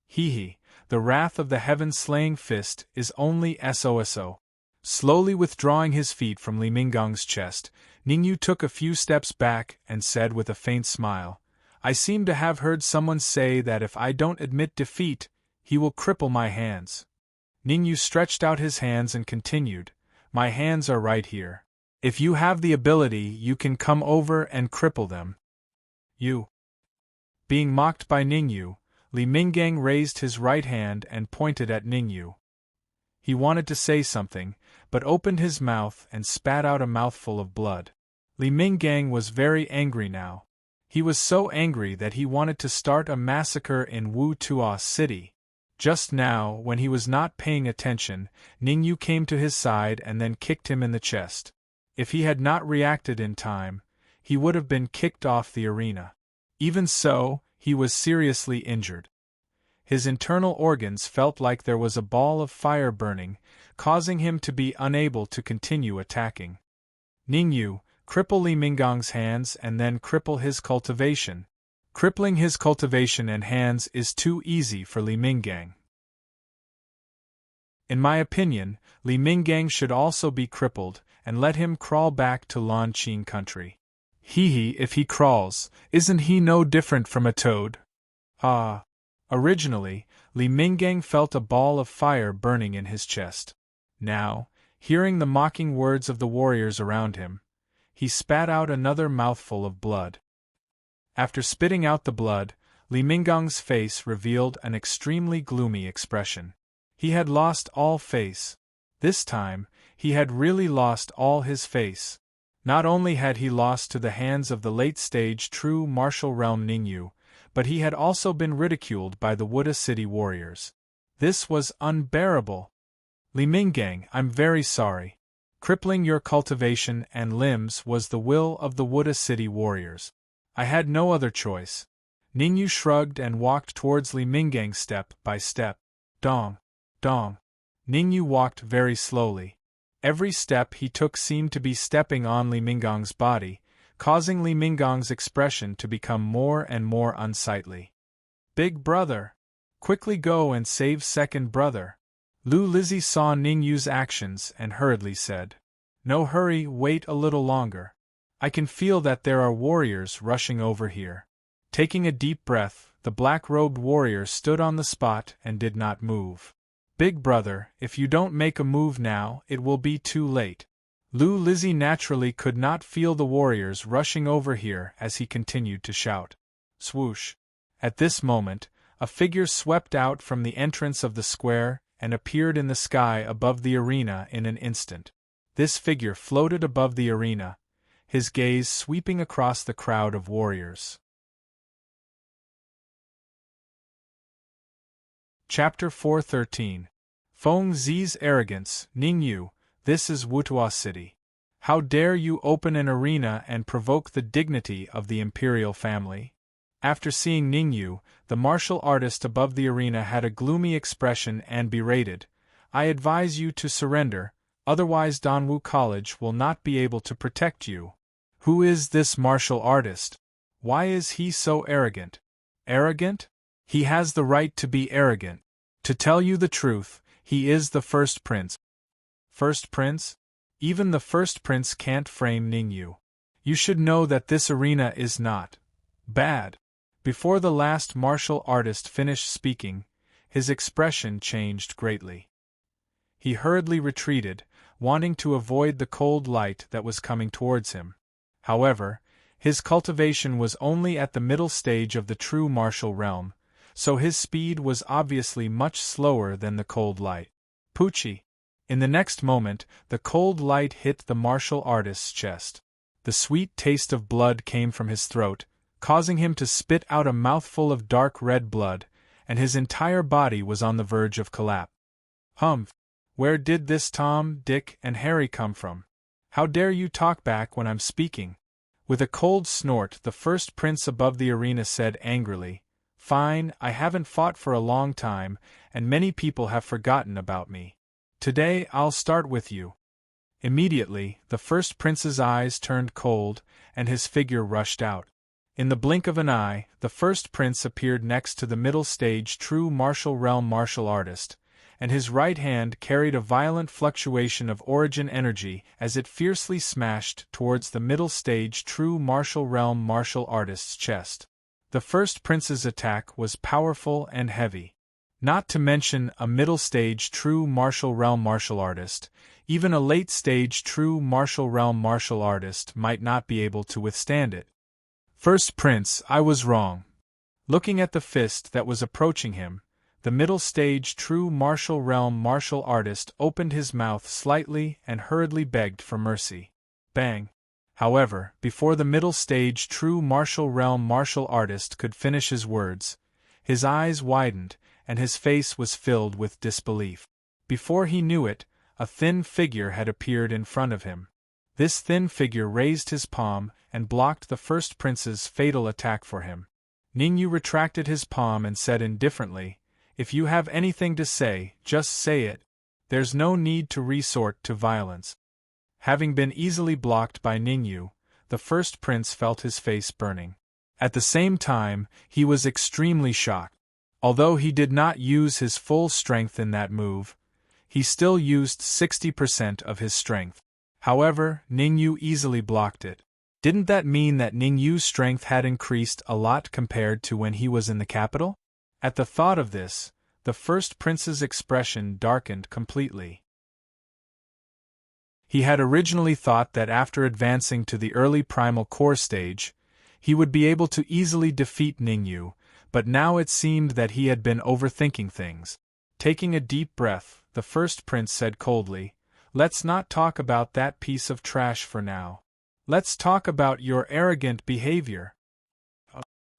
Hee, the wrath of the heaven-slaying fist is only SOSO. Slowly withdrawing his feet from Li Minggang's chest, Ningyu took a few steps back and said with a faint smile, I seem to have heard someone say that if I don't admit defeat, he will cripple my hands. Ningyu stretched out his hands and continued, My hands are right here. If you have the ability, you can come over and cripple them. You. Being mocked by Ningyu, Li Minggang raised his right hand and pointed at Ningyu. He wanted to say something, but opened his mouth and spat out a mouthful of blood. Li Minggang was very angry now. He was so angry that he wanted to start a massacre in Wu Tuo City. Just now, when he was not paying attention, Ningyu came to his side and then kicked him in the chest. If he had not reacted in time, he would have been kicked off the arena. Even so, he was seriously injured. His internal organs felt like there was a ball of fire burning, causing him to be unable to continue attacking. Ningyu, cripple Li Minggang's hands and then cripple his cultivation. Crippling his cultivation and hands is too easy for Li Minggang. In my opinion, Li Minggang should also be crippled, and let him crawl back to Lanqing country. If he crawls, isn't he no different from a toad? Ah. Originally, Li Minggang felt a ball of fire burning in his chest. Now, hearing the mocking words of the warriors around him, he spat out another mouthful of blood. After spitting out the blood, Li Minggang's face revealed an extremely gloomy expression. He had lost all face. This time, he had really lost all his face. Not only had he lost to the hands of the late-stage true martial realm Ningyu, but he had also been ridiculed by the Wuda City warriors. This was unbearable. Li Minggang, I'm very sorry. Crippling your cultivation and limbs was the will of the Wuda City warriors. I had no other choice. Ningyu shrugged and walked towards Li Minggang step by step. Dong. Dong. Ningyu walked very slowly. Every step he took seemed to be stepping on Li Minggang's body, causing Li Minggang's expression to become more and more unsightly. Big brother! Quickly go and save second brother. Lu Lizzie saw Ningyu's actions and hurriedly said, No hurry, wait a little longer. I can feel that there are warriors rushing over here. Taking a deep breath, the black-robed warrior stood on the spot and did not move. Big brother, if you don't make a move now, it will be too late. Lu Lizzie naturally could not feel the warriors rushing over here as he continued to shout. Swoosh! At this moment, a figure swept out from the entrance of the square and appeared in the sky above the arena in an instant. This figure floated above the arena, his gaze sweeping across the crowd of warriors. Chapter 413. Feng Zi's Arrogance. Ningyu, this is Wutua City. How dare you open an arena and provoke the dignity of the imperial family? After seeing Ningyu, the martial artist above the arena had a gloomy expression and berated, I advise you to surrender, otherwise Danwu College will not be able to protect you. Who is this martial artist? Why is he so arrogant? Arrogant? He has the right to be arrogant. To tell you the truth, he is the first prince. First prince? Even the first prince can't frame Ningyu. You should know that this arena is not bad. Before the last martial artist finished speaking, his expression changed greatly. He hurriedly retreated, wanting to avoid the cold light that was coming towards him. However, his cultivation was only at the middle stage of the true martial realm, so his speed was obviously much slower than the cold light. Poochie! In the next moment, the cold light hit the martial artist's chest. The sweet taste of blood came from his throat, causing him to spit out a mouthful of dark red blood, and his entire body was on the verge of collapse. Humph! Where did this Tom, Dick, and Harry come from? How dare you talk back when I'm speaking? With a cold snort, the first prince above the arena said angrily, Fine, I haven't fought for a long time, and many people have forgotten about me. Today I'll start with you. Immediately, the first prince's eyes turned cold, and his figure rushed out. In the blink of an eye, the first prince appeared next to the middle stage true martial realm martial artist, and his right hand carried a violent fluctuation of origin energy as it fiercely smashed towards the middle stage true martial realm martial artist's chest. The first prince's attack was powerful and heavy. Not to mention a middle stage true martial realm martial artist, even a late stage true martial realm martial artist might not be able to withstand it. First prince, I was wrong. Looking at the fist that was approaching him, the middle stage true martial realm martial artist opened his mouth slightly and hurriedly begged for mercy. Bang! However, before the middle stage true martial realm martial artist could finish his words, his eyes widened, and his face was filled with disbelief. Before he knew it, a thin figure had appeared in front of him. This thin figure raised his palm and blocked the first prince's fatal attack for him. Ningyu retracted his palm and said indifferently, If you have anything to say, just say it. There's no need to resort to violence. Having been easily blocked by Ningyu, the first prince felt his face burning. At the same time, he was extremely shocked. Although he did not use his full strength in that move, he still used 60% of his strength. However, Ningyu easily blocked it. Didn't that mean that Ningyu's strength had increased a lot compared to when he was in the capital? At the thought of this, the first prince's expression darkened completely. He had originally thought that after advancing to the early primal core stage, he would be able to easily defeat Ningyu, but now it seemed that he had been overthinking things. Taking a deep breath, the first prince said coldly, Let's not talk about that piece of trash for now. Let's talk about your arrogant behavior.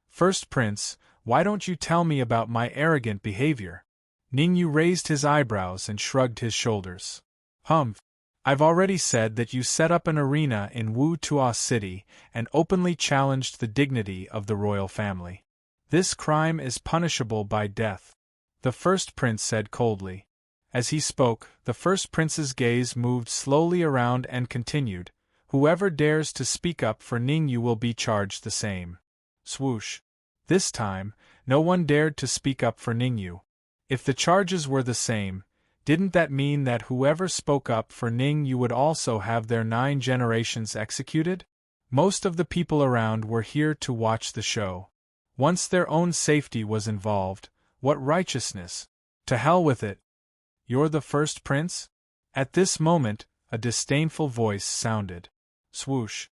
First prince, why don't you tell me about my arrogant behavior? Ningyu raised his eyebrows and shrugged his shoulders. Humph! I've already said that you set up an arena in Wutua City and openly challenged the dignity of the royal family. This crime is punishable by death, the first prince said coldly. As he spoke, the first prince's gaze moved slowly around and continued, Whoever dares to speak up for Ningyu will be charged the same. Swoosh! This time, No one dared to speak up for Ningyu. If the charges were the same, didn't that mean that whoever spoke up for Ningyu would also have their 9 generations executed? Most of the people around were here to watch the show. Once their own safety was involved, what righteousness? To hell with it. You're the first prince? At this moment, a disdainful voice sounded. Swoosh.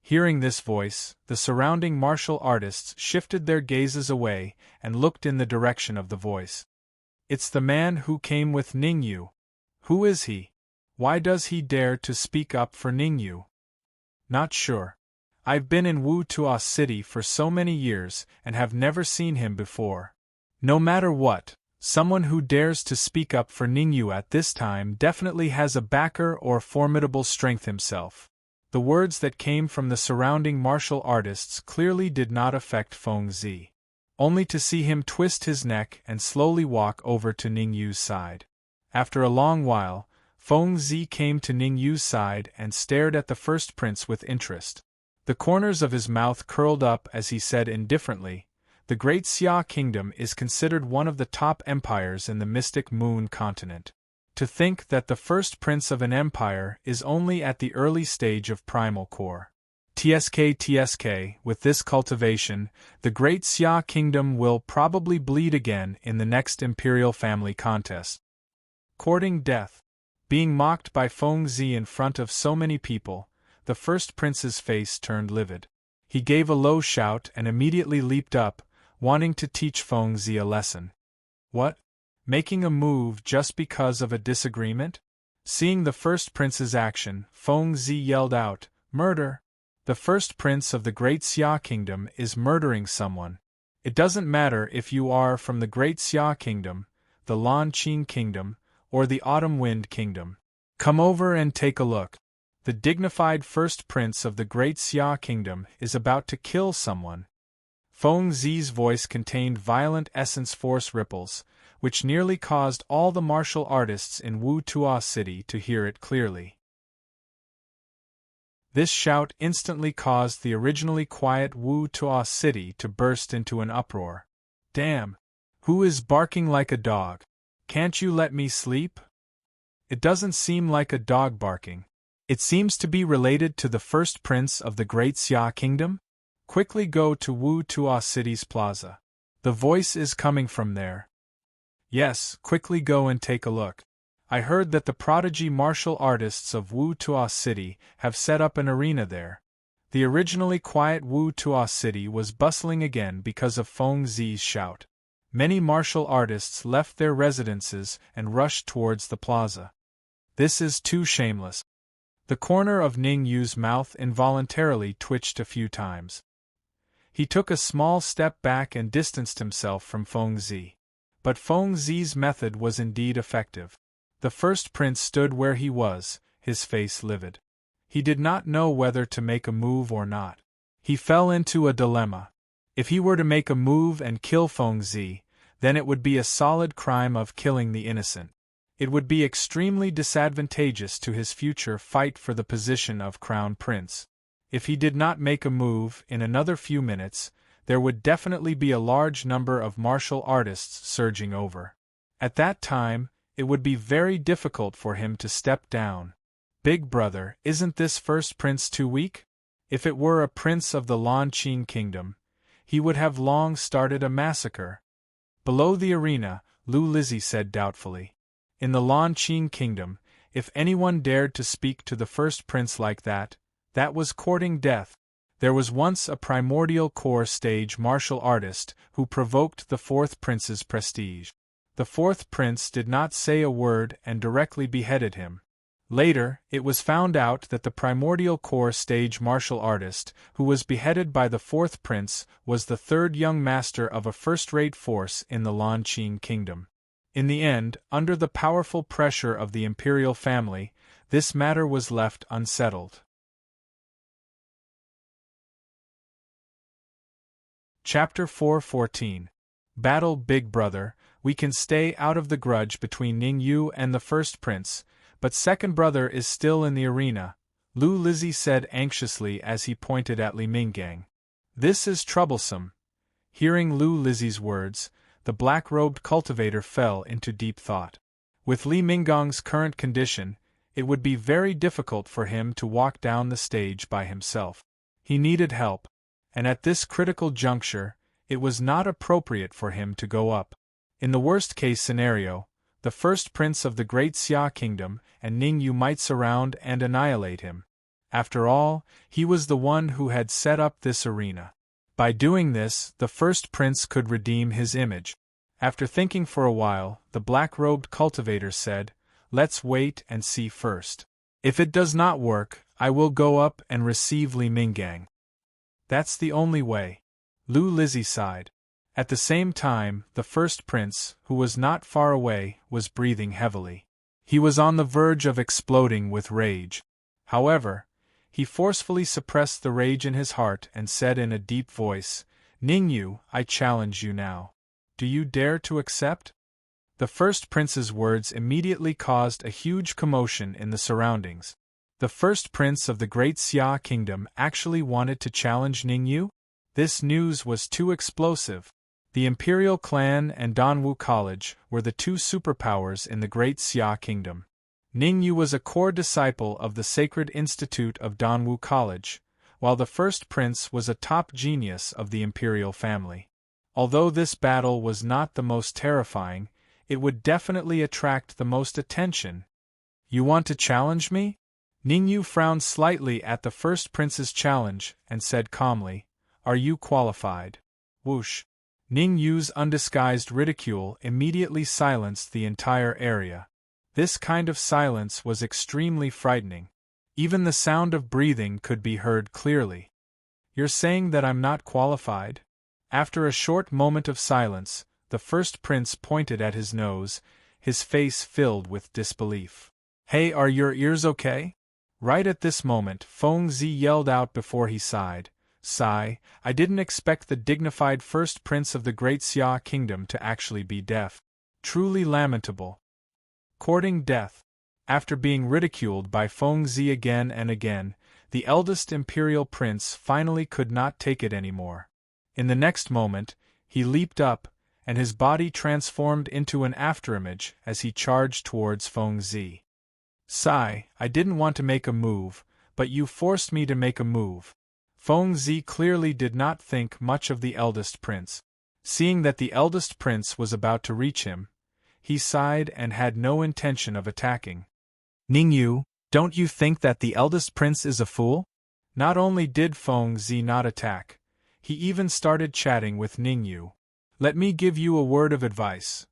Hearing this voice, the surrounding martial artists shifted their gazes away and looked in the direction of the voice. It's the man who came with Ningyu. Who is he? Why does he dare to speak up for Ningyu? Not sure. I've been in Wu Tuo City for so many years and have never seen him before. No matter what, someone who dares to speak up for Ningyu at this time definitely has a backer or formidable strength himself. The words that came from the surrounding martial artists clearly did not affect Feng Zi. Only to see him twist his neck and slowly walk over to Ningyu's side. After a long while, Feng Zi came to Ningyu's side and stared at the first prince with interest. The corners of his mouth curled up as he said indifferently, "The Great Xia Kingdom is considered one of the top empires in the Mystic Moon continent. To think that the first prince of an empire is only at the early stage of primal core. TSK, with this cultivation, the Great Xia Kingdom will probably bleed again in the next imperial family contest." Courting death. Being mocked by Feng Zi in front of so many people, the first prince's face turned livid. He gave a low shout and immediately leaped up, wanting to teach Feng Zi a lesson. What? Making a move just because of a disagreement? Seeing the first prince's action, Feng Zi yelled out, "Murder! The first prince of the Great Xia Kingdom is murdering someone. It doesn't matter if you are from the Great Xia Kingdom, the Lan Qing Kingdom, or the Autumn Wind Kingdom. Come over and take a look. The dignified first prince of the Great Xia Kingdom is about to kill someone." Feng Zi's voice contained violent essence force ripples, which nearly caused all the martial artists in Wu Tuo City to hear it clearly. This shout instantly caused the originally quiet Wu Tuo City to burst into an uproar. Damn! Who is barking like a dog? Can't you let me sleep? It doesn't seem like a dog barking. It seems to be related to the first prince of the Great Xia Kingdom? Quickly go to Wu Tuo City's plaza. The voice is coming from there. Yes, quickly go and take a look. I heard that the prodigy martial artists of Wu Tuo City have set up an arena there. The originally quiet Wu Tuo City was bustling again because of Feng Zi's shout. Many martial artists left their residences and rushed towards the plaza. This is too shameless. The corner of Ningyu's mouth involuntarily twitched a few times. He took a small step back and distanced himself from Feng Zi. But Feng Zi's method was indeed effective. The first prince stood where he was, his face livid. He did not know whether to make a move or not. He fell into a dilemma. If he were to make a move and kill Feng Zi, then it would be a solid crime of killing the innocent. It would be extremely disadvantageous to his future fight for the position of crown prince. If he did not make a move in another few minutes, there would definitely be a large number of martial artists surging over. At that time, it would be very difficult for him to step down. Big brother, isn't this first prince too weak? If it were a prince of the Lan Qing Kingdom, he would have long started a massacre. Below the arena, Lu Lizzie said doubtfully. In the Lan Qing Kingdom, if anyone dared to speak to the first prince like that, that was courting death. There was once a primordial core stage martial artist who provoked the fourth prince's prestige. The fourth prince did not say a word and directly beheaded him. Later, it was found out that the primordial core stage martial artist who was beheaded by the fourth prince was the third young master of a first-rate force in the Lan Qing Kingdom. In the end, under the powerful pressure of the imperial family, this matter was left unsettled. Chapter 4:14. Battle. Big brother, we can stay out of the grudge between Ningyu and the first prince, but second brother is still in the arena, Lu Lizzie said anxiously as he pointed at Li Minggang. This is troublesome. Hearing Lu Lizzie's words, the black-robed cultivator fell into deep thought. With Li Minggong's current condition, it would be very difficult for him to walk down the stage by himself. He needed help, and at this critical juncture, it was not appropriate for him to go up. In the worst-case scenario, the first prince of the Great Xia Kingdom and Ning Yu might surround and annihilate him. After all, he was the one who had set up this arena. By doing this, the first prince could redeem his image. After thinking for a while, the black-robed cultivator said, "Let's wait and see first. If it does not work, I will go up and receive Li Minggang." "That's the only way." Lu Lizzie sighed. At the same time, the first prince, who was not far away, was breathing heavily. He was on the verge of exploding with rage. However, he forcefully suppressed the rage in his heart and said in a deep voice, "Ning Yu, I challenge you now. Do you dare to accept?" The first prince's words immediately caused a huge commotion in the surroundings. The first prince of the Great Xia Kingdom actually wanted to challenge Ning Yu? This news was too explosive. The Imperial Clan and Danwu College were the two superpowers in the Great Xia Kingdom. Ning Yu was a core disciple of the Sacred Institute of Danwu College, while the first prince was a top genius of the imperial family. Although this battle was not the most terrifying, it would definitely attract the most attention. "You want to challenge me?" Ning Yu frowned slightly at the first prince's challenge and said calmly, "Are you qualified?" Whoosh! Ning Yu's undisguised ridicule immediately silenced the entire area. This kind of silence was extremely frightening. Even the sound of breathing could be heard clearly. "You're saying that I'm not qualified?" After a short moment of silence, the first prince pointed at his nose, his face filled with disbelief. "Hey, are your ears okay?" Right at this moment, Feng Zi yelled out before he sighed, "Sigh, I didn't expect the dignified first prince of the Great Xia Kingdom to actually be deaf. Truly lamentable." Courting death. After being ridiculed by Feng Zi again and again, the eldest imperial prince finally could not take it anymore. In the next moment, he leaped up, and his body transformed into an afterimage as he charged towards Feng Zi. "Sigh, I didn't want to make a move, but you forced me to make a move." Feng Zi clearly did not think much of the eldest prince. Seeing that the eldest prince was about to reach him, he sighed and had no intention of attacking. "Ning Yu, don't you think that the eldest prince is a fool?" Not only did Feng Zi not attack, he even started chatting with Ning Yu. "Let me give you a word of advice.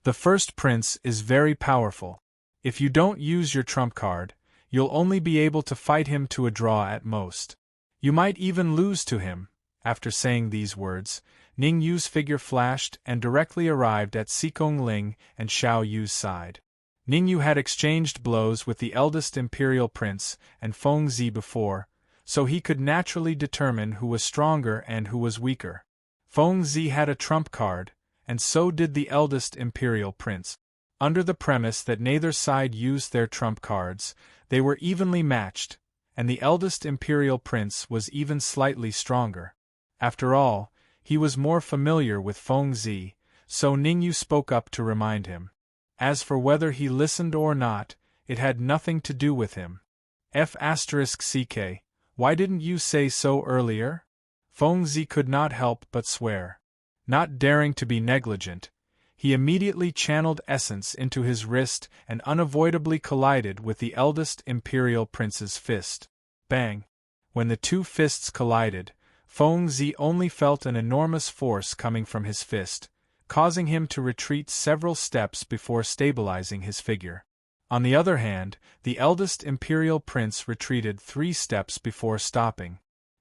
The first prince is very powerful. If you don't use your trump card, you'll only be able to fight him to a draw at most. You might even lose to him." After saying these words, Ning Yu's figure flashed and directly arrived at Xikong Ling and Xiao Yu's side. Ning Yu had exchanged blows with the eldest imperial prince and Feng Zi before, so he could naturally determine who was stronger and who was weaker. Feng Zi had a trump card, and so did the eldest imperial prince. Under the premise that neither side used their trump cards, they were evenly matched, and the eldest imperial prince was even slightly stronger. After all, he was more familiar with Feng Zi, so Ning Yu spoke up to remind him. As for whether he listened or not, it had nothing to do with him. F***ck, why didn't you say so earlier? Feng Zi could not help but swear. Not daring to be negligent, he immediately channeled essence into his wrist and unavoidably collided with the eldest imperial prince's fist. Bang! When the two fists collided, Feng Zi only felt an enormous force coming from his fist, causing him to retreat several steps before stabilizing his figure. On the other hand, the eldest imperial prince retreated 3 steps before stopping.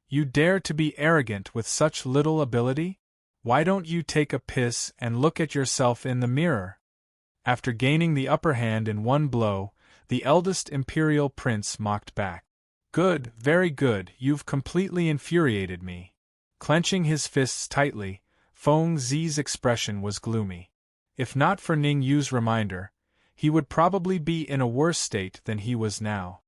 "You dare to be arrogant with such little ability? Why don't you take a piss and look at yourself in the mirror?" After gaining the upper hand in one blow, the eldest imperial prince mocked back. "Good, very good, you've completely infuriated me." Clenching his fists tightly, Feng Zi's expression was gloomy. If not for Ning Yu's reminder, he would probably be in a worse state than he was now.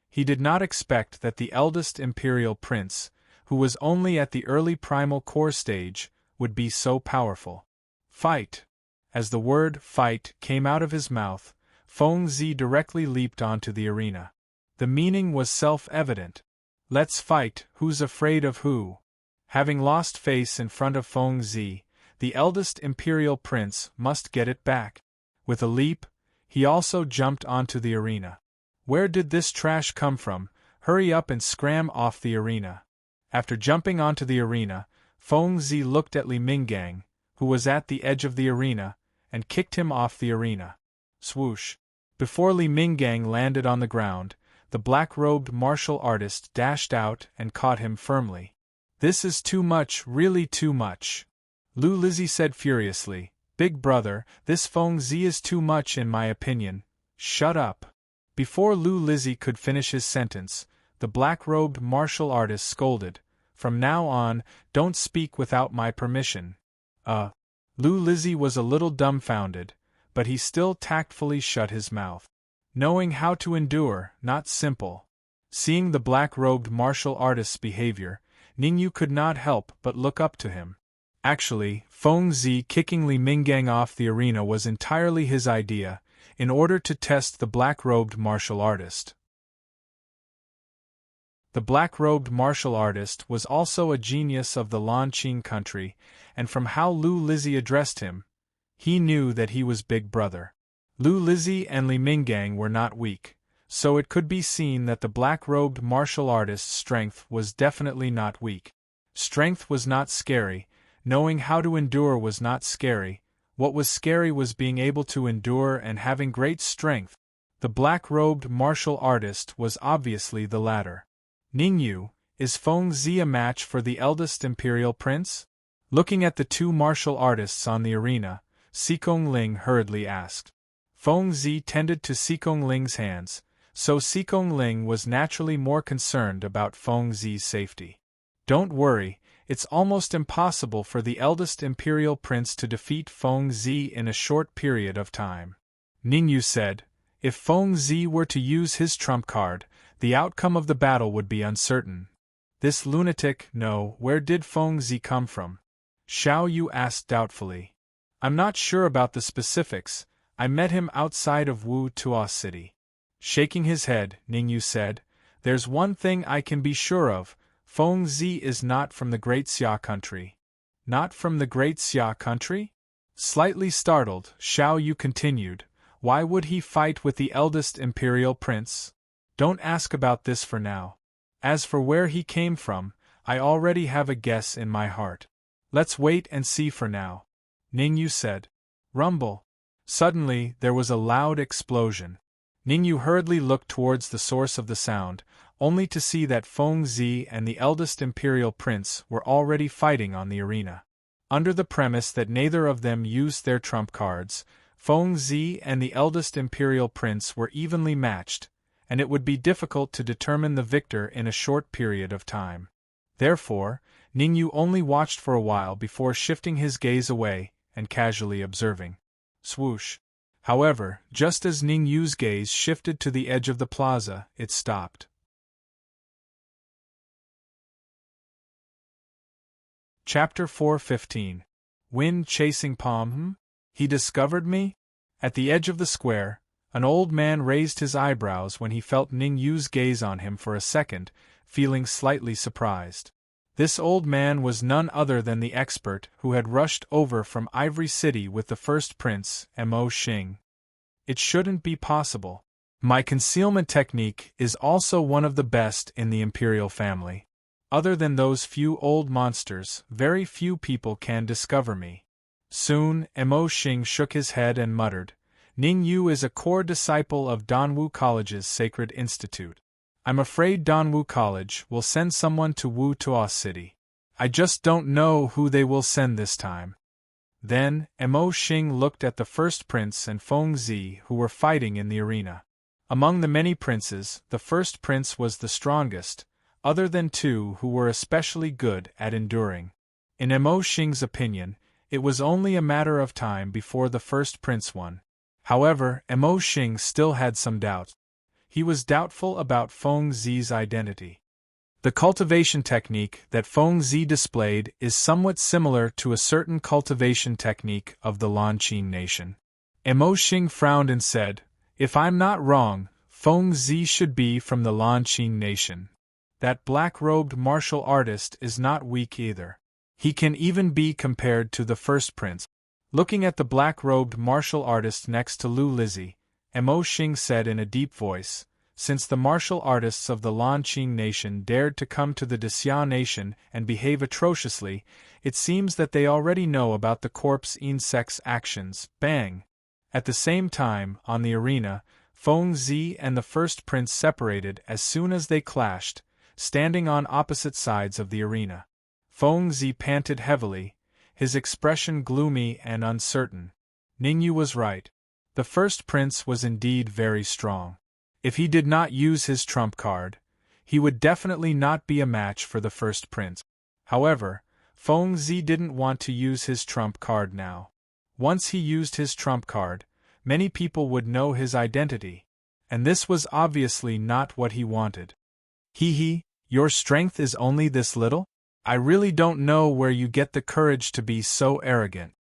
He did not expect that the eldest imperial prince, who was only at the early primal core stage, would be so powerful. Fight! As the word fight came out of his mouth, Feng Zi directly leaped onto the arena. The meaning was self-evident. Let's fight, who's afraid of who? Having lost face in front of Feng Zi, the eldest imperial prince must get it back. With a leap, he also jumped onto the arena. Where did this trash come from? Hurry up and scram off the arena. After jumping onto the arena, Feng Zi looked at Li Minggang, who was at the edge of the arena, and kicked him off the arena. Swoosh! Before Li Minggang landed on the ground, the black-robed martial artist dashed out and caught him firmly. This is too much, really too much. Lu Lizzie said furiously, Big brother, this Feng Zi is too much in my opinion. Shut up. Before Lu Lizzie could finish his sentence, the black-robed martial artist scolded, From now on, don't speak without my permission. Lu Lizzie was a little dumbfounded, but he still tactfully shut his mouth. Knowing how to endure, not simple. Seeing the black-robed martial artist's behavior, Ningyu could not help but look up to him. Actually, Feng Zi kicking Li Minggang off the arena was entirely his idea, in order to test the black-robed martial artist. The black-robed martial artist was also a genius of the Lanqing country, and from how Lu Lizzie addressed him, he knew that he was Big Brother. Lu Lizzie and Li Minggang were not weak, so it could be seen that the black-robed martial artist's strength was definitely not weak. Strength was not scary, knowing how to endure was not scary, what was scary was being able to endure and having great strength. The black-robed martial artist was obviously the latter. Ningyu, is Feng Zi a match for the eldest imperial prince? Looking at the two martial artists on the arena, Xikong Ling hurriedly asked. Feng Zi tended to Xikong Ling's hands, so Xikong Ling was naturally more concerned about Feng Zi's safety. Don't worry, it's almost impossible for the eldest imperial prince to defeat Feng Zi in a short period of time. Ningyu said, if Feng Zi were to use his trump card, the outcome of the battle would be uncertain. This lunatic, no, where did Feng Zi come from? Xiao Yu asked doubtfully. I'm not sure about the specifics, I met him outside of Wu Tuo City. Shaking his head, Ningyu said, there's one thing I can be sure of, Feng Zi is not from the Great Xia country. Not from the Great Xia country? Slightly startled, Xiao Yu continued, why would he fight with the eldest imperial prince? Don't ask about this for now. As for where he came from, I already have a guess in my heart. Let's wait and see for now. Ningyu said. Rumble. Suddenly, there was a loud explosion. Ningyu hurriedly looked towards the source of the sound, only to see that Feng Zi and the eldest imperial prince were already fighting on the arena. Under the premise that neither of them used their trump cards, Feng Zi and the eldest imperial prince were evenly matched, and it would be difficult to determine the victor in a short period of time. Therefore, Ningyu only watched for a while before shifting his gaze away and casually observing. Swoosh. However, just as Ningyu's gaze shifted to the edge of the plaza, it stopped. Chapter 4:15. Wind chasing palm? He discovered me? At the edge of the square, an old man raised his eyebrows when he felt Ningyu's gaze on him for a second, feeling slightly surprised. This old man was none other than the expert who had rushed over from Ivory City with the first prince, Mo Xing. It shouldn't be possible. My concealment technique is also one of the best in the imperial family. Other than those few old monsters, very few people can discover me. Soon, Mo Xing shook his head and muttered, Ningyu is a core disciple of Danwu College's Sacred Institute. I'm afraid Danwu College will send someone to Wu Tuo City. I just don't know who they will send this time. Then, Mo Xing looked at the first prince and Feng Zi who were fighting in the arena. Among the many princes, the first prince was the strongest, other than two who were especially good at enduring. In Mo Xing's opinion, it was only a matter of time before the first prince won. However, Mo Xing still had some doubts. He was doubtful about Feng Zi's identity. The cultivation technique that Feng Zi displayed is somewhat similar to a certain cultivation technique of the Lanqing nation. Mo Xing frowned and said, "If I'm not wrong, Feng Zi should be from the Lanqing nation. That black-robed martial artist is not weak either. He can even be compared to the first prince." Looking at the black-robed martial artist next to Lu Lizzie, Mo Xing said in a deep voice, "Since the martial artists of the Lanqing nation dared to come to the Dixia nation and behave atrociously, it seems that they already know about the corpse insect's actions." Bang! At the same time, on the arena, Feng Zi and the first prince separated as soon as they clashed, standing on opposite sides of the arena. Feng Zi panted heavily, his expression gloomy and uncertain. Ningyu was right. The first prince was indeed very strong. If he did not use his trump card, he would definitely not be a match for the first prince. However, Feng Zi didn't want to use his trump card now. Once he used his trump card, many people would know his identity, and this was obviously not what he wanted. "Hee, your strength is only this little? I really don't know where you get the courage to be so arrogant."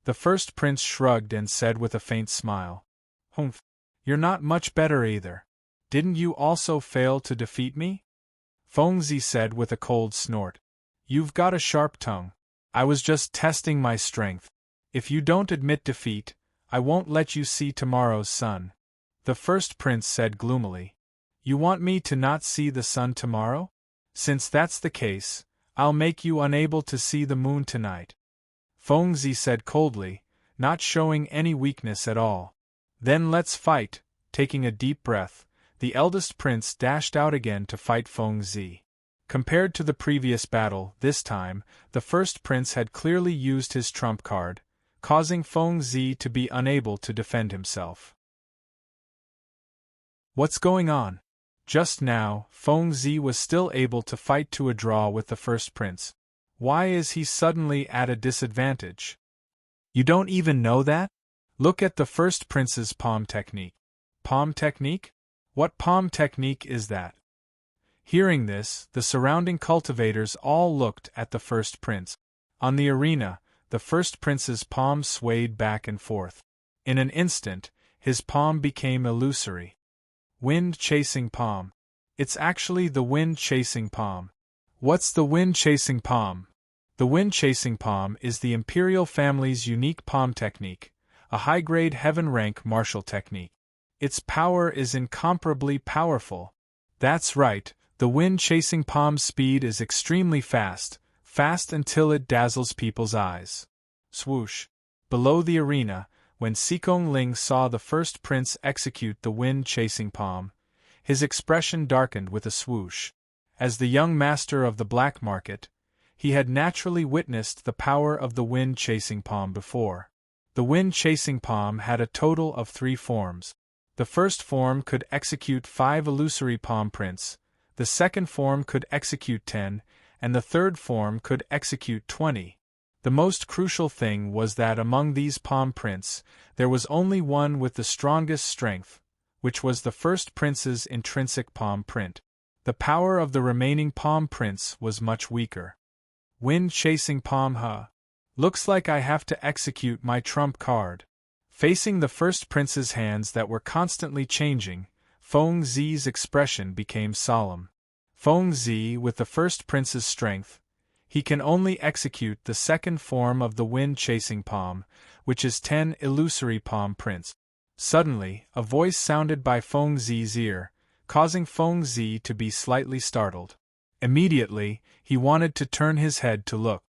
The first prince shrugged and said with a faint smile, "Humph, you're not much better either. Didn't you also fail to defeat me?" Feng Zi said with a cold snort, "You've got a sharp tongue. I was just testing my strength. If you don't admit defeat, I won't let you see tomorrow's sun." The first prince said gloomily, "You want me to not see the sun tomorrow? Since that's the case, I'll make you unable to see the moon tonight." Feng Zi said coldly, not showing any weakness at all. "Then let's fight." Taking a deep breath, the eldest prince dashed out again to fight Feng Zi. Compared to the previous battle, this time, the first prince had clearly used his trump card, causing Feng Zi to be unable to defend himself. What's going on? Just now, Feng Zi was still able to fight to a draw with the first prince. Why is he suddenly at a disadvantage? You don't even know that? Look at the first prince's palm technique. Palm technique? What palm technique is that? Hearing this, the surrounding cultivators all looked at the first prince. On the arena, the first prince's palm swayed back and forth. In an instant, his palm became illusory. Wind-chasing palm. It's actually the wind-chasing palm. What's the wind-chasing palm? The wind-chasing palm is the imperial family's unique palm technique, a high-grade heaven-rank martial technique. Its power is incomparably powerful. That's right, the wind-chasing palm's speed is extremely fast, fast until it dazzles people's eyes. Swoosh. Below the arena, when Xikong Ling saw the first prince execute the wind-chasing palm, his expression darkened with a swoosh. As the young master of the black market, he had naturally witnessed the power of the wind-chasing palm before. The wind-chasing palm had a total of 3 forms. The first form could execute 5 illusory palm prints, the second form could execute 10, and the third form could execute 20. The most crucial thing was that among these palm prints, there was only one with the strongest strength, which was the first prince's intrinsic palm print. The power of the remaining palm prints was much weaker. Wind-chasing palm. Looks like I have to execute my trump card. Facing the first prince's hands that were constantly changing, Feng Zi's expression became solemn. Feng Zi, with the first prince's strength, he can only execute the second form of the wind-chasing palm, which is 10 illusory palm prints. Suddenly, a voice sounded by Feng Zi's ear, causing Feng Zi to be slightly startled. Immediately, he wanted to turn his head to look.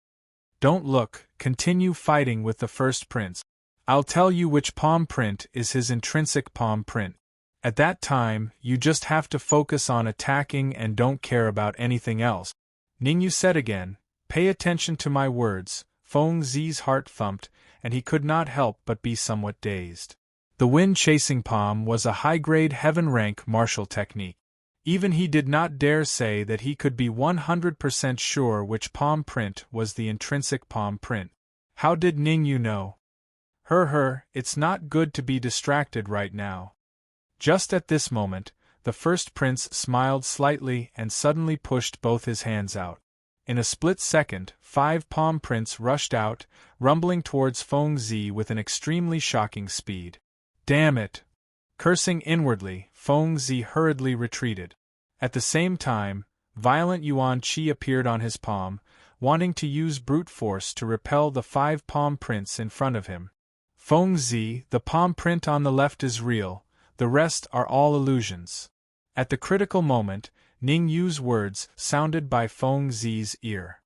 "Don't look, continue fighting with the first prince. I'll tell you which palm print is his intrinsic palm print. At that time, you just have to focus on attacking and don't care about anything else." Ningyu said again, "Pay attention to my words." Feng Zi's heart thumped, and he could not help but be somewhat dazed. The wind-chasing palm was a high-grade heaven-rank martial technique. Even he did not dare say that he could be 100% sure which palm print was the intrinsic palm print. How did Ningyu know? It's not good to be distracted right now. Just at this moment, The first prince smiled slightly and suddenly pushed both his hands out. In a split second, 5 palm prints rushed out, rumbling towards Feng Zi with an extremely shocking speed. Damn it! Cursing inwardly, Feng Zi hurriedly retreated. At the same time, violent Yuan Qi appeared on his palm, wanting to use brute force to repel the 5 palm prints in front of him. Feng Zi, the palm print on the left is real, the rest are all illusions. At the critical moment, Ning Yu's words sounded by Feng Zi's ear.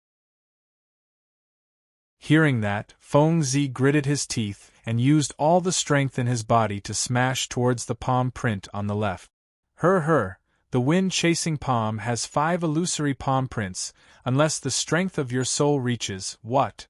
Hearing that, Feng Zi gritted his teeth and used all the strength in his body to smash towards the palm print on the left. The wind-chasing palm has 5 illusory palm prints, unless the strength of your soul reaches, what?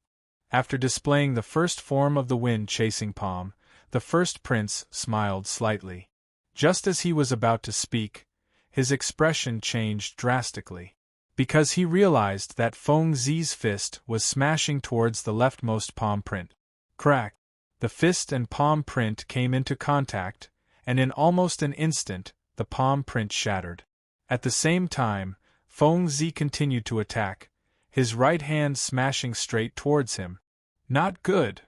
After displaying the first form of the wind-chasing palm, the first prince smiled slightly. Just as he was about to speak, his expression changed drastically. Because he realized that Feng Zi's fist was smashing towards the leftmost palm print. Crack! The fist and palm print came into contact, and in almost an instant, the palm print shattered. At the same time, Feng Zi continued to attack, his right hand smashing straight towards him. Not good!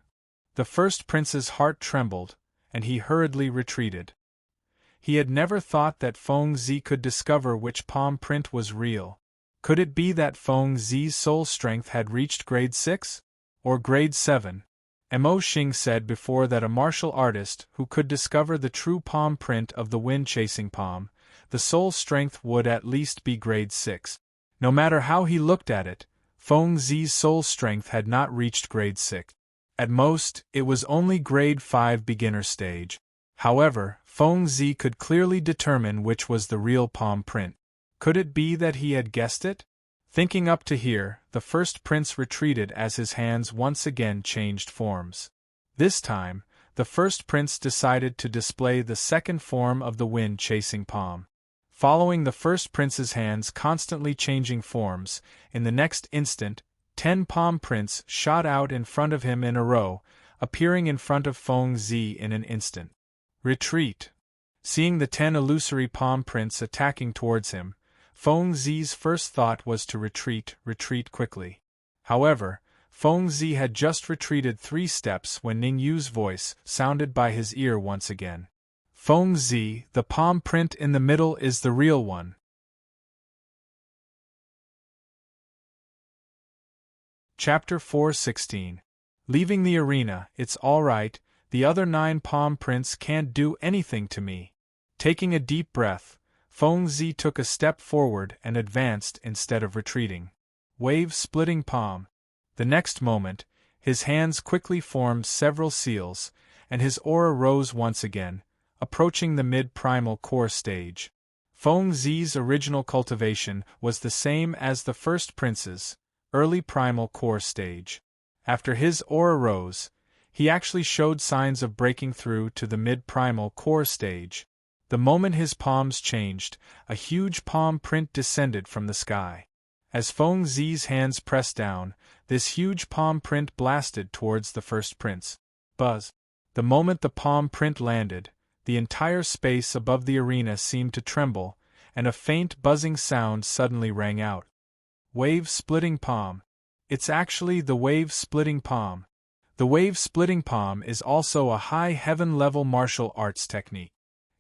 The first prince's heart trembled, and he hurriedly retreated. He had never thought that Feng Zi could discover which palm print was real. Could it be that Feng Zi's soul strength had reached grade 6? Or grade 7? Mo Xing said before that a martial artist who could discover the true palm print of the wind-chasing palm, the soul strength would at least be grade 6. No matter how he looked at it, Feng Zi's soul strength had not reached grade 6. At most, it was only grade 5 beginner stage. However, Feng Zi could clearly determine which was the real palm print. Could it be that he had guessed it? Thinking up to here, the first prince retreated as his hands once again changed forms. This time, the first prince decided to display the second form of the wind-chasing palm. Following the first prince's hands constantly changing forms, in the next instant, 10 palm prints shot out in front of him in a row, appearing in front of Feng Zi in an instant. Retreat! Seeing the 10 illusory palm prints attacking towards him, Feng Zi's first thought was to retreat quickly. However, Feng Zi had just retreated 3 steps when Ning Yu's voice sounded by his ear once again. Feng Zi, the palm print in the middle is the real one. Chapter 4:16. Leaving the arena, it's all right, the other 9 palm prints can't do anything to me. Taking a deep breath, Feng Zi took a step forward and advanced instead of retreating. Wave-splitting palm. The next moment, his hands quickly formed several seals, and his aura rose once again, approaching the mid-primal core stage. Feng Zi's original cultivation was the same as the first prince's, early primal core stage. After his aura rose, he actually showed signs of breaking through to the mid-primal core stage. The moment his palms changed, a huge palm print descended from the sky. As Feng Zi's hands pressed down, this huge palm print blasted towards the first prince. Buzz! The moment the palm print landed, the entire space above the arena seemed to tremble, and a faint buzzing sound suddenly rang out. Wave-splitting palm. It's actually the wave-splitting palm. The wave-splitting palm is also a high heaven-level martial arts technique.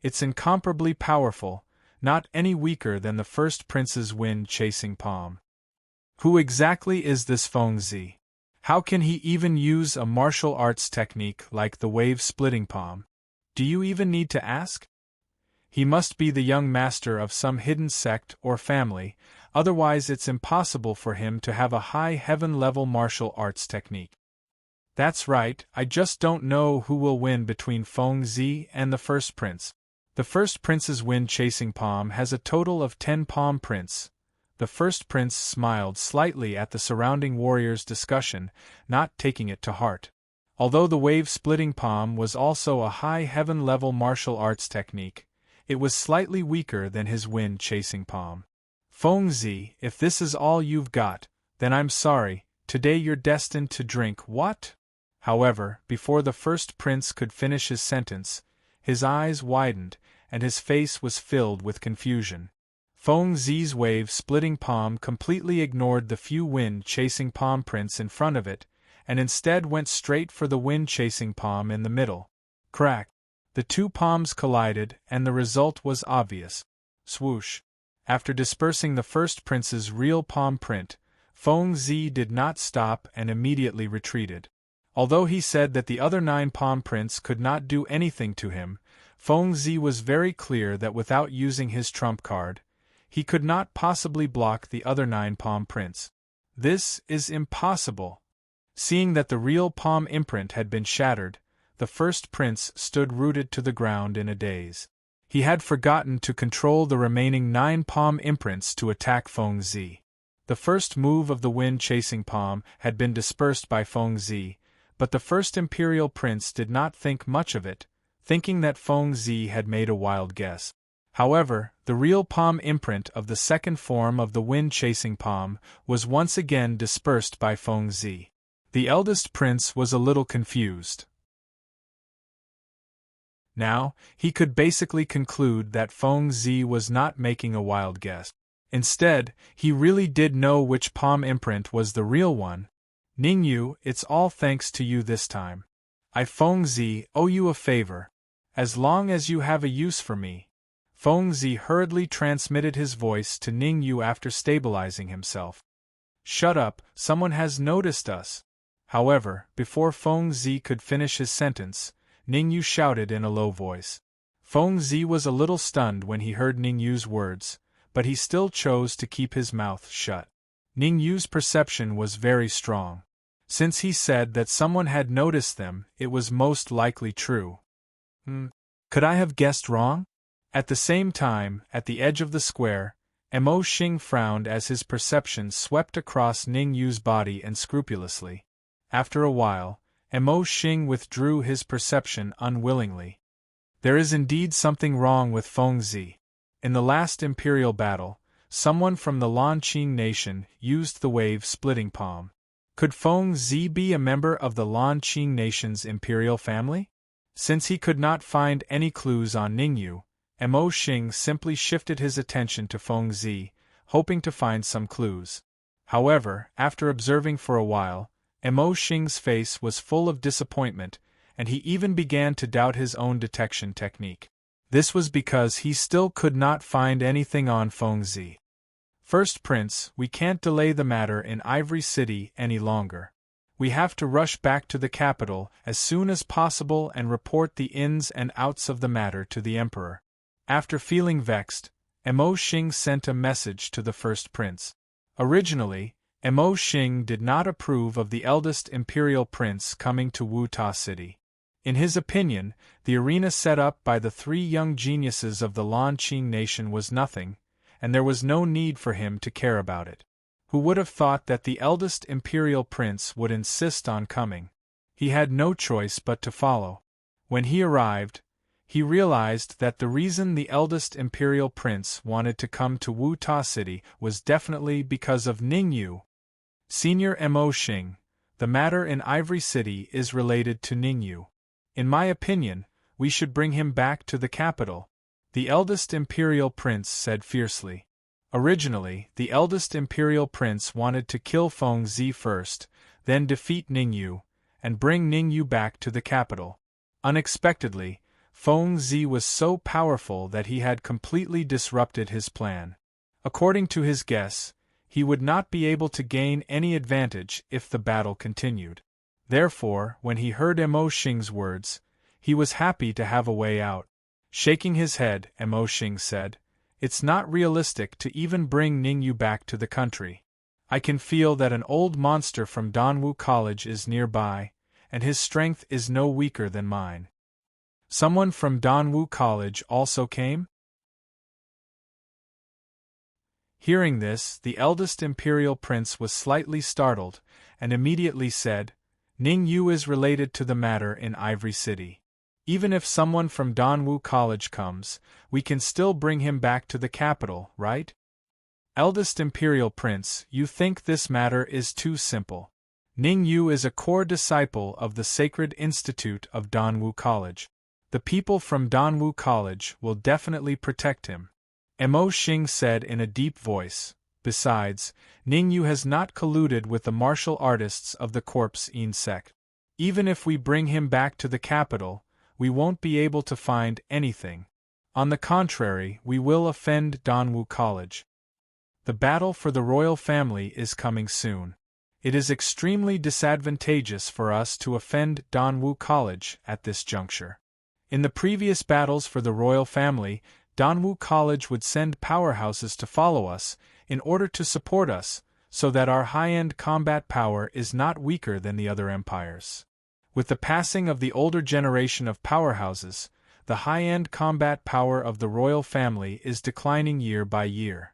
It's incomparably powerful, not any weaker than the first prince's wind-chasing palm. Who exactly is this Feng Zi? How can he even use a martial arts technique like the wave-splitting palm? Do you even need to ask? He must be the young master of some hidden sect or family, otherwise it's impossible for him to have a high heaven-level martial arts technique. That's right, I just don't know who will win between Feng Zi and the first prince. The first prince's wind-chasing palm has a total of 10 palm prints. The first prince smiled slightly at the surrounding warriors' discussion, not taking it to heart. Although the wave-splitting palm was also a high heaven-level martial arts technique, it was slightly weaker than his wind-chasing palm. Feng Zi, if this is all you've got, then I'm sorry, today you're destined to drink what? However, before the first prince could finish his sentence, his eyes widened, and his face was filled with confusion. Feng Zi's wave-splitting palm completely ignored the few wind-chasing palm prints in front of it, and instead went straight for the wind-chasing palm in the middle. Crack! The two palms collided, and the result was obvious. Swoosh! After dispersing the first prince's real palm print, Feng Zi did not stop and immediately retreated. Although he said that the other 9 palm prints could not do anything to him, Feng Zi was very clear that without using his trump card, he could not possibly block the other 9 palm prints. This is impossible. Seeing that the real palm imprint had been shattered, the first prince stood rooted to the ground in a daze. He had forgotten to control the remaining 9 palm imprints to attack Feng Zi. The first move of the wind-chasing palm had been dispersed by Feng Zi, but the first imperial prince did not think much of it, thinking that Feng Zi had made a wild guess. However, the real palm imprint of the second form of the wind-chasing palm was once again dispersed by Feng Zi. The eldest prince was a little confused. Now, he could basically conclude that Feng Zi was not making a wild guess. Instead, he really did know which palm imprint was the real one. Ningyu, it's all thanks to you this time. I, Feng Zi, owe you a favor. As long as you have a use for me. Feng Zi hurriedly transmitted his voice to Ningyu after stabilizing himself. Shut up, someone has noticed us. However, before Feng Zi could finish his sentence, Ningyu shouted in a low voice. Feng Zi was a little stunned when he heard Ningyu's words, but he still chose to keep his mouth shut. Ningyu's perception was very strong. Since he said that someone had noticed them, it was most likely true. Could I have guessed wrong? At the same time, at the edge of the square, Mo Xing frowned as his perception swept across Ningyu's body unscrupulously. After a while, Mo Xing withdrew his perception unwillingly. There is indeed something wrong with Feng Zi. In the last imperial battle, someone from the Lanqing nation used the wave-splitting palm. Could Feng Zi be a member of the Lanqing nation's imperial family? Since he could not find any clues on Ningyu, Mo Xing simply shifted his attention to Feng Zi, hoping to find some clues. However, after observing for a while, Mo Xing's face was full of disappointment, and he even began to doubt his own detection technique. This was because he still could not find anything on Feng Zi. First Prince, we can't delay the matter in Ivory City any longer. We have to rush back to the capital as soon as possible and report the ins and outs of the matter to the Emperor. After feeling vexed, Mo Xing sent a message to the First Prince. Originally, Mo Xing did not approve of the eldest imperial prince coming to Wuta City. In his opinion, the arena set up by the 3 young geniuses of the Lanqing nation was nothing, and there was no need for him to care about it. Who would have thought that the eldest imperial prince would insist on coming? He had no choice but to follow. When he arrived, he realized that the reason the eldest imperial prince wanted to come to Wuta City was definitely because of Ningyu. Senior Mo Xing, the matter in Ivory City is related to Ningyu. In my opinion, we should bring him back to the capital, the eldest imperial prince said fiercely. Originally, the eldest imperial prince wanted to kill Feng Zi first, then defeat Ningyu, and bring Ningyu back to the capital. Unexpectedly, Feng Zi was so powerful that he had completely disrupted his plan. According to his guess, he would not be able to gain any advantage if the battle continued. Therefore, when he heard Mo Xing's words, he was happy to have a way out. Shaking his head, Mo Xing said, "It's not realistic to even bring Ningyu back to the country. I can feel that an old monster from Danwu College is nearby, and his strength is no weaker than mine." Someone from Danwu College also came? Hearing this, the eldest imperial prince was slightly startled, and immediately said, "Ningyu is related to the matter in Ivory City. Even if someone from Danwu College comes, we can still bring him back to the capital, right?" Eldest imperial prince, you think this matter is too simple. Ningyu is a core disciple of the Sacred Institute of Danwu College. The The people from Danwu College will definitely protect him. Mo Xing said in a deep voice. Besides, Ningyu has not colluded with the martial artists of the Corps In sect. Even if we bring him back to the capital, we won't be able to find anything. On the contrary, we will offend Danwu College. The battle for the royal family is coming soon. It is extremely disadvantageous for us to offend Danwu College at this juncture. In the previous battles for the royal family, Danwu College would send powerhouses to follow us, in order to support us, so that our high-end combat power is not weaker than the other empires. With the passing of the older generation of powerhouses, the high-end combat power of the royal family is declining year by year.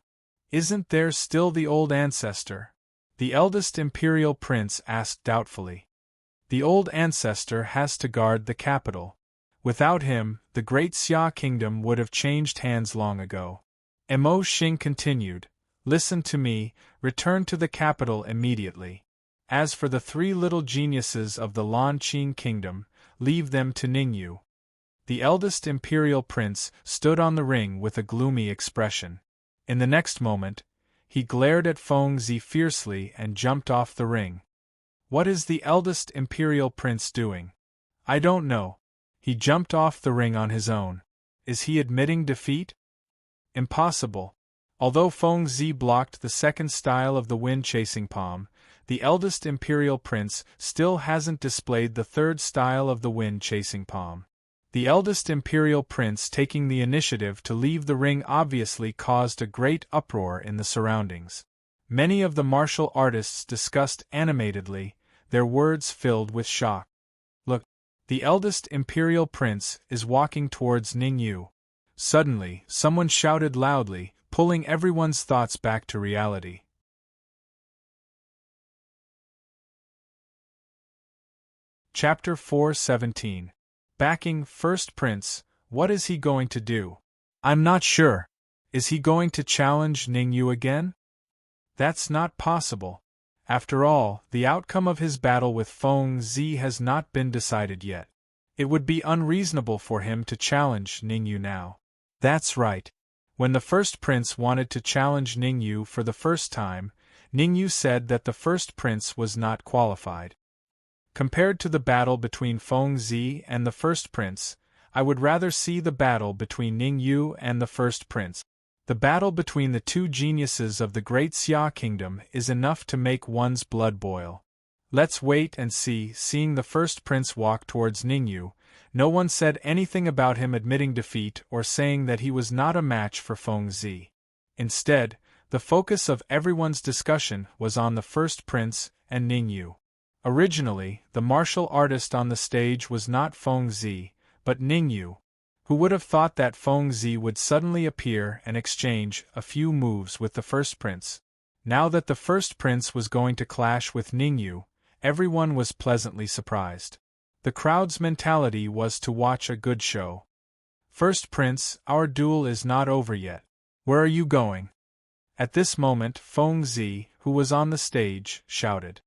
Isn't there still the old ancestor? The eldest imperial prince asked doubtfully. The old ancestor has to guard the capital. Without him, the great Xia kingdom would have changed hands long ago. Mo Xing continued, "Listen to me, return to the capital immediately. As for the 3 little geniuses of the Lan Qing kingdom, leave them to Ningyu." The eldest imperial prince stood on the ring with a gloomy expression. In the next moment, he glared at Feng Zi fiercely and jumped off the ring. What is the eldest imperial prince doing? I don't know. He jumped off the ring on his own. Is he admitting defeat? Impossible. Although Feng Zi blocked the second style of the wind-chasing palm, the eldest imperial prince still hasn't displayed the third style of the wind-chasing palm. The eldest imperial prince taking the initiative to leave the ring obviously caused a great uproar in the surroundings. Many of the martial artists discussed animatedly, their words filled with shock. Look, the eldest imperial prince is walking towards Ningyu. Suddenly, someone shouted loudly, pulling everyone's thoughts back to reality. Chapter 4:17. Backing First Prince, what is he going to do? I'm not sure. Is he going to challenge Ningyu again? That's not possible. After all, the outcome of his battle with Feng Zi has not been decided yet. It would be unreasonable for him to challenge Ningyu now. That's right. When the first prince wanted to challenge Ningyu for the first time, Ningyu said that the first prince was not qualified. Compared to the battle between Feng Zi and the first prince, I would rather see the battle between Ningyu and the first prince. The battle between the 2 geniuses of the great Xia kingdom is enough to make one's blood boil. Let's wait and see. Seeing the first prince walk towards Ningyu, no one said anything about him admitting defeat or saying that he was not a match for Feng Zi. Instead, the focus of everyone's discussion was on the first prince and Ningyu. Originally, the martial artist on the stage was not Feng Zi, but Ningyu. Who would have thought that Feng Zi would suddenly appear and exchange a few moves with the first prince? Now that the first prince was going to clash with Ningyu, everyone was pleasantly surprised. The crowd's mentality was to watch a good show. First prince, our duel is not over yet. Where are you going? At this moment, Feng Zi, who was on the stage, shouted.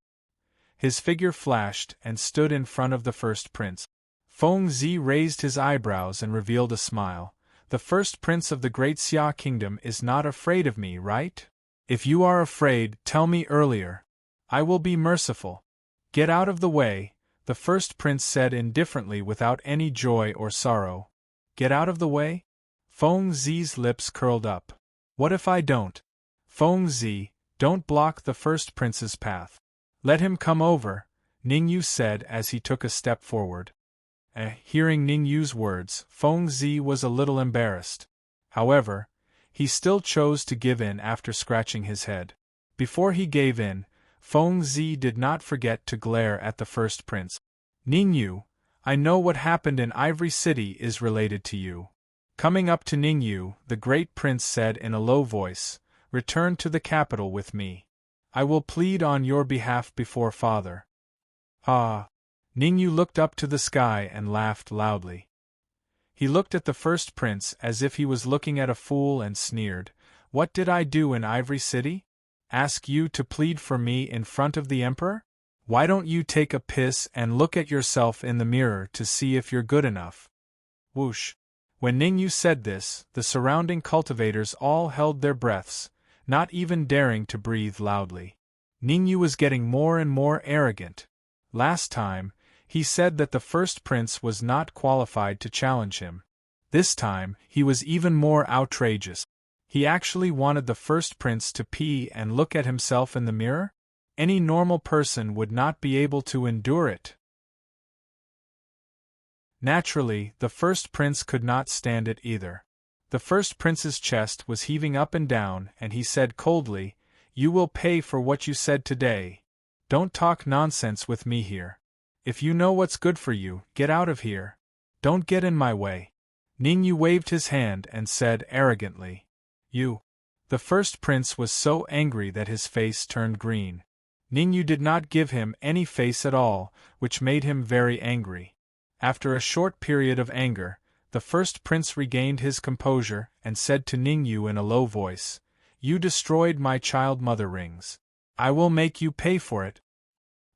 His figure flashed and stood in front of the first prince. Feng Zi raised his eyebrows and revealed a smile. The first prince of the great Xia kingdom is not afraid of me, right? If you are afraid, tell me earlier. I will be merciful. Get out of the way, the first prince said indifferently without any joy or sorrow. Get out of the way? Feng Zi's lips curled up. What if I don't? Feng Zi, don't block the first prince's path. Let him come over, Ningyu said as he took a step forward. Hearing Ningyu's words, Feng Zi was a little embarrassed. However, he still chose to give in after scratching his head. Before he gave in, Feng Zi did not forget to glare at the first prince. Ningyu, I know what happened in Ivory City is related to you. Coming up to Ningyu, the great prince said in a low voice, return to the capital with me. I will plead on your behalf before father. Ah! Ningyu looked up to the sky and laughed loudly. He looked at the first prince as if he was looking at a fool and sneered, What did I do in Ivory City? Ask you to plead for me in front of the emperor? Why don't you take a piss and look at yourself in the mirror to see if you're good enough? Whoosh! When Ningyu said this, the surrounding cultivators all held their breaths, not even daring to breathe loudly. Ningyu was getting more and more arrogant. Last time, he said that the first prince was not qualified to challenge him. This time, he was even more outrageous. He actually wanted the first prince to pee and look at himself in the mirror? Any normal person would not be able to endure it. Naturally, the first prince could not stand it either. The first prince's chest was heaving up and down, and he said coldly, "You will pay for what you said today. Don't talk nonsense with me here. If you know what's good for you, get out of here. Don't get in my way." Ningyu waved his hand and said arrogantly, "You." The first prince was so angry that his face turned green. Ningyu did not give him any face at all, which made him very angry. After a short period of anger, the first prince regained his composure and said to Ningyu in a low voice, "You destroyed my child mother rings. I will make you pay for it."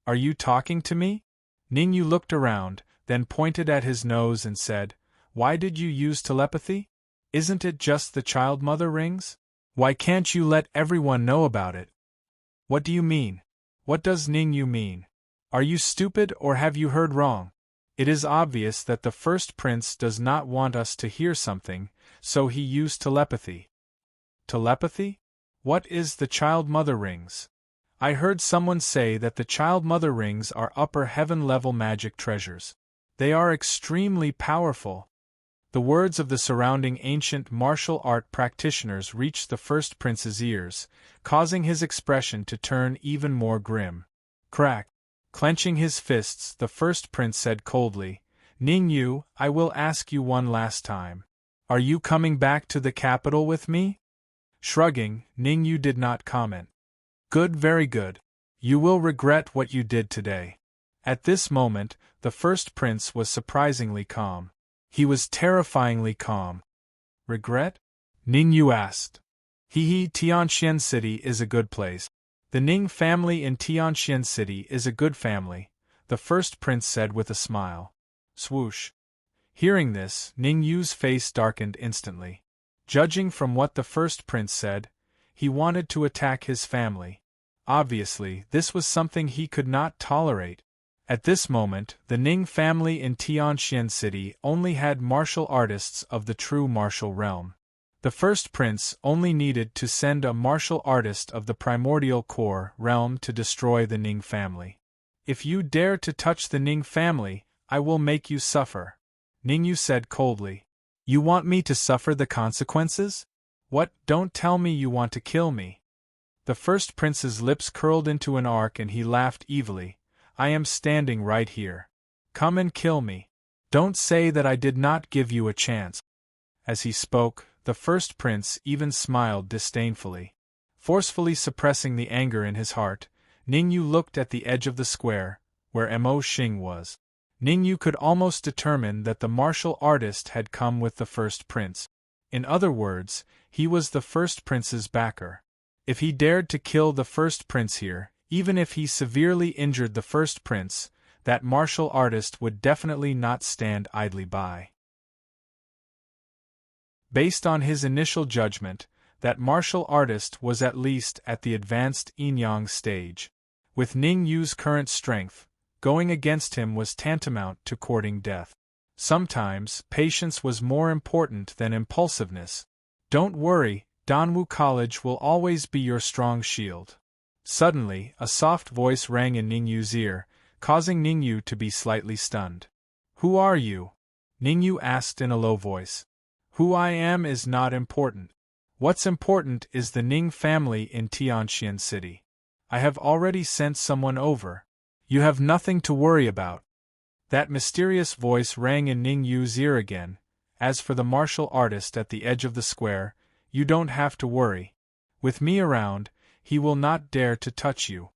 "Are you talking to me?" Ningyu looked around, then pointed at his nose and said, "Why did you use telepathy? Isn't it just the child mother rings? Why can't you let everyone know about it?" "What do you mean? What does Ningyu mean? Are you stupid or have you heard wrong? It is obvious that the first prince does not want us to hear something, so he used telepathy." "Telepathy? What is the child mother rings? I heard someone say that the child mother rings are upper heaven level magic treasures. They are extremely powerful." The words of the surrounding ancient martial art practitioners reached the first prince's ears, causing his expression to turn even more grim. Crack! Clenching his fists, the first prince said coldly, "Ningyu, I will ask you one last time. Are you coming back to the capital with me?" Shrugging, Ningyu did not comment. "Good, very good. You will regret what you did today." At this moment, the first prince was surprisingly calm. He was terrifyingly calm. "Regret?" Ningyu asked. Tianxian City is a good place. The Ning family in Tianxian City is a good family," the first prince said with a smile. Swoosh! Hearing this, Ningyu's face darkened instantly. Judging from what the first prince said, he wanted to attack his family. Obviously, this was something he could not tolerate. At this moment, the Ning family in Tianxian City only had martial artists of the true martial realm. The first prince only needed to send a martial artist of the primordial core realm to destroy the Ning family. "If you dare to touch the Ning family, I will make you suffer," Ningyu said coldly. "You want me to suffer the consequences? What, don't tell me you want to kill me." The first prince's lips curled into an arc and he laughed evilly. "I am standing right here. Come and kill me. Don't say that I did not give you a chance." As he spoke, the first prince even smiled disdainfully. Forcefully suppressing the anger in his heart, Ningyu looked at the edge of the square, where Mo Xing was. Ningyu could almost determine that the martial artist had come with the first prince. In other words, he was the first prince's backer. If he dared to kill the first prince here, even if he severely injured the first prince, that martial artist would definitely not stand idly by. Based on his initial judgment, that martial artist was at least at the advanced yin-yang stage. With Ningyu's current strength, going against him was tantamount to courting death. Sometimes, patience was more important than impulsiveness. "Don't worry, Danwu College will always be your strong shield." Suddenly, a soft voice rang in Ningyu's ear, causing Ningyu to be slightly stunned. "Who are you?" Ningyu asked in a low voice. "Who I am is not important. What's important is the Ning family in Tianxian City. I have already sent someone over. You have nothing to worry about." That mysterious voice rang in Ningyu's ear again. "As for the martial artist at the edge of the square, you don't have to worry. With me around, he will not dare to touch you."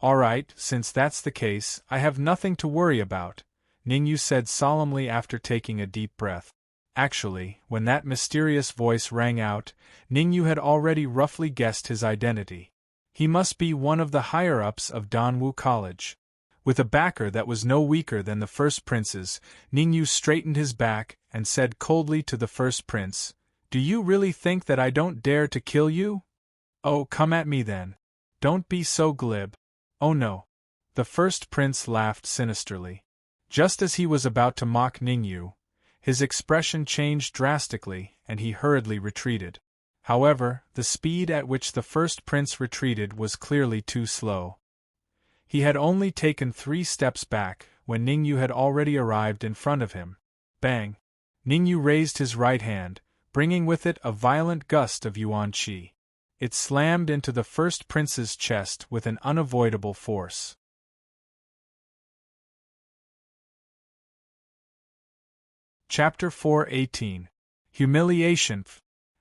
"All right, since that's the case, I have nothing to worry about," Ningyu said solemnly after taking a deep breath. Actually, when that mysterious voice rang out, Ningyu had already roughly guessed his identity. He must be one of the higher-ups of Danwu College. With a backer that was no weaker than the first prince's, Ningyu straightened his back and said coldly to the first prince, "Do you really think that I don't dare to kill you? Oh, come at me then. Don't be so glib." "Oh no." The first prince laughed sinisterly. Just as he was about to mock Ningyu, his expression changed drastically and he hurriedly retreated. However, the speed at which the first prince retreated was clearly too slow. He had only taken 3 steps back when Ningyu had already arrived in front of him. Bang! Ningyu raised his right hand, bringing with it a violent gust of yuan qi. It slammed into the first prince's chest with an unavoidable force. Chapter 4:18. Humiliation.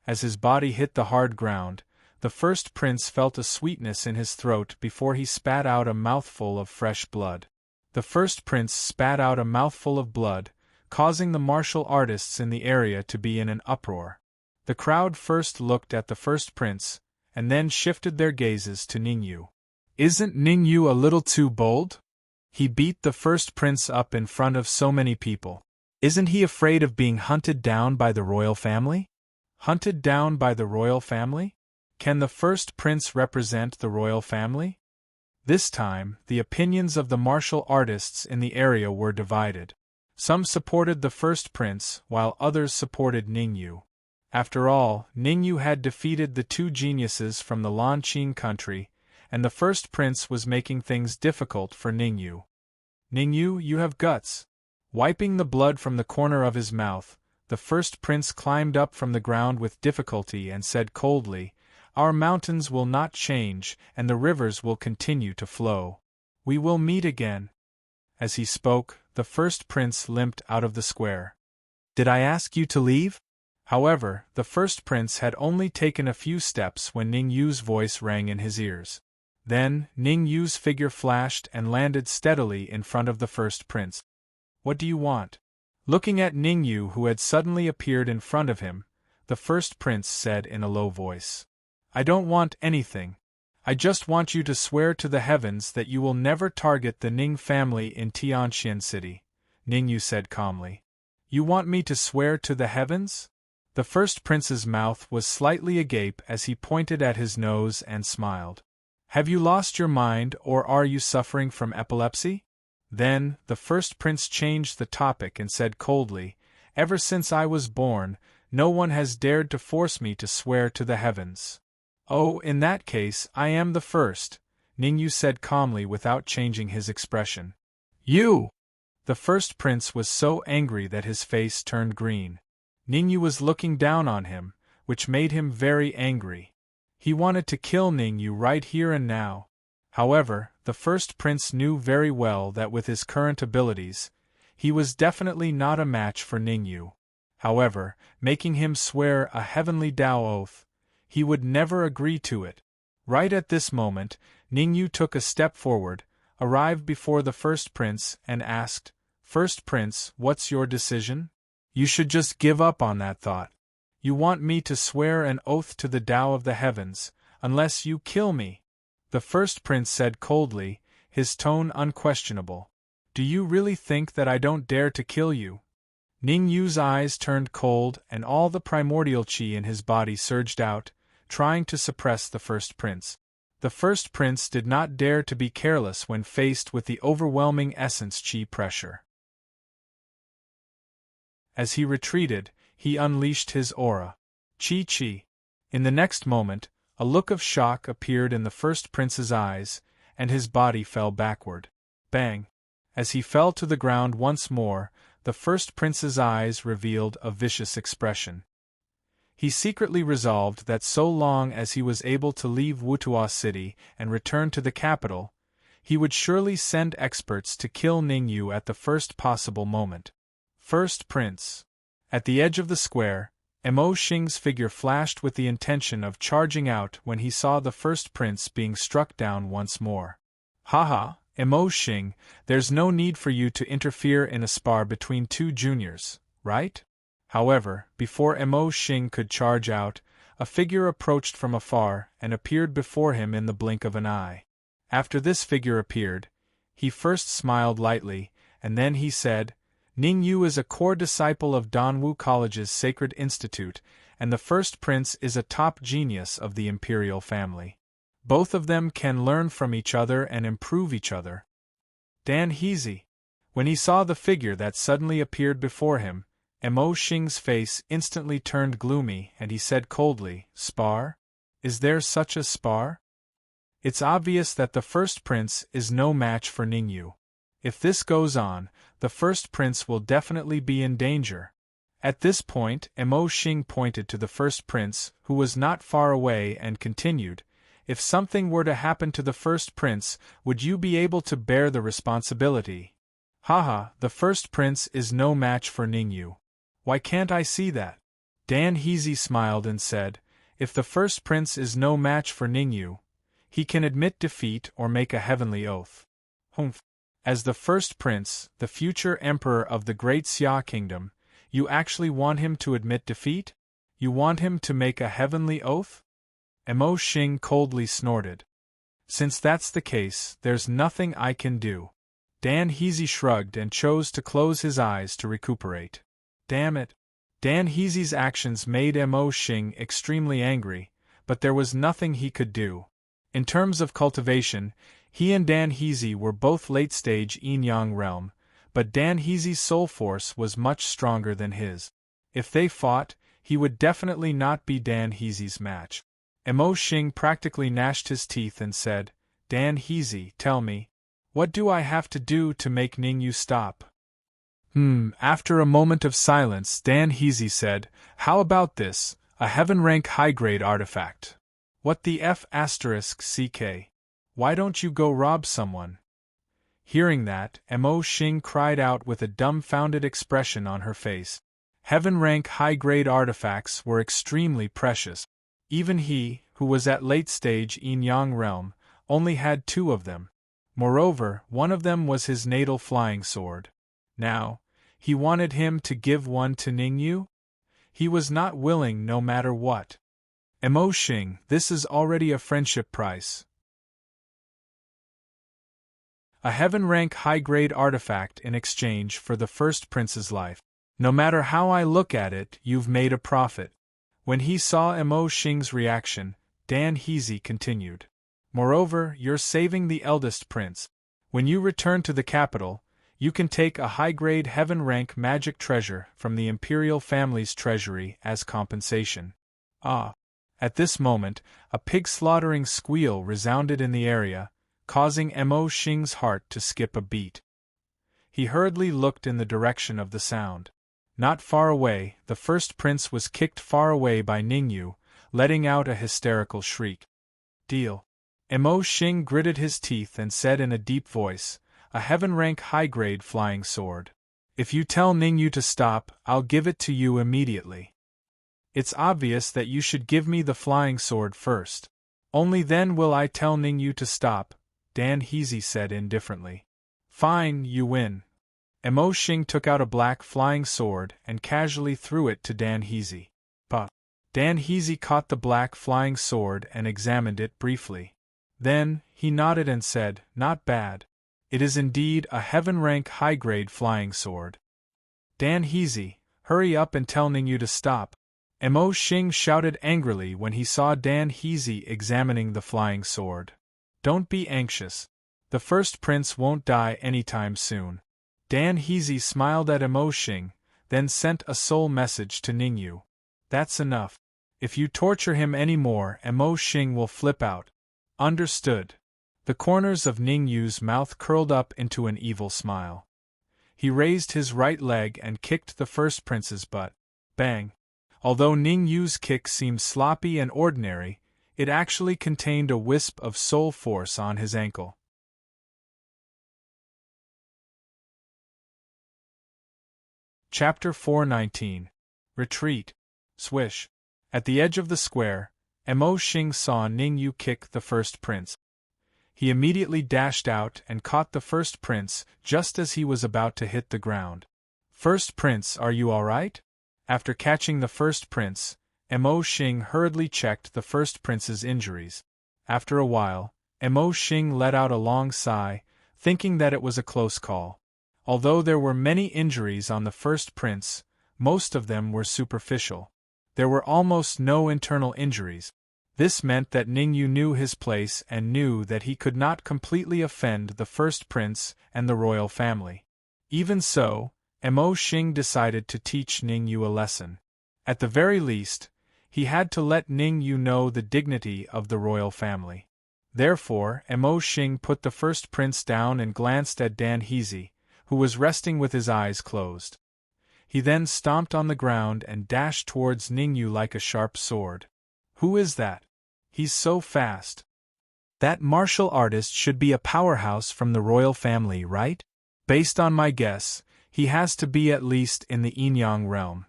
As his body hit the hard ground, the first prince felt a sweetness in his throat before he spat out a mouthful of fresh blood. The first prince spat out a mouthful of blood, causing the martial artists in the area to be in an uproar. The crowd first looked at the first prince, and then shifted their gazes to Ningyu. Isn't Ningyu a little too bold? He beat the first prince up in front of so many people. Isn't he afraid of being hunted down by the royal family? Hunted down by the royal family? Can the first prince represent the royal family? This time, the opinions of the martial artists in the area were divided. Some supported the first prince, while others supported Ningyu. After all, Ningyu had defeated the 2 geniuses from the Lanqing country, and the first prince was making things difficult for Ningyu. "Ningyu, you have guts." Wiping the blood from the corner of his mouth, the first prince climbed up from the ground with difficulty and said coldly, "Our mountains will not change, and the rivers will continue to flow. We will meet again." As he spoke, the first prince limped out of the square. "Did I ask you to leave?" However, the first prince had only taken a few steps when Ningyu's voice rang in his ears. Then, Ningyu's figure flashed and landed steadily in front of the first prince. "What do you want?" Looking at Ningyu, who had suddenly appeared in front of him, the first prince said in a low voice, "I don't want anything. I just want you to swear to the heavens that you will never target the Ning family in Tianxian City," Ningyu said calmly. "You want me to swear to the heavens?" The first prince's mouth was slightly agape as he pointed at his nose and smiled. "Have you lost your mind, or are you suffering from epilepsy?" Then, the first prince changed the topic and said coldly, "Ever since I was born, no one has dared to force me to swear to the heavens." "Oh, in that case, I am the first," Ningyu said calmly without changing his expression. "You!" The first prince was so angry that his face turned green. Ningyu was looking down on him, which made him very angry. He wanted to kill Ningyu right here and now. However, the first prince knew very well that with his current abilities, he was definitely not a match for Ningyu. However, making him swear a heavenly Tao oath, he would never agree to it. Right at this moment, Ningyu took a step forward, arrived before the first prince, and asked, "First prince, what's your decision? You should just give up on that thought. You want me to swear an oath to the Tao of the heavens, unless you kill me." The first prince said coldly, his tone unquestionable, "Do you really think that I don't dare to kill you?" Ningyu's eyes turned cold and all the primordial qi in his body surged out, trying to suppress the first prince. The first prince did not dare to be careless when faced with the overwhelming essence qi pressure. As he retreated, he unleashed his aura. Qi. In the next moment, a look of shock appeared in the first prince's eyes, and his body fell backward. Bang! As he fell to the ground once more, the first prince's eyes revealed a vicious expression. He secretly resolved that so long as he was able to leave Wutuo City and return to the capital, he would surely send experts to kill Ningyu at the first possible moment. First prince. At the edge of the square, Mo Xing's figure flashed with the intention of charging out when he saw the first prince being struck down once more. "Haha, Mo Xing, there's no need for you to interfere in a spar between 2 juniors, right?" However, before Mo Xing could charge out, a figure approached from afar and appeared before him in the blink of an eye. After this figure appeared, He first smiled lightly, and then he said, Ning Yu is a core disciple of Danwu College's Sacred Institute, and the first prince is a top genius of the imperial family. Both of them can learn from each other and improve each other. Dan Heezy. When he saw the figure that suddenly appeared before him, Mo Xing's face instantly turned gloomy and he said coldly, Spar? Is there such a spar? It's obvious that the first prince is no match for Ning Yu. If this goes on, the first prince will definitely be in danger. At this point, Mo Xing pointed to the first prince, who was not far away, and continued, If something were to happen to the first prince, would you be able to bear the responsibility? Haha, the first prince is no match for Ning Yu. Why can't I see that? Dan Heezy smiled and said, If the first prince is no match for Ning Yu, he can admit defeat or make a heavenly oath. Humph. As the first prince, the future emperor of the Great Xia Kingdom, you actually want him to admit defeat? You want him to make a heavenly oath? Mo Xing coldly snorted. Since that's the case, there's nothing I can do. Dan Heezy shrugged and chose to close his eyes to recuperate. Damn it. Dan Heezy's actions made Mo Xing extremely angry, but there was nothing he could do. In terms of cultivation, he and Dan Heezy were both late-stage yin-yang realm, but Dan Heezy's soul force was much stronger than his. If they fought, he would definitely not be Dan Heezy's match. Mo Xing practically gnashed his teeth and said, Dan Heezy, tell me, what do I have to do to make Ning Yu stop? After a moment of silence, Dan Heezy said, How about this, a heaven-rank high-grade artifact? What the F***CK? Why don't you go rob someone? Hearing that, Mo Xing cried out with a dumbfounded expression on her face. Heaven-rank high-grade artifacts were extremely precious. Even he, who was at late-stage yin-yang realm, only had 2 of them. Moreover, one of them was his natal flying sword. Now, he wanted him to give one to Ning Yu? He was not willing no matter what. Mo Xing, this is already a friendship price. A heaven-rank high-grade artifact in exchange for the first prince's life. No matter how I look at it, you've made a profit. When he saw Mo Xing's reaction, Dan Heezy continued. Moreover, you're saving the eldest prince. When you return to the capital, you can take a high-grade heaven-rank magic treasure from the imperial family's treasury as compensation. Ah! At this moment, a pig-slaughtering squeal resounded in the area, causing Mo Xing's heart to skip a beat. He hurriedly looked in the direction of the sound. Not far away, the first prince was kicked far away by Ning Yu, letting out a hysterical shriek. Deal. Mo Xing gritted his teeth and said in a deep voice, A heaven-rank high-grade flying sword. If you tell Ning Yu to stop, I'll give it to you immediately. It's obvious that you should give me the flying sword first. Only then will I tell Ning Yu to stop, Dan Heezy said indifferently. Fine, you win. Mo Xing took out a black flying sword and casually threw it to Dan Heezy. Puh. Dan Heezy caught the black flying sword and examined it briefly. Then, he nodded and said, Not bad. It is indeed a heaven-rank high-grade flying sword. Dan Heezy, hurry up and tell Ning Yu to stop. Mo Xing shouted angrily when he saw Dan Heezy examining the flying sword. Don't be anxious. The first prince won't die anytime soon. Dan Heezy smiled at Mo Xing, then sent a soul message to Ning Yu. That's enough. If you torture him any more, Mo Xing will flip out. Understood. The corners of Ning Yu's mouth curled up into an evil smile. He raised his right leg and kicked the first prince's butt. Bang. Although Ning Yu's kick seemed sloppy and ordinary, it actually contained a wisp of soul force on his ankle. Chapter 419. Retreat. Swish. At the edge of the square, Mo Xing saw Ning Yu kick the first prince. He immediately dashed out and caught the first prince just as he was about to hit the ground. First prince, are you alright? After catching the first prince, Mo Xing hurriedly checked the first prince's injuries. After a while, Mo Xing let out a long sigh, thinking that it was a close call. Although there were many injuries on the first prince, most of them were superficial. There were almost no internal injuries. This meant that Ningyu knew his place and knew that he could not completely offend the first prince and the royal family. Even so, Mo Xing decided to teach Ningyu a lesson. At the very least, he had to let Ningyu know the dignity of the royal family. Therefore, Mo Xing put the first prince down and glanced at Dan Heezy, who was resting with his eyes closed. He then stomped on the ground and dashed towards Ningyu like a sharp sword. Who is that? He's so fast. That martial artist should be a powerhouse from the royal family, right? Based on my guess, he has to be at least in the Yin-Yang realm.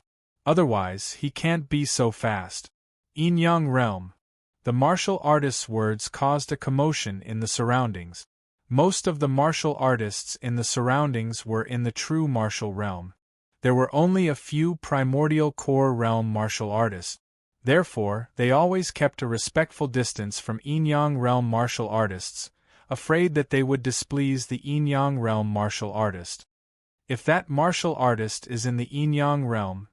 Otherwise, he can't be so fast. Yin-Yang realm. The martial artist's words caused a commotion in the surroundings. Most of the martial artists in the surroundings were in the true martial realm. There were only a few primordial core realm martial artists. Therefore, they always kept a respectful distance from Yin-Yang realm martial artists, afraid that they would displease the Yin-Yang realm martial artist. If that martial artist is in the Yin-Yang realm,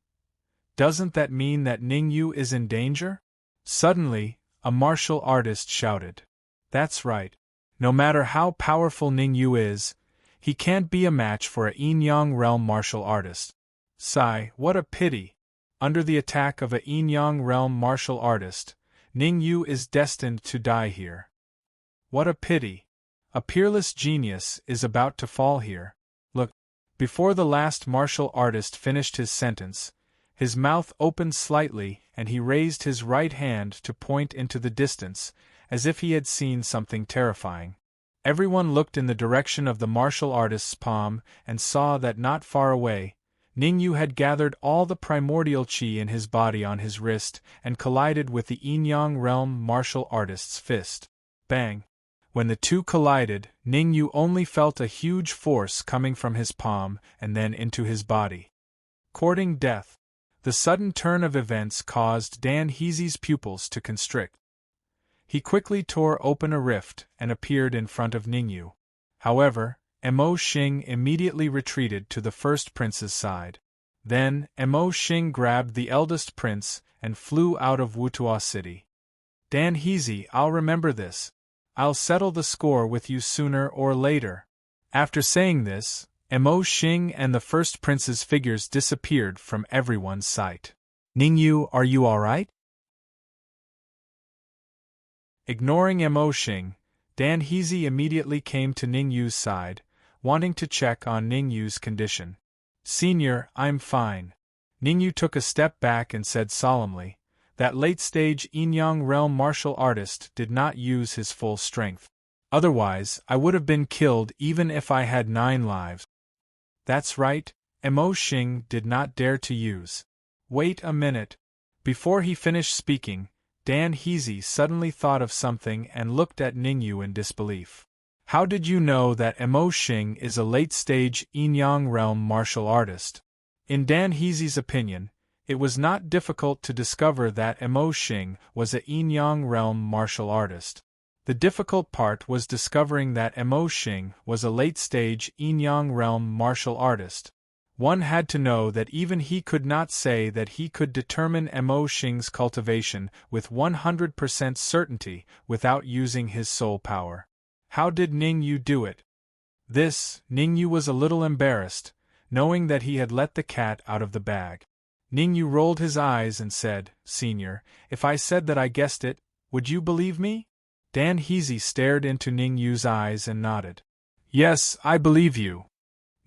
doesn't that mean that Ningyu is in danger? Suddenly, a martial artist shouted. That's right. No matter how powerful Ningyu is, he can't be a match for a Yin-Yang realm martial artist. Sigh, what a pity. Under the attack of a Yin-Yang realm martial artist, Ningyu is destined to die here. What a pity. A peerless genius is about to fall here. Look. Before the last martial artist finished his sentence, his mouth opened slightly and he raised his right hand to point into the distance, as if he had seen something terrifying. Everyone looked in the direction of the martial artist's palm and saw that not far away, Ningyu had gathered all the primordial qi in his body on his wrist and collided with the Yin-Yang realm martial artist's fist. Bang! When the two collided, Ningyu only felt a huge force coming from his palm and then into his body. Courting death. The sudden turn of events caused Dan Heezy's pupils to constrict. He quickly tore open a rift and appeared in front of Ningyu. However, Mo Xing immediately retreated to the first prince's side. Then, Mo Xing grabbed the eldest prince and flew out of Wutuo City. Dan Heezy, I'll remember this. I'll settle the score with you sooner or later. After saying this, Mo Xing and the first prince's figures disappeared from everyone's sight. Ningyu, are you alright? Ignoring Mo Xing, Dan Heezy immediately came to Ningyu's side, wanting to check on Ningyu's condition. Senior, I'm fine. Ningyu took a step back and said solemnly, that late-stage Yin-Yang realm martial artist did not use his full strength. Otherwise, I would have been killed even if I had 9 lives. That's right, Mo Xing did not dare to use. Wait a minute. Before he finished speaking, Dan Heezy suddenly thought of something and looked at Ningyu in disbelief. How did you know that Mo Xing is a late-stage Yin-Yang realm martial artist? In Dan Heezy's opinion, it was not difficult to discover that Mo Xing was a Yin-Yang realm martial artist. The difficult part was discovering that Mo Xing was a late-stage Yin-Yang realm martial artist. One had to know that even he could not say that he could determine Mo Xing's cultivation with 100% certainty without using his soul power. How did Ningyu do it? Ningyu was a little embarrassed, knowing that he had let the cat out of the bag. Ningyu rolled his eyes and said, Senior, if I said that I guessed it, would you believe me? Dan Heezy stared into Ningyu's eyes and nodded. Yes, I believe you.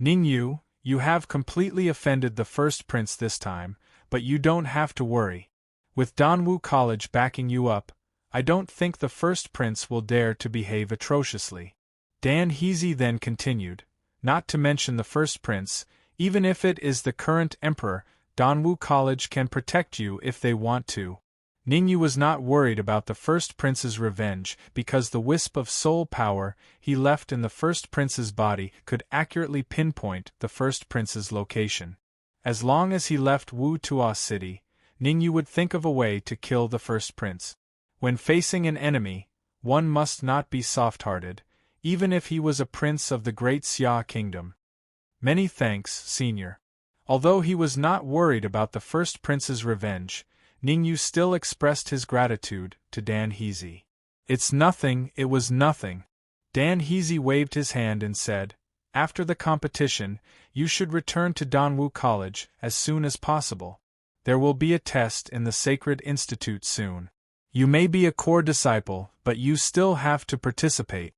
Ningyu, you have completely offended the first prince this time, but you don't have to worry. With Danwu College backing you up, I don't think the first prince will dare to behave atrociously. Dan Heezy then continued, not to mention the first prince, even if it is the current emperor, Danwu College can protect you if they want to. Ningyu was not worried about the first prince's revenge because the wisp of soul power he left in the first prince's body could accurately pinpoint the first prince's location. As long as he left Wutuo City, Ningyu would think of a way to kill the first prince. When facing an enemy, one must not be soft-hearted, even if he was a prince of the great Xia kingdom. Many thanks, Senior. Although he was not worried about the first prince's revenge, Ningyu still expressed his gratitude to Dan Heezy. It's nothing, it was nothing. Dan Heezy waved his hand and said, after the competition, you should return to Danwu College as soon as possible. There will be a test in the Sacred Institute soon. You may be a core disciple, but you still have to participate.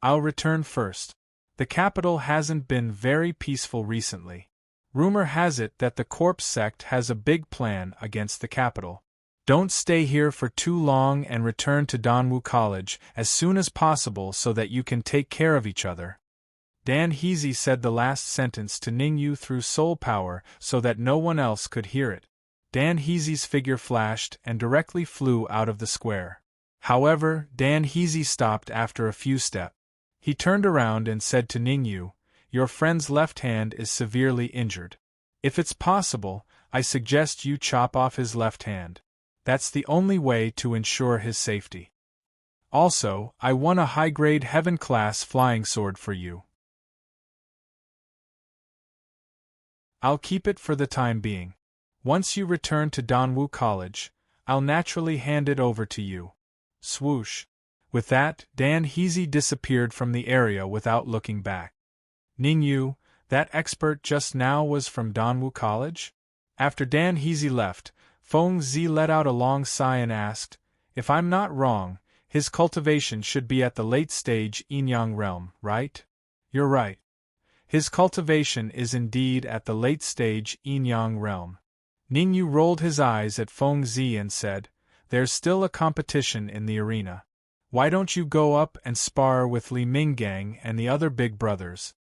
I'll return first. The capital hasn't been very peaceful recently. Rumor has it that the corpse sect has a big plan against the capital. Don't stay here for too long and return to Danwu College as soon as possible so that you can take care of each other. Dan Heezy said the last sentence to Ningyu through soul power so that no one else could hear it. Dan Heezy's figure flashed and directly flew out of the square. However, Dan Heezy stopped after a few steps. He turned around and said to Ningyu, your friend's left hand is severely injured. If it's possible, I suggest you chop off his left hand. That's the only way to ensure his safety. Also, I won a high-grade heaven-class flying sword for you. I'll keep it for the time being. Once you return to Danwu College, I'll naturally hand it over to you. Swoosh. With that, Dan Heezy disappeared from the area without looking back. Ningyu, that expert just now was from Danwu College? After Dan Heezy left, Feng Zi let out a long sigh and asked, if I'm not wrong, his cultivation should be at the late stage Yin-Yang realm, right? You're right. His cultivation is indeed at the late stage Yin-Yang realm. Ningyu rolled his eyes at Feng Zi and said, there's still a competition in the arena. Why don't you go up and spar with Li Minggang and the other big brothers?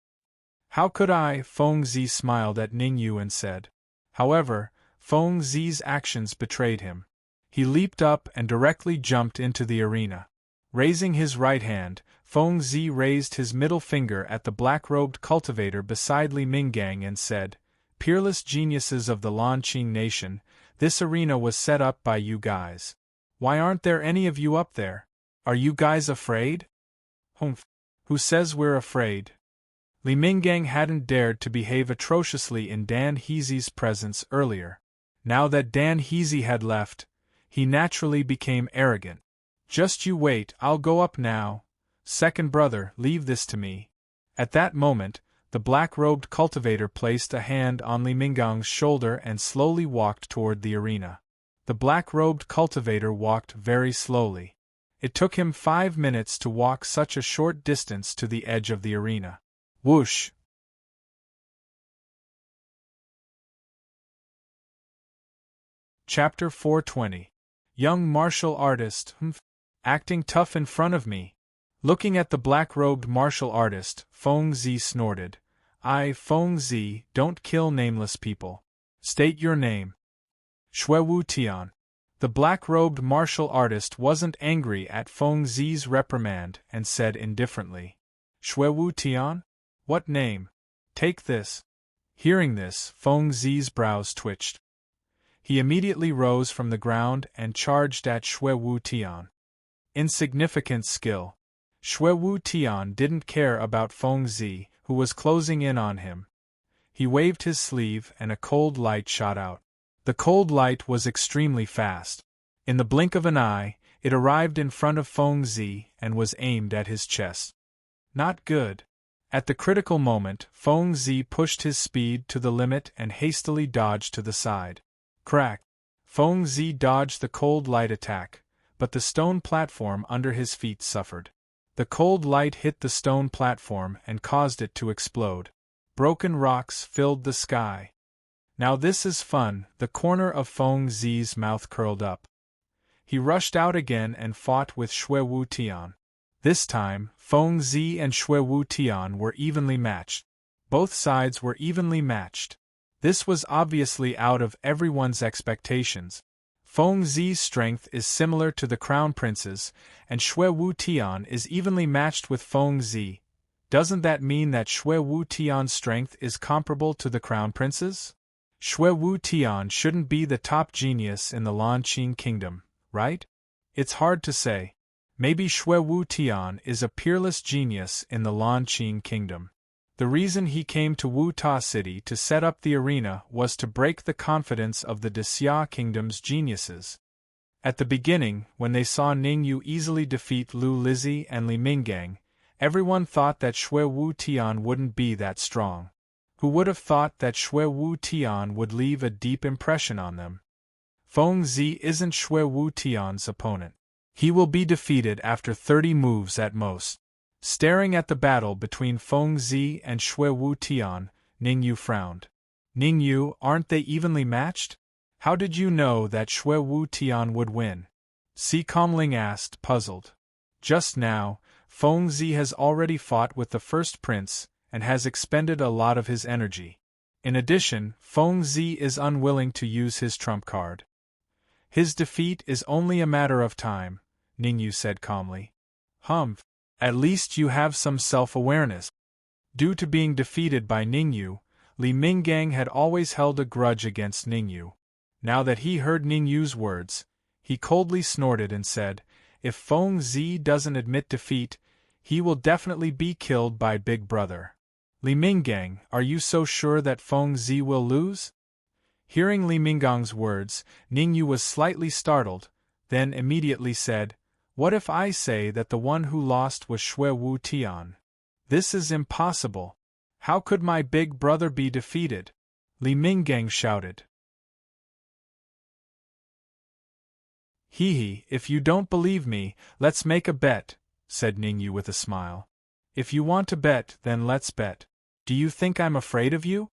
How could I? Feng Zi smiled at Ningyu and said. However, Feng Zi's actions betrayed him. He leaped up and directly jumped into the arena. Raising his right hand, Feng Zi raised his middle finger at the black-robed cultivator beside Li Minggang and said, peerless geniuses of the Lanqing nation, this arena was set up by you guys. Why aren't there any of you up there? Are you guys afraid? Humph. Who says we're afraid? Li Minggang hadn't dared to behave atrociously in Dan Heezy's presence earlier. Now that Dan Heezy had left, he naturally became arrogant. Just you wait, I'll go up now. Second brother, leave this to me. At that moment, the black-robed cultivator placed a hand on Li Minggang's shoulder and slowly walked toward the arena. The black-robed cultivator walked very slowly. It took him 5 minutes to walk such a short distance to the edge of the arena. Whoosh! Chapter 420. Young martial artist, acting tough in front of me. Looking at the black-robed martial artist, Feng Zi snorted. Feng Zi, don't kill nameless people. State your name. Xuewu Tian. The black-robed martial artist wasn't angry at Feng Zi's reprimand and said indifferently, Xuewu Tian? What name? Take this. Hearing this, Feng Zi's brows twitched. He immediately rose from the ground and charged at Xuewu Tian. Insignificant skill. Xuewu Tian didn't care about Feng Zi, who was closing in on him. He waved his sleeve and a cold light shot out. The cold light was extremely fast. In the blink of an eye, it arrived in front of Feng Zi and was aimed at his chest. Not good. At the critical moment, Feng Zi pushed his speed to the limit and hastily dodged to the side. Crack! Feng Zi dodged the cold light attack, but the stone platform under his feet suffered. The cold light hit the stone platform and caused it to explode. Broken rocks filled the sky. Now this is fun, the corner of Feng Zi's mouth curled up. He rushed out again and fought with Xuewu Tian. This time, Feng Zi and Xuewu Tian were evenly matched. Both sides were evenly matched. This was obviously out of everyone's expectations. Feng Zi's strength is similar to the Crown Prince's, and Xuewu Tian is evenly matched with Feng Zi. Doesn't that mean that Xuewu Tian's strength is comparable to the Crown Prince's? Xuewu Tian shouldn't be the top genius in the Lanqing kingdom, right? It's hard to say. Maybe Xue Wu Tian is a peerless genius in the Lanqing kingdom. The reason he came to Wu Ta City to set up the arena was to break the confidence of the Xia kingdom's geniuses. At the beginning, when they saw Ningyu easily defeat Lu Lizhi and Li Minggang, everyone thought that Xue Wu Tian wouldn't be that strong. Who would have thought that Xue Wu Tian would leave a deep impression on them? Feng Zi isn't Xue Wu Tian's opponent. He will be defeated after 30 moves at most. Staring at the battle between Feng Zi and Xue Wu Tian, Ningyu frowned. Ningyu, aren't they evenly matched? How did you know that Xue Wu Tian would win? Si Comling asked, puzzled. Just now, Feng Zi has already fought with the first prince, and has expended a lot of his energy. In addition, Feng Zi is unwilling to use his trump card. His defeat is only a matter of time, Ningyu said calmly. Humph. At least you have some self-awareness. Due to being defeated by Ningyu, Li Minggang had always held a grudge against Ningyu. Now that he heard Ningyu's words, he coldly snorted and said, if Feng Zi doesn't admit defeat, he will definitely be killed by Big Brother. Li Minggang, are you so sure that Feng Zi will lose? Hearing Li Minggang's words, Ningyu was slightly startled, then immediately said, what if I say that the one who lost was Xue Wu Tian? This is impossible. How could my big brother be defeated? Li Minggang shouted. Hee, if you don't believe me, let's make a bet, said Ningyu with a smile. If you want to bet, then let's bet. Do you think I'm afraid of you?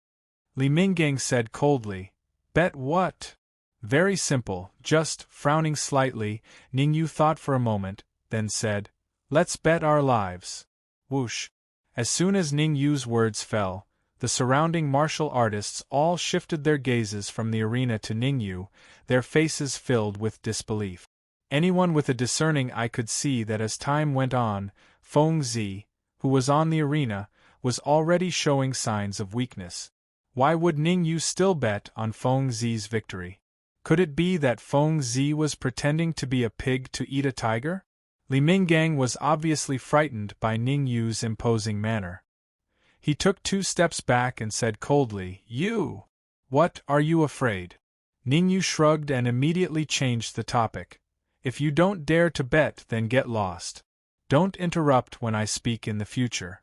Li Minggang said coldly. Bet what? Very simple, just, frowning slightly, Ningyu thought for a moment, then said, let's bet our lives. Whoosh. As soon as Ningyu's words fell, the surrounding martial artists all shifted their gazes from the arena to Ningyu, their faces filled with disbelief. Anyone with a discerning eye could see that as time went on, Feng Zi, who was on the arena, was already showing signs of weakness. Why would Ningyu still bet on Feng Zi's victory? Could it be that Feng Zi was pretending to be a pig to eat a tiger? Li Minggang was obviously frightened by Ningyu's imposing manner. He took 2 steps back and said coldly, You! What, are you afraid? Ningyu shrugged and immediately changed the topic. If you don't dare to bet, then get lost. Don't interrupt when I speak in the future.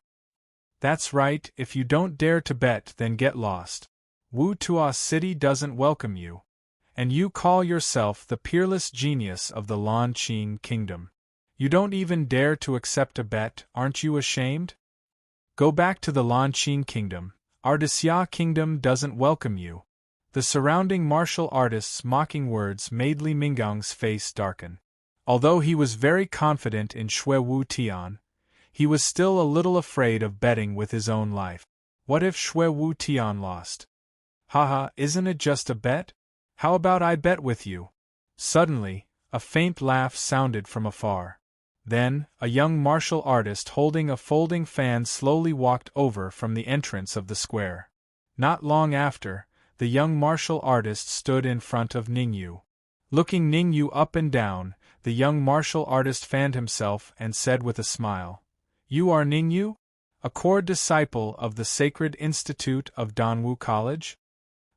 That's right, if you don't dare to bet, then get lost. Wu Tua City doesn't welcome you. And you call yourself the peerless genius of the Lanqing kingdom. You don't even dare to accept a bet, aren't you ashamed? Go back to the Lanqing kingdom. Our Xia kingdom doesn't welcome you. The surrounding martial artists' mocking words made Li Minggang's face darken. Although he was very confident in Xue Wu Tian, he was still a little afraid of betting with his own life. What if Xue Wu Tian lost? Haha, isn't it just a bet? How about I bet with you? Suddenly, a faint laugh sounded from afar. Then, a young martial artist holding a folding fan slowly walked over from the entrance of the square. Not long after, the young martial artist stood in front of Ningyu. Looking Ningyu up and down, the young martial artist fanned himself and said with a smile, You are Ningyu? A core disciple of the Sacred Institute of Danwu College?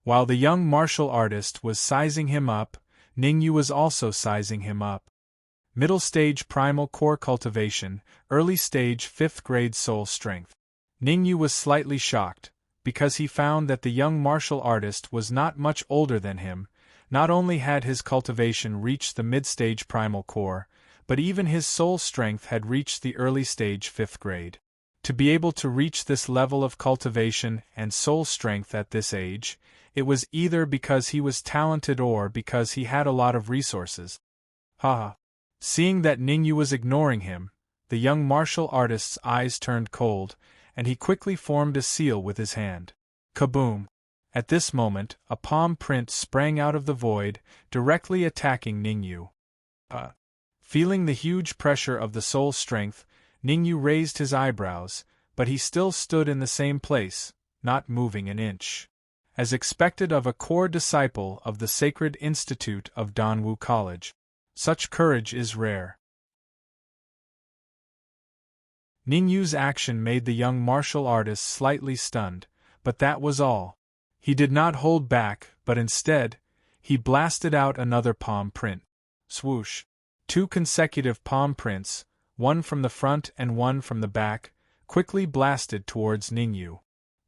While the young martial artist was sizing him up, Ningyu was also sizing him up. Middle stage primal core cultivation, early stage 5th grade soul strength. Ningyu was slightly shocked, because he found that the young martial artist was not much older than him. Not only had his cultivation reached the mid-stage primal core, but even his soul strength had reached the early stage 5th grade. To be able to reach this level of cultivation and soul strength at this age, it was either because he was talented or because he had a lot of resources. Haha. Seeing that Ningyu was ignoring him, the young martial artist's eyes turned cold, and he quickly formed a seal with his hand. Kaboom! At this moment, a palm print sprang out of the void, directly attacking Ningyu. Feeling the huge pressure of the soul strength, Ningyu raised his eyebrows, but he still stood in the same place, not moving an inch. As expected of a core disciple of the Sacred Institute of Danwu College, such courage is rare. Ning Yu's action made the young martial artist slightly stunned, but that was all. He did not hold back, but instead, he blasted out another palm print. Swoosh! 2 consecutive palm prints, one from the front and one from the back, quickly blasted towards Ning Yu.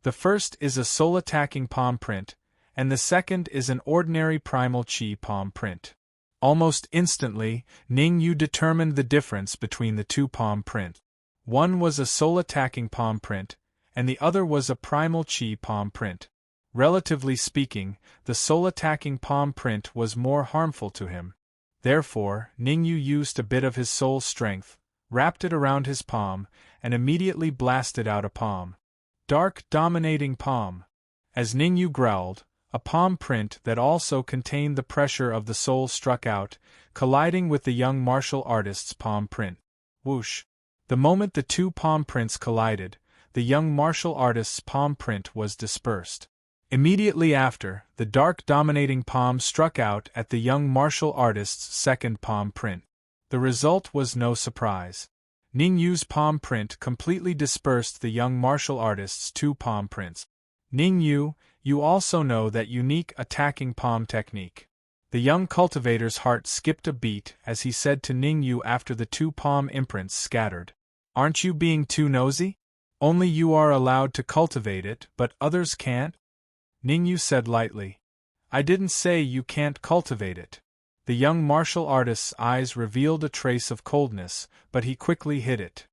The first is a soul-attacking palm print, and the second is an ordinary primal chi palm print. Almost instantly, Ning Yu determined the difference between the 2 palm prints. One was a soul-attacking palm print, and the other was a primal chi palm print. Relatively speaking, the soul-attacking palm print was more harmful to him. Therefore, Ning Yu used a bit of his soul strength, wrapped it around his palm, and immediately blasted out a palm. Dark dominating palm. As Ning Yu growled, a palm print that also contained the pressure of the soul struck out, colliding with the young martial artist's palm print. Whoosh! The moment the 2 palm prints collided, the young martial artist's palm print was dispersed. Immediately after, the dark dominating palm struck out at the young martial artist's second palm print. The result was no surprise. Ning Yu's palm print completely dispersed the young martial artist's 2 palm prints. Ning Yu, you also know that unique attacking palm technique. The young cultivator's heart skipped a beat as he said to Ning Yu after the 2 palm imprints scattered. Aren't you being too nosy? Only you are allowed to cultivate it, but others can't? Ning Yu said lightly. I didn't say you can't cultivate it. The young martial artist's eyes revealed a trace of coldness, but he quickly hid it.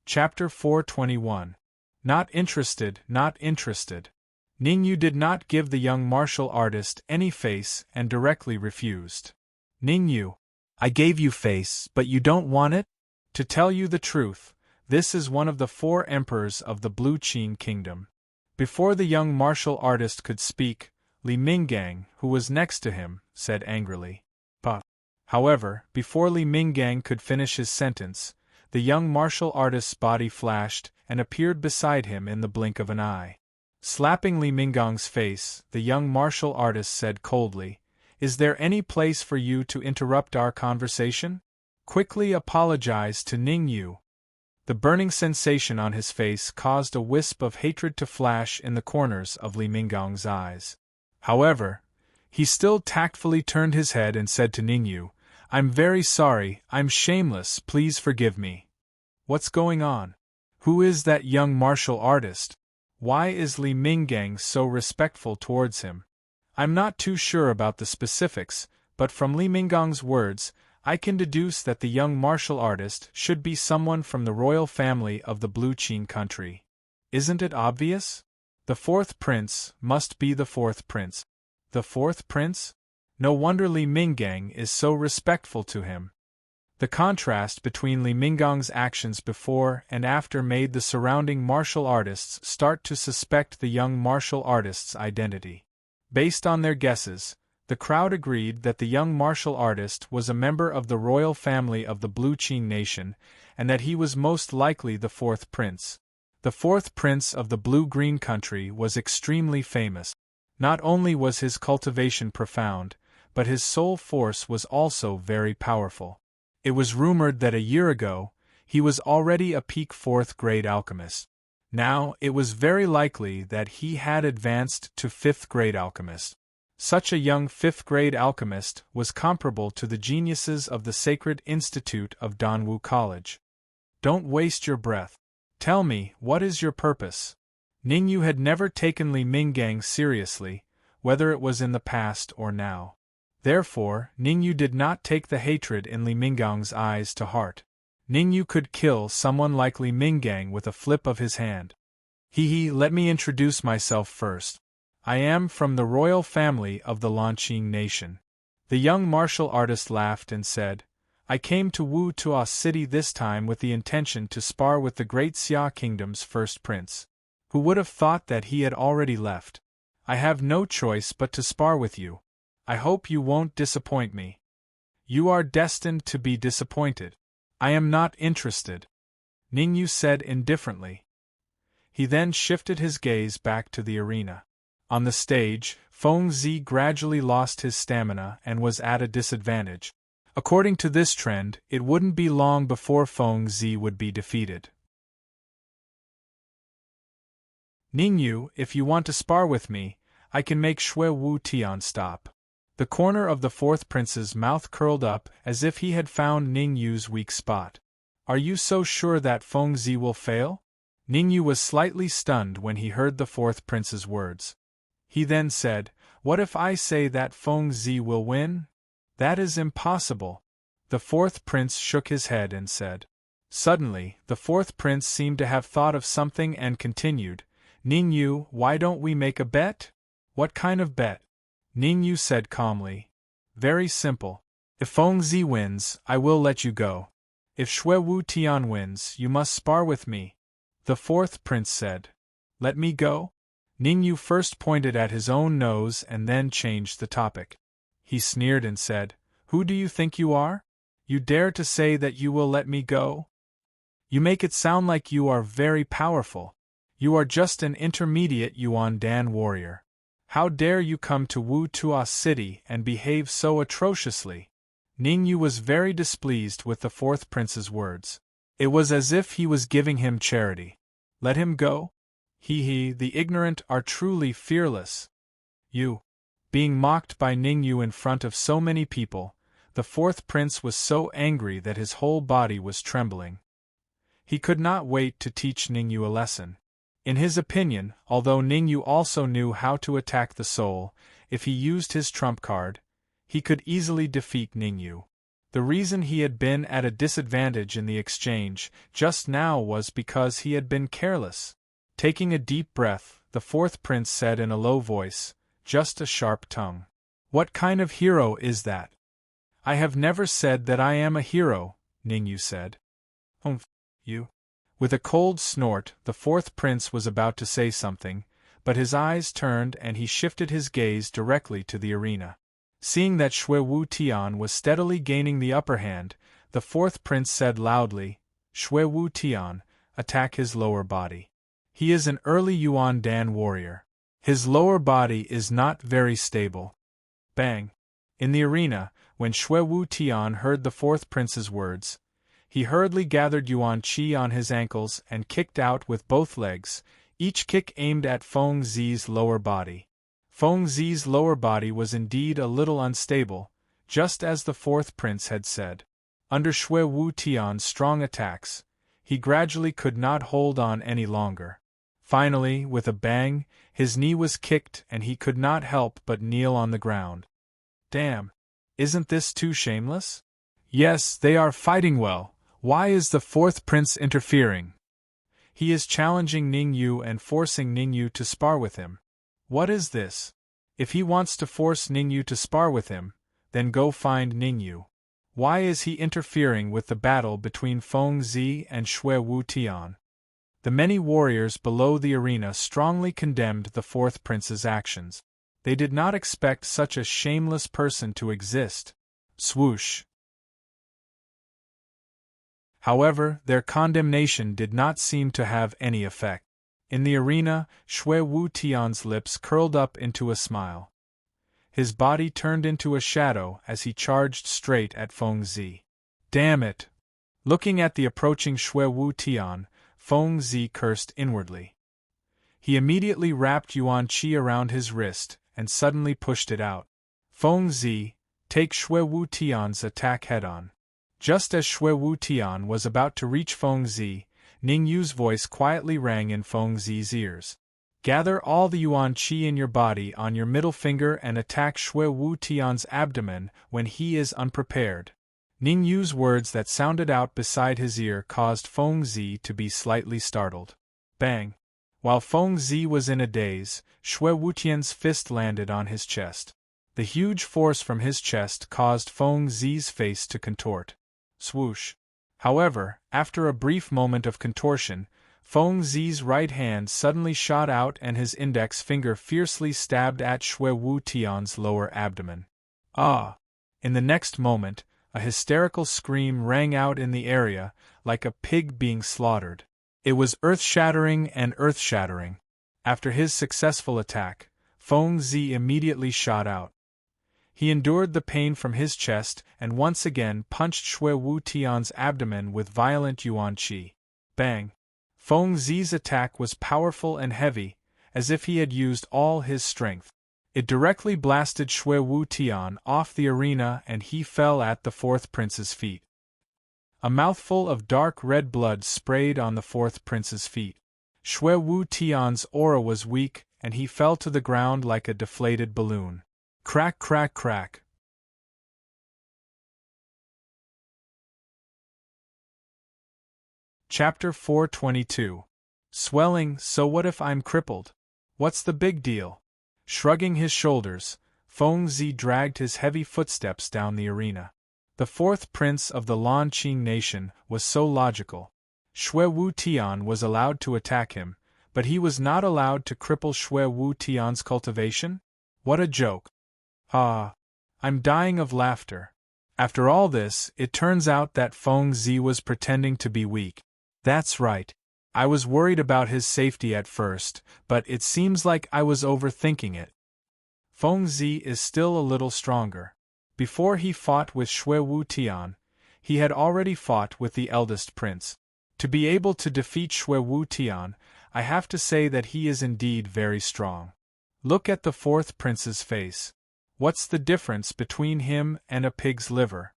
Chapter 421. Not interested, not interested. Ning Yu did not give the young martial artist any face and directly refused. Ning Yu, I gave you face, but you don't want it? To tell you the truth, this is one of the 4 emperors of the Blue Qin Kingdom. Before the young martial artist could speak, Li Minggang, who was next to him, said angrily, "Bah." However, before Li Minggang could finish his sentence, the young martial artist's body flashed and appeared beside him in the blink of an eye. Slapping Li Minggang's face, the young martial artist said coldly, Is there any place for you to interrupt our conversation? Quickly apologize to Ning Yu. The burning sensation on his face caused a wisp of hatred to flash in the corners of Li Minggang's eyes. However, he still tactfully turned his head and said to Ning Yu, I'm very sorry, I'm shameless, please forgive me. What's going on? Who is that young martial artist? Why is Li Minggang so respectful towards him? I'm not too sure about the specifics, but from Li Minggang's words, I can deduce that the young martial artist should be someone from the royal family of the Blue Qin country. Isn't it obvious? The 4th prince must be the 4th prince. The 4th prince? No wonder Li Minggang is so respectful to him. The contrast between Li Minggang's actions before and after made the surrounding martial artists start to suspect the young martial artist's identity. Based on their guesses, the crowd agreed that the young martial artist was a member of the royal family of the Blue Qin nation, and that he was most likely the 4th prince. The 4th prince of the Blue-Green country was extremely famous. Not only was his cultivation profound, but his soul force was also very powerful. It was rumored that a year ago, he was already a peak 4th-grade alchemist. Now, it was very likely that he had advanced to 5th-grade alchemist. Such a young 5th-grade alchemist was comparable to the geniuses of the Sacred Institute of Danwu College. Don't waste your breath. Tell me, what is your purpose? Ning Yu had never taken Li Minggang seriously, whether it was in the past or now. Therefore, Ning Yu did not take the hatred in Li Minggang's eyes to heart. Ning Yu could kill someone like Li Minggang with a flip of his hand. Let me introduce myself first. I am from the royal family of the Lanqing nation. The young martial artist laughed and said, I came to Wu Tuo city this time with the intention to spar with the great Xia kingdom's 1st prince. Who would have thought that he had already left? I have no choice but to spar with you. I hope you won't disappoint me. You are destined to be disappointed. I am not interested. Ning Yu said indifferently. He then shifted his gaze back to the arena. On the stage, Feng Zi gradually lost his stamina and was at a disadvantage. According to this trend, it wouldn't be long before Feng Zi would be defeated. Ningyu, if you want to spar with me, I can make Xue Wu Tian stop. The corner of the fourth prince's mouth curled up as if he had found Ningyu's weak spot. Are you so sure that Feng Zi will fail? Ningyu was slightly stunned when he heard the fourth prince's words. He then said, What if I say that Feng Zi will win? That is impossible. The fourth prince shook his head and said. Suddenly, the fourth prince seemed to have thought of something and continued, Ningyu, why don't we make a bet? What kind of bet? Ningyu said calmly. Very simple. If Feng Zi wins, I will let you go. If Xue Wu Tian wins, you must spar with me. The fourth prince said. Let me go? Ningyu first pointed at his own nose and then changed the topic. He sneered and said, Who do you think you are? You dare to say that you will let me go? You make it sound like you are very powerful. You are just an intermediate Yuan Dan warrior. How dare you come to Wu Tua City and behave so atrociously? Ningyu was very displeased with the fourth prince's words. It was as if he was giving him charity. Let him go? The ignorant are truly fearless. You. Being mocked by Ningyu in front of so many people, the fourth prince was so angry that his whole body was trembling. He could not wait to teach Ningyu a lesson. In his opinion, although Ningyu also knew how to attack the soul, if he used his trump card, he could easily defeat Ningyu. The reason he had been at a disadvantage in the exchange just now was because he had been careless. Taking a deep breath, the fourth prince said in a low voice, just a sharp tongue. What kind of hero is that? I have never said that I am a hero, Ningyu said. You? With a cold snort, the fourth prince was about to say something, but his eyes turned and he shifted his gaze directly to the arena. Seeing that Xue Wu Tian was steadily gaining the upper hand, the fourth prince said loudly, Xue Wu Tian, attack his lower body. He is an early Yuan Dan warrior. His lower body is not very stable. Bang! In the arena, when Xue Wu Tian heard the fourth prince's words, he hurriedly gathered Yuan Qi on his ankles and kicked out with both legs, each kick aimed at Feng Zi's lower body. Feng Zi's lower body was indeed a little unstable, just as the fourth prince had said. Under Xue Wu Tian's strong attacks, he gradually could not hold on any longer. Finally, with a bang, his knee was kicked and he could not help but kneel on the ground. Damn! Isn't this too shameless? Yes, they are fighting well. Why is the fourth prince interfering? He is challenging Ningyu and forcing Ningyu to spar with him. What is this? If he wants to force Ningyu to spar with him, then go find Ningyu. Why is he interfering with the battle between Feng Zi and Xue Wu Tian? The many warriors below the arena strongly condemned the fourth prince's actions. They did not expect such a shameless person to exist. Swoosh! However, their condemnation did not seem to have any effect. In the arena, Xue Wu Tian's lips curled up into a smile. His body turned into a shadow as he charged straight at Feng Zi. Damn it! Looking at the approaching Xue Wu Tian, Feng Zi cursed inwardly. He immediately wrapped Yuan Qi around his wrist and suddenly pushed it out. Feng Zi, take Xue Wu Tian's attack head-on. Just as Xue Wu Tian was about to reach Feng Zi, Ningyu's voice quietly rang in Feng Zi's ears. Gather all the Yuan Qi in your body on your middle finger and attack Xue Wu Tian's abdomen when he is unprepared. Ningyu's words that sounded out beside his ear caused Feng Zi to be slightly startled. Bang! While Feng Zi was in a daze, Xue Wu Tian's fist landed on his chest. The huge force from his chest caused Feng Zi's face to contort. Swoosh! However, after a brief moment of contortion, Feng Zi's right hand suddenly shot out and his index finger fiercely stabbed at Xue Wu Tian's lower abdomen. Ah! In the next moment, a hysterical scream rang out in the area, like a pig being slaughtered. It was earth-shattering and earth-shattering. After his successful attack, Feng Zi immediately shot out. He endured the pain from his chest and once again punched Xue Wu Tian's abdomen with violent yuan qi. Bang! Feng Zi's attack was powerful and heavy, as if he had used all his strength. It directly blasted Xue Wu Tian off the arena and he fell at the fourth prince's feet. A mouthful of dark red blood sprayed on the fourth prince's feet. Xue Wu Tian's aura was weak and he fell to the ground like a deflated balloon. Crack, crack, crack. Chapter 422. Swelling, so what if I'm crippled? What's the big deal? Shrugging his shoulders, Feng Zi dragged his heavy footsteps down the arena. The fourth prince of the Lanqing nation was so logical. Xue Wu Tian was allowed to attack him, but he was not allowed to cripple Xue Wu Tian's cultivation? What a joke. I'm dying of laughter. After all this, it turns out that Feng Zi was pretending to be weak. That's right. I was worried about his safety at first, but it seems like I was overthinking it. Feng Zi is still a little stronger. Before he fought with Xue Wu Tian, he had already fought with the eldest prince. To be able to defeat Xue Wu Tian, I have to say that he is indeed very strong. Look at the fourth prince's face. What's the difference between him and a pig's liver?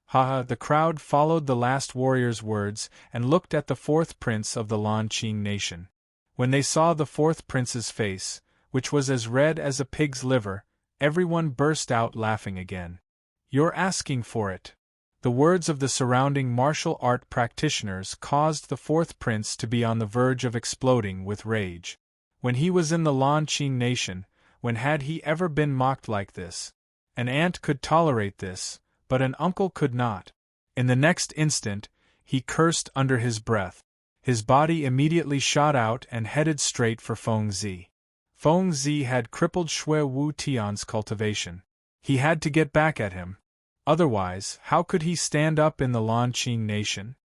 Haha, the crowd followed the last warrior's words and looked at the fourth prince of the Lanqing nation. When they saw the fourth prince's face, which was as red as a pig's liver, everyone burst out laughing again. You're asking for it. The words of the surrounding martial art practitioners caused the fourth prince to be on the verge of exploding with rage. When he was in the Lanqing nation, when had he ever been mocked like this? An aunt could tolerate this, but an uncle could not. In the next instant, he cursed under his breath. His body immediately shot out and headed straight for Feng Zi. Feng Zi had crippled Xue Wu Tian's cultivation. He had to get back at him. Otherwise, how could he stand up in the Lanqing nation?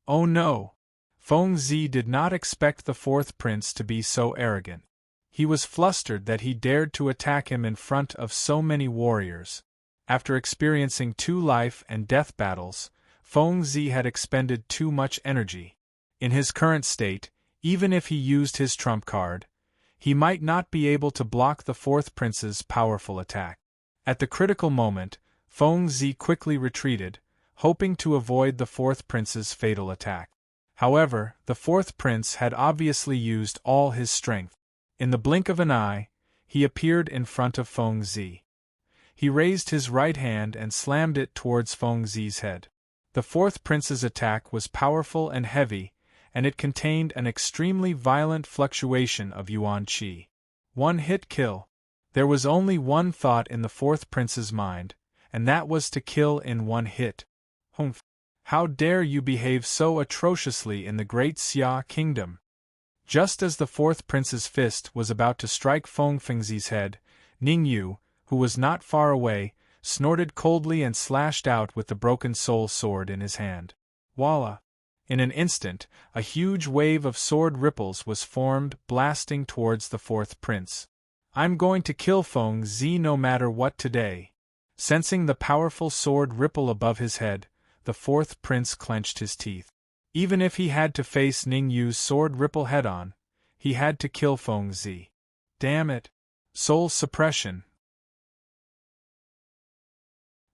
Oh no! Feng Zi did not expect the fourth prince to be so arrogant. He was flustered that he dared to attack him in front of so many warriors. After experiencing 2 life and death battles, Feng Zi had expended too much energy. In his current state, even if he used his trump card, he might not be able to block the fourth prince's powerful attack. At the critical moment, Feng Zi quickly retreated, hoping to avoid the fourth prince's fatal attack. However, the fourth prince had obviously used all his strength. In the blink of an eye, he appeared in front of Feng Zi. He raised his right hand and slammed it towards Feng Zi's head. The fourth prince's attack was powerful and heavy, and it contained an extremely violent fluctuation of yuan qi. One-hit kill. There was only one thought in the fourth prince's mind, and that was to kill in one hit. Humph! How dare you behave so atrociously in the great Xia kingdom? Just as the fourth prince's fist was about to strike Feng Zi's head, Ningyu, who was not far away, snorted coldly and slashed out with the broken soul sword in his hand. Voila! In an instant, a huge wave of sword ripples was formed, blasting towards the fourth prince. I'm going to kill Feng Zi no matter what today. Sensing the powerful sword ripple above his head, the fourth prince clenched his teeth. Even if he had to face Ningyu's sword ripple head-on, he had to kill Feng Zi. Damn it! Soul suppression.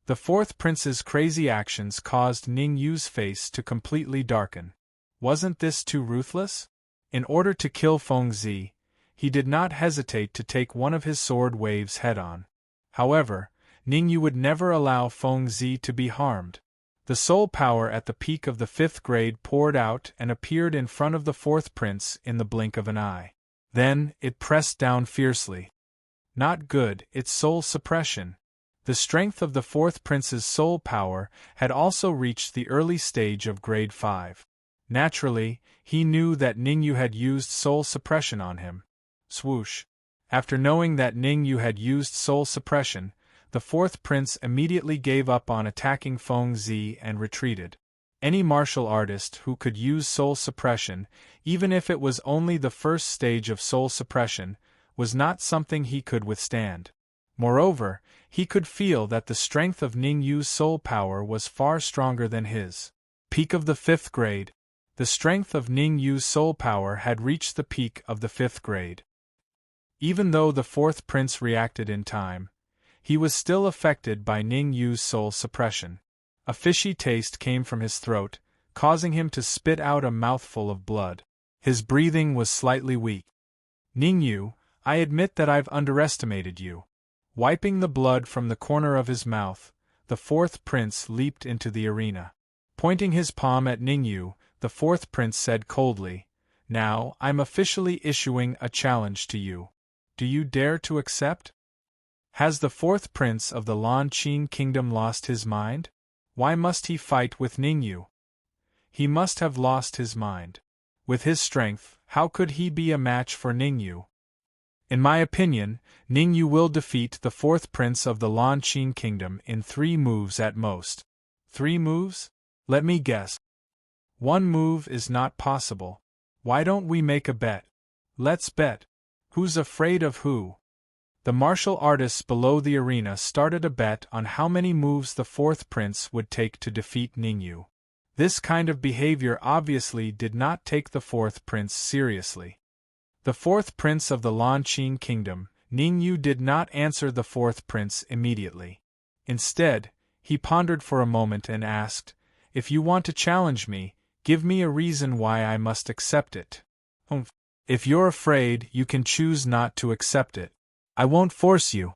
The fourth prince's crazy actions caused Ningyu's face to completely darken. Wasn't this too ruthless? In order to kill Feng Zi, he did not hesitate to take one of his sword waves head-on. However, Ningyu would never allow Feng Zi to be harmed. The soul power at the peak of the 5th grade poured out and appeared in front of the fourth prince in the blink of an eye. Then, it pressed down fiercely. Not good, it's soul suppression. The strength of the fourth prince's soul power had also reached the early stage of grade 5. Naturally, he knew that Ningyu had used soul suppression on him. Swoosh! After knowing that Ningyu had used soul suppression, the fourth prince immediately gave up on attacking Feng Zi and retreated. Any martial artist who could use soul suppression, even if it was only the first stage of soul suppression, was not something he could withstand. Moreover, he could feel that the strength of Ning Yu's soul power was far stronger than his. Peak of the 5th grade. The strength of Ning Yu's soul power had reached the peak of the 5th grade. Even though the 4th prince reacted in time, he was still affected by Ning Yu's soul suppression. A fishy taste came from his throat, causing him to spit out a mouthful of blood. His breathing was slightly weak. Ning Yu, I admit that I've underestimated you. Wiping the blood from the corner of his mouth, the 4th prince leaped into the arena. Pointing his palm at Ning Yu, the 4th prince said coldly, Now, I'm officially issuing a challenge to you. Do you dare to accept? Has the 4th prince of the Lan Qin kingdom lost his mind? Why must he fight with Ning Yu? He must have lost his mind. With his strength, how could he be a match for Ning Yu? In my opinion, Ning Yu will defeat the 4th prince of the Lan Qin kingdom in 3 moves at most. 3 moves? Let me guess. 1 move is not possible. Why don't we make a bet? Let's bet. Who's afraid of who? The martial artists below the arena started a bet on how many moves the 4th prince would take to defeat Ning Yu. This kind of behavior obviously did not take the 4th prince seriously. The 4th prince of the Lan Qin kingdom, Ning Yu, did not answer the 4th prince immediately. Instead, he pondered for a moment and asked, If you want to challenge me, give me a reason why I must accept it. If you're afraid, you can choose not to accept it. I won't force you.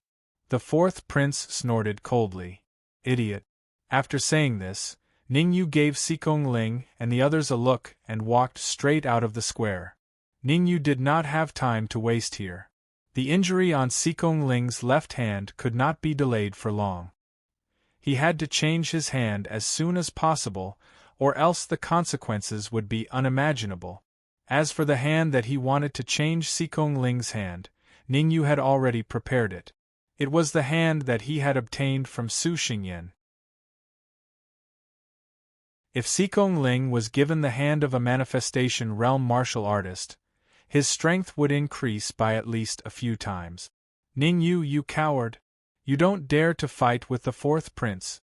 The 4th prince snorted coldly. Idiot. After saying this, Ning Yu gave Xikong Ling and the others a look and walked straight out of the square. Ning Yu did not have time to waste here. The injury on Xikong Ling's left hand could not be delayed for long. He had to change his hand as soon as possible, or else the consequences would be unimaginable. As for the hand that he wanted to change, Xikong Ling's hand, Ning Yu had already prepared it. It was the hand that he had obtained from Su Xingyan. If Xikong Ling was given the hand of a manifestation realm martial artist, his strength would increase by at least a few times. Ning Yu, you coward! You don't dare to fight with the 4th prince.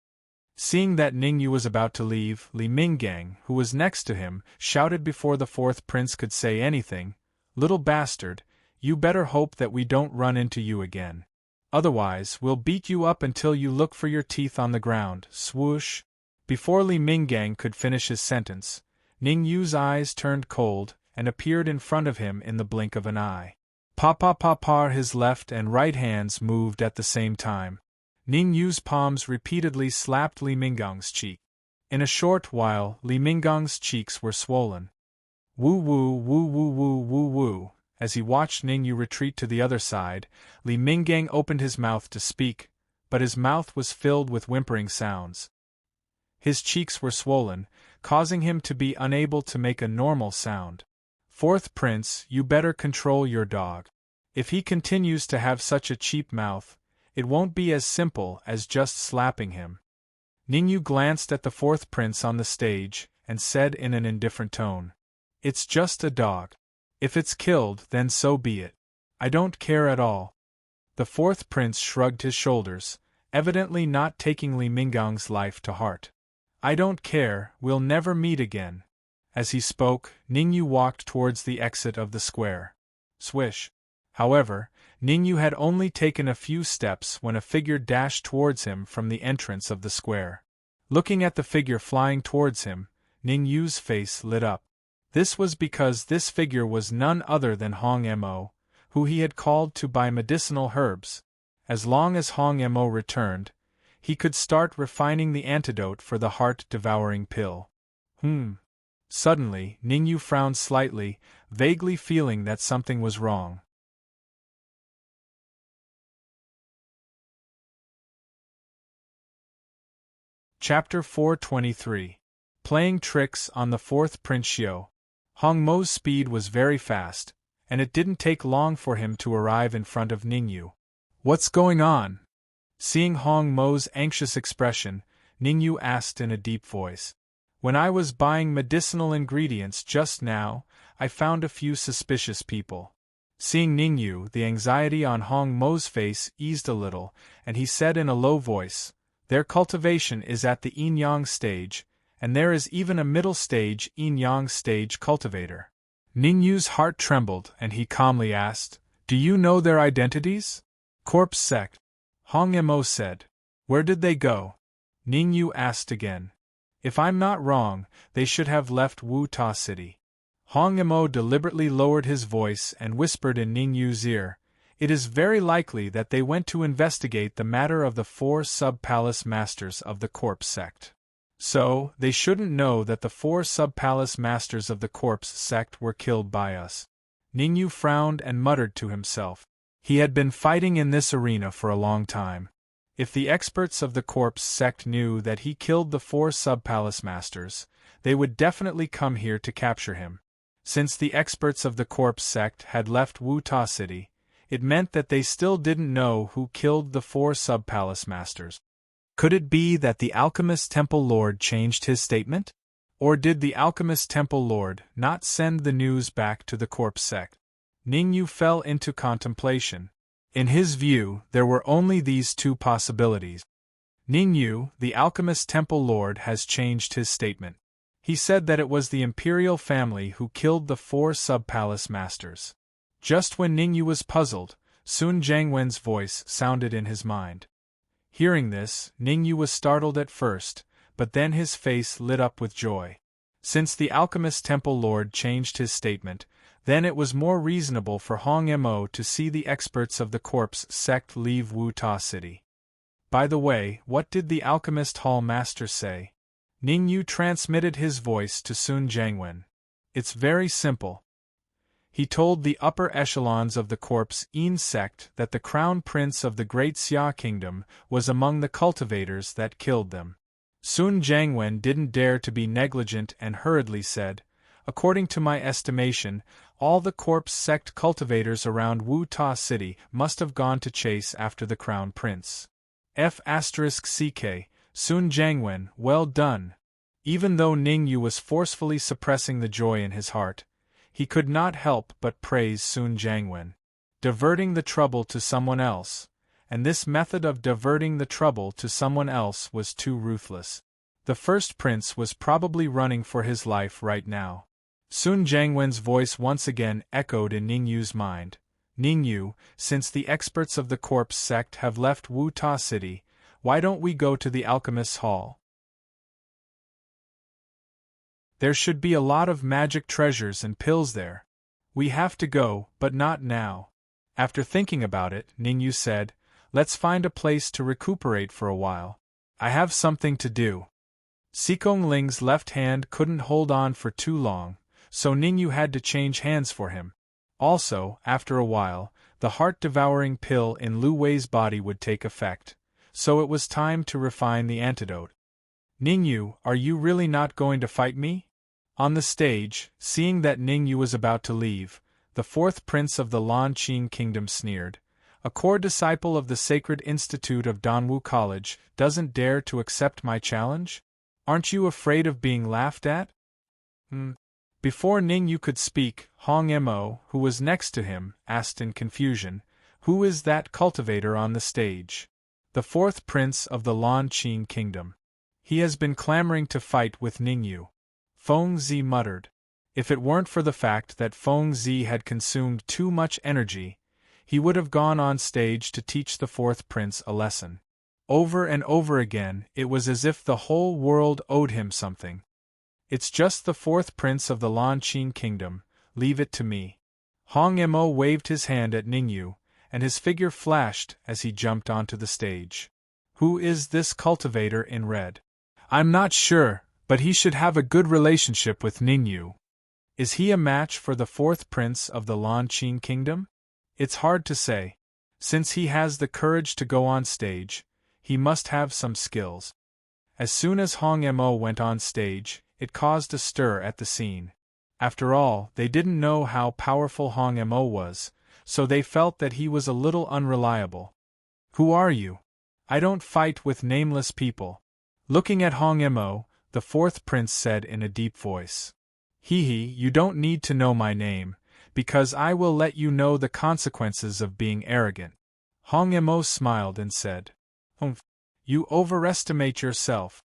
Seeing that Ning Yu was about to leave, Li Minggang, who was next to him, shouted before the 4th prince could say anything, Little bastard, you better hope that we don't run into you again. Otherwise, we'll beat you up until you look for your teeth on the ground. Swoosh! Before Li Minggang could finish his sentence, Ning Yu's eyes turned cold and appeared in front of him in the blink of an eye. Pa-pa-pa-pa, his left and right hands moved at the same time. Ning Yu's palms repeatedly slapped Li Minggang's cheek. In a short while, Li Minggang's cheeks were swollen. Woo-woo, woo-woo-woo, woo-woo. As he watched Ning Yu retreat to the other side, Li Minggang opened his mouth to speak, but his mouth was filled with whimpering sounds. His cheeks were swollen, causing him to be unable to make a normal sound. 4th prince, you better control your dog. If he continues to have such a cheap mouth, it won't be as simple as just slapping him. Ning Yu glanced at the 4th prince on the stage and said in an indifferent tone, It's just a dog. If it's killed, then so be it. I don't care at all. The 4th prince shrugged his shoulders, evidently not taking Li Minggang's life to heart. I don't care, we'll never meet again. As he spoke, Ning Yu walked towards the exit of the square. Swish! However, Ning Yu had only taken a few steps when a figure dashed towards him from the entrance of the square. Looking at the figure flying towards him, Ning Yu's face lit up. This was because this figure was none other than Hong Mo, who he had called to buy medicinal herbs. As long as Hong Mo returned, he could start refining the antidote for the heart-devouring pill. Suddenly, Ning Yu frowned slightly, vaguely feeling that something was wrong. Chapter 423. Playing Tricks on the 4th Prince Xiu. Hong Mo's speed was very fast, and it didn't take long for him to arrive in front of Ning Yu. What's going on? Seeing Hong Mo's anxious expression, Ning Yu asked in a deep voice. When I was buying medicinal ingredients just now, I found a few suspicious people. Seeing Ningyu, the anxiety on Hong Mo's face eased a little, and he said in a low voice, "Their cultivation is at the yin-yang stage, and there is even a middle stage yin-yang stage cultivator." Ningyu's heart trembled, and he calmly asked, "Do you know their identities?" "Corpse sect," Hong Mo said. "Where did they go?" Ningyu asked again. "If I'm not wrong, they should have left Wu Ta City." Hong Mo deliberately lowered his voice and whispered in Ningyu's ear, "It is very likely that they went to investigate the matter of the 4 sub-palace masters of the Corpse sect. So, they shouldn't know that the 4 sub-palace masters of the Corpse sect were killed by us." Ningyu frowned and muttered to himself. He had been fighting in this arena for a long time. If the experts of the Corpse sect knew that he killed the 4 sub-palace masters, they would definitely come here to capture him. Since the experts of the Corpse sect had left Wu Ta City, it meant that they still didn't know who killed the 4 sub-palace masters. Could it be that the Alchemist Temple Lord changed his statement? Or did the Alchemist Temple Lord not send the news back to the Corpse sect? Ningyu fell into contemplation. In his view, there were only these 2 possibilities. Ningyu, the Alchemist Temple Lord, has changed his statement. He said that it was the imperial family who killed the 4 sub-palace masters. Just when Ningyu was puzzled, Sun Jiangwen's voice sounded in his mind. Hearing this, Ningyu was startled at first, but then his face lit up with joy. Since the Alchemist Temple Lord changed his statement, then it was more reasonable for Hong Mo to see the experts of the Corpse sect leave Wu Ta City. By the way, what did the Alchemist Hall Master say? Ningyu transmitted his voice to Sun Jiangwen. It's very simple. He told the upper echelons of the Corpse Yin sect that the Crown Prince of the Great Xia Kingdom was among the cultivators that killed them. Sun Jiangwen didn't dare to be negligent and hurriedly said, "According to my estimation, all the Corpse sect cultivators around Wu Ta City must have gone to chase after the Crown Prince." F***ck, Sun Jiangwen, well done. Even though Ningyu was forcefully suppressing the joy in his heart, he could not help but praise Sun Jiangwen. Diverting the trouble to someone else, and this method of diverting the trouble to someone else was too ruthless. The first prince was probably running for his life right now. Sun Jiangwen's voice once again echoed in Ningyu's mind. "Ningyu, since the experts of the Corpse sect have left Wu Ta City, why don't we go to the Alchemist's Hall? There should be a lot of magic treasures and pills there. We have to go, but not now." After thinking about it, Ningyu said, "Let's find a place to recuperate for a while. I have something to do." Sikong Ling's left hand couldn't hold on for too long, so Ningyu had to change hands for him. Also, after a while, the heart-devouring pill in Lu Wei's body would take effect, so it was time to refine the antidote. "Ningyu, are you really not going to fight me?" On the stage, seeing that Ningyu was about to leave, the 4th prince of the Lan Qing kingdom sneered. "A core disciple of the Sacred Institute of Danwu College doesn't dare to accept my challenge? Aren't you afraid of being laughed at?" Before Ningyu could speak, Hong Mo, who was next to him, asked in confusion, "Who is that cultivator on the stage?" "The 4th prince of the Lan Qing kingdom. He has been clamoring to fight with Ningyu." Feng Zi muttered. If it weren't for the fact that Feng Zi had consumed too much energy, he would have gone on stage to teach the 4th prince a lesson. Over and over again, it was as if the whole world owed him something. "It's just the 4th prince of the Lan Qing kingdom, leave it to me." Hong Mo waved his hand at Ningyu, and his figure flashed as he jumped onto the stage. "Who is this cultivator in red?" "I'm not sure, but he should have a good relationship with Ningyu." "Is he a match for the 4th prince of the Lan Qing kingdom?" "It's hard to say. Since he has the courage to go on stage, he must have some skills." As soon as Hong Mo went on stage, it caused a stir at the scene. After all, they didn't know how powerful Hong Mo was, so they felt that he was a little unreliable. "Who are you? I don't fight with nameless people." Looking at Hong Mo, the 4th prince said in a deep voice. "Hee, you don't need to know my name, because I will let you know the consequences of being arrogant. Hong Mo smiled and said, "Humph, you overestimate yourself."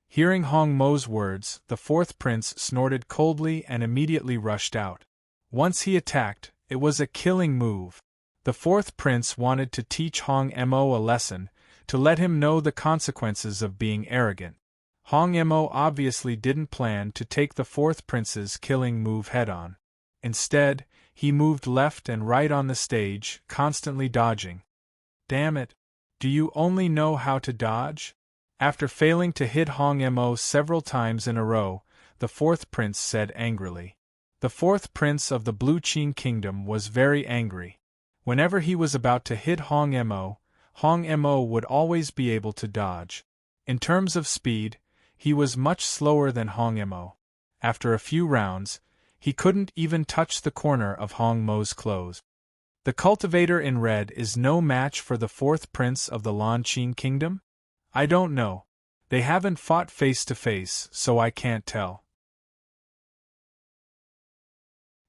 Hearing Hong Mo's words, the fourth prince snorted coldly and immediately rushed out. Once he attacked, it was a killing move. The fourth prince wanted to teach Hong Mo a lesson, to let him know the consequences of being arrogant. Hong Mo obviously didn't plan to take the fourth prince's killing move head-on. Instead, he moved left and right on the stage, constantly dodging. "Damn it! Do you only know how to dodge?" After failing to hit Hong Mo several times in a row, the fourth prince said angrily. The fourth prince of the Blue Qing Kingdom was very angry. Whenever he was about to hit Hong Mo would always be able to dodge. In terms of speed, he was much slower than Hong Mo. After a few rounds, he couldn't even touch the corner of Hong Mo's clothes. The cultivator in red is no match for the fourth prince of the Lan Qing Kingdom? I don't know. They haven't fought face to face, so I can't tell.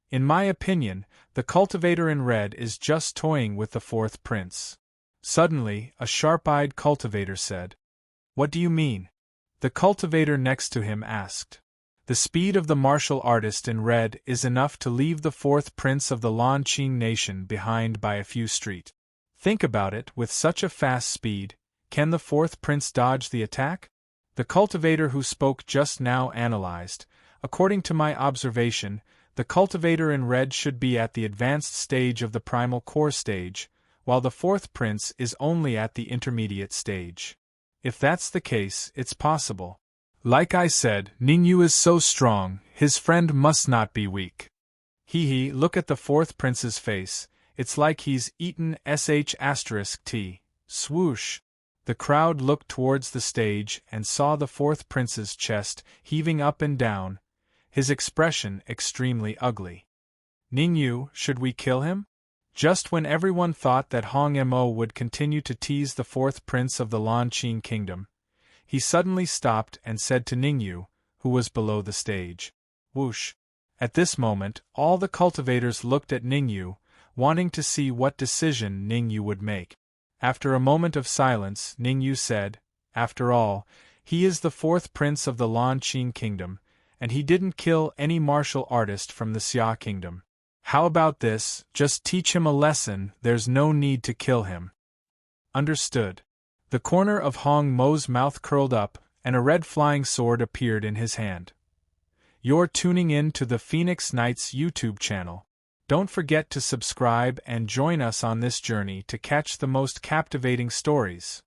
In my opinion, the cultivator in red is just toying with the fourth prince. Suddenly, a sharp-eyed cultivator said, "What do you mean?" The cultivator next to him asked. "The speed of the martial artist in red is enough to leave the fourth prince of the Lan Qing nation behind by a few street. Think about it, with such a fast speed, can the fourth prince dodge the attack?" The cultivator who spoke just now analyzed. According to my observation, the cultivator in red should be at the advanced stage of the primal core stage, while the fourth prince is only at the intermediate stage. If that's the case, it's possible. Like I said, Ningyu is so strong, his friend must not be weak. Hee, look at the fourth prince's face, it's like he's eaten **T. Swoosh. The crowd looked towards the stage and saw the fourth prince's chest heaving up and down, his expression extremely ugly. "Ningyu, should we kill him?" Just when everyone thought that Hong Mo would continue to tease the fourth prince of the Lan Qing Kingdom, he suddenly stopped and said to Ningyu, who was below the stage, "Whoosh." At this moment, all the cultivators looked at Ningyu, wanting to see what decision Ningyu would make. After a moment of silence, Ningyu said, "After all, he is the fourth prince of the Lan Qing Kingdom, and he didn't kill any martial artist from the Xia Kingdom. How about this, just teach him a lesson, there's no need to kill him." Understood. The corner of Hong Mo's mouth curled up, and a red flying sword appeared in his hand. You're tuning in to the Phoenix Knights YouTube channel. Don't forget to subscribe and join us on this journey to catch the most captivating stories.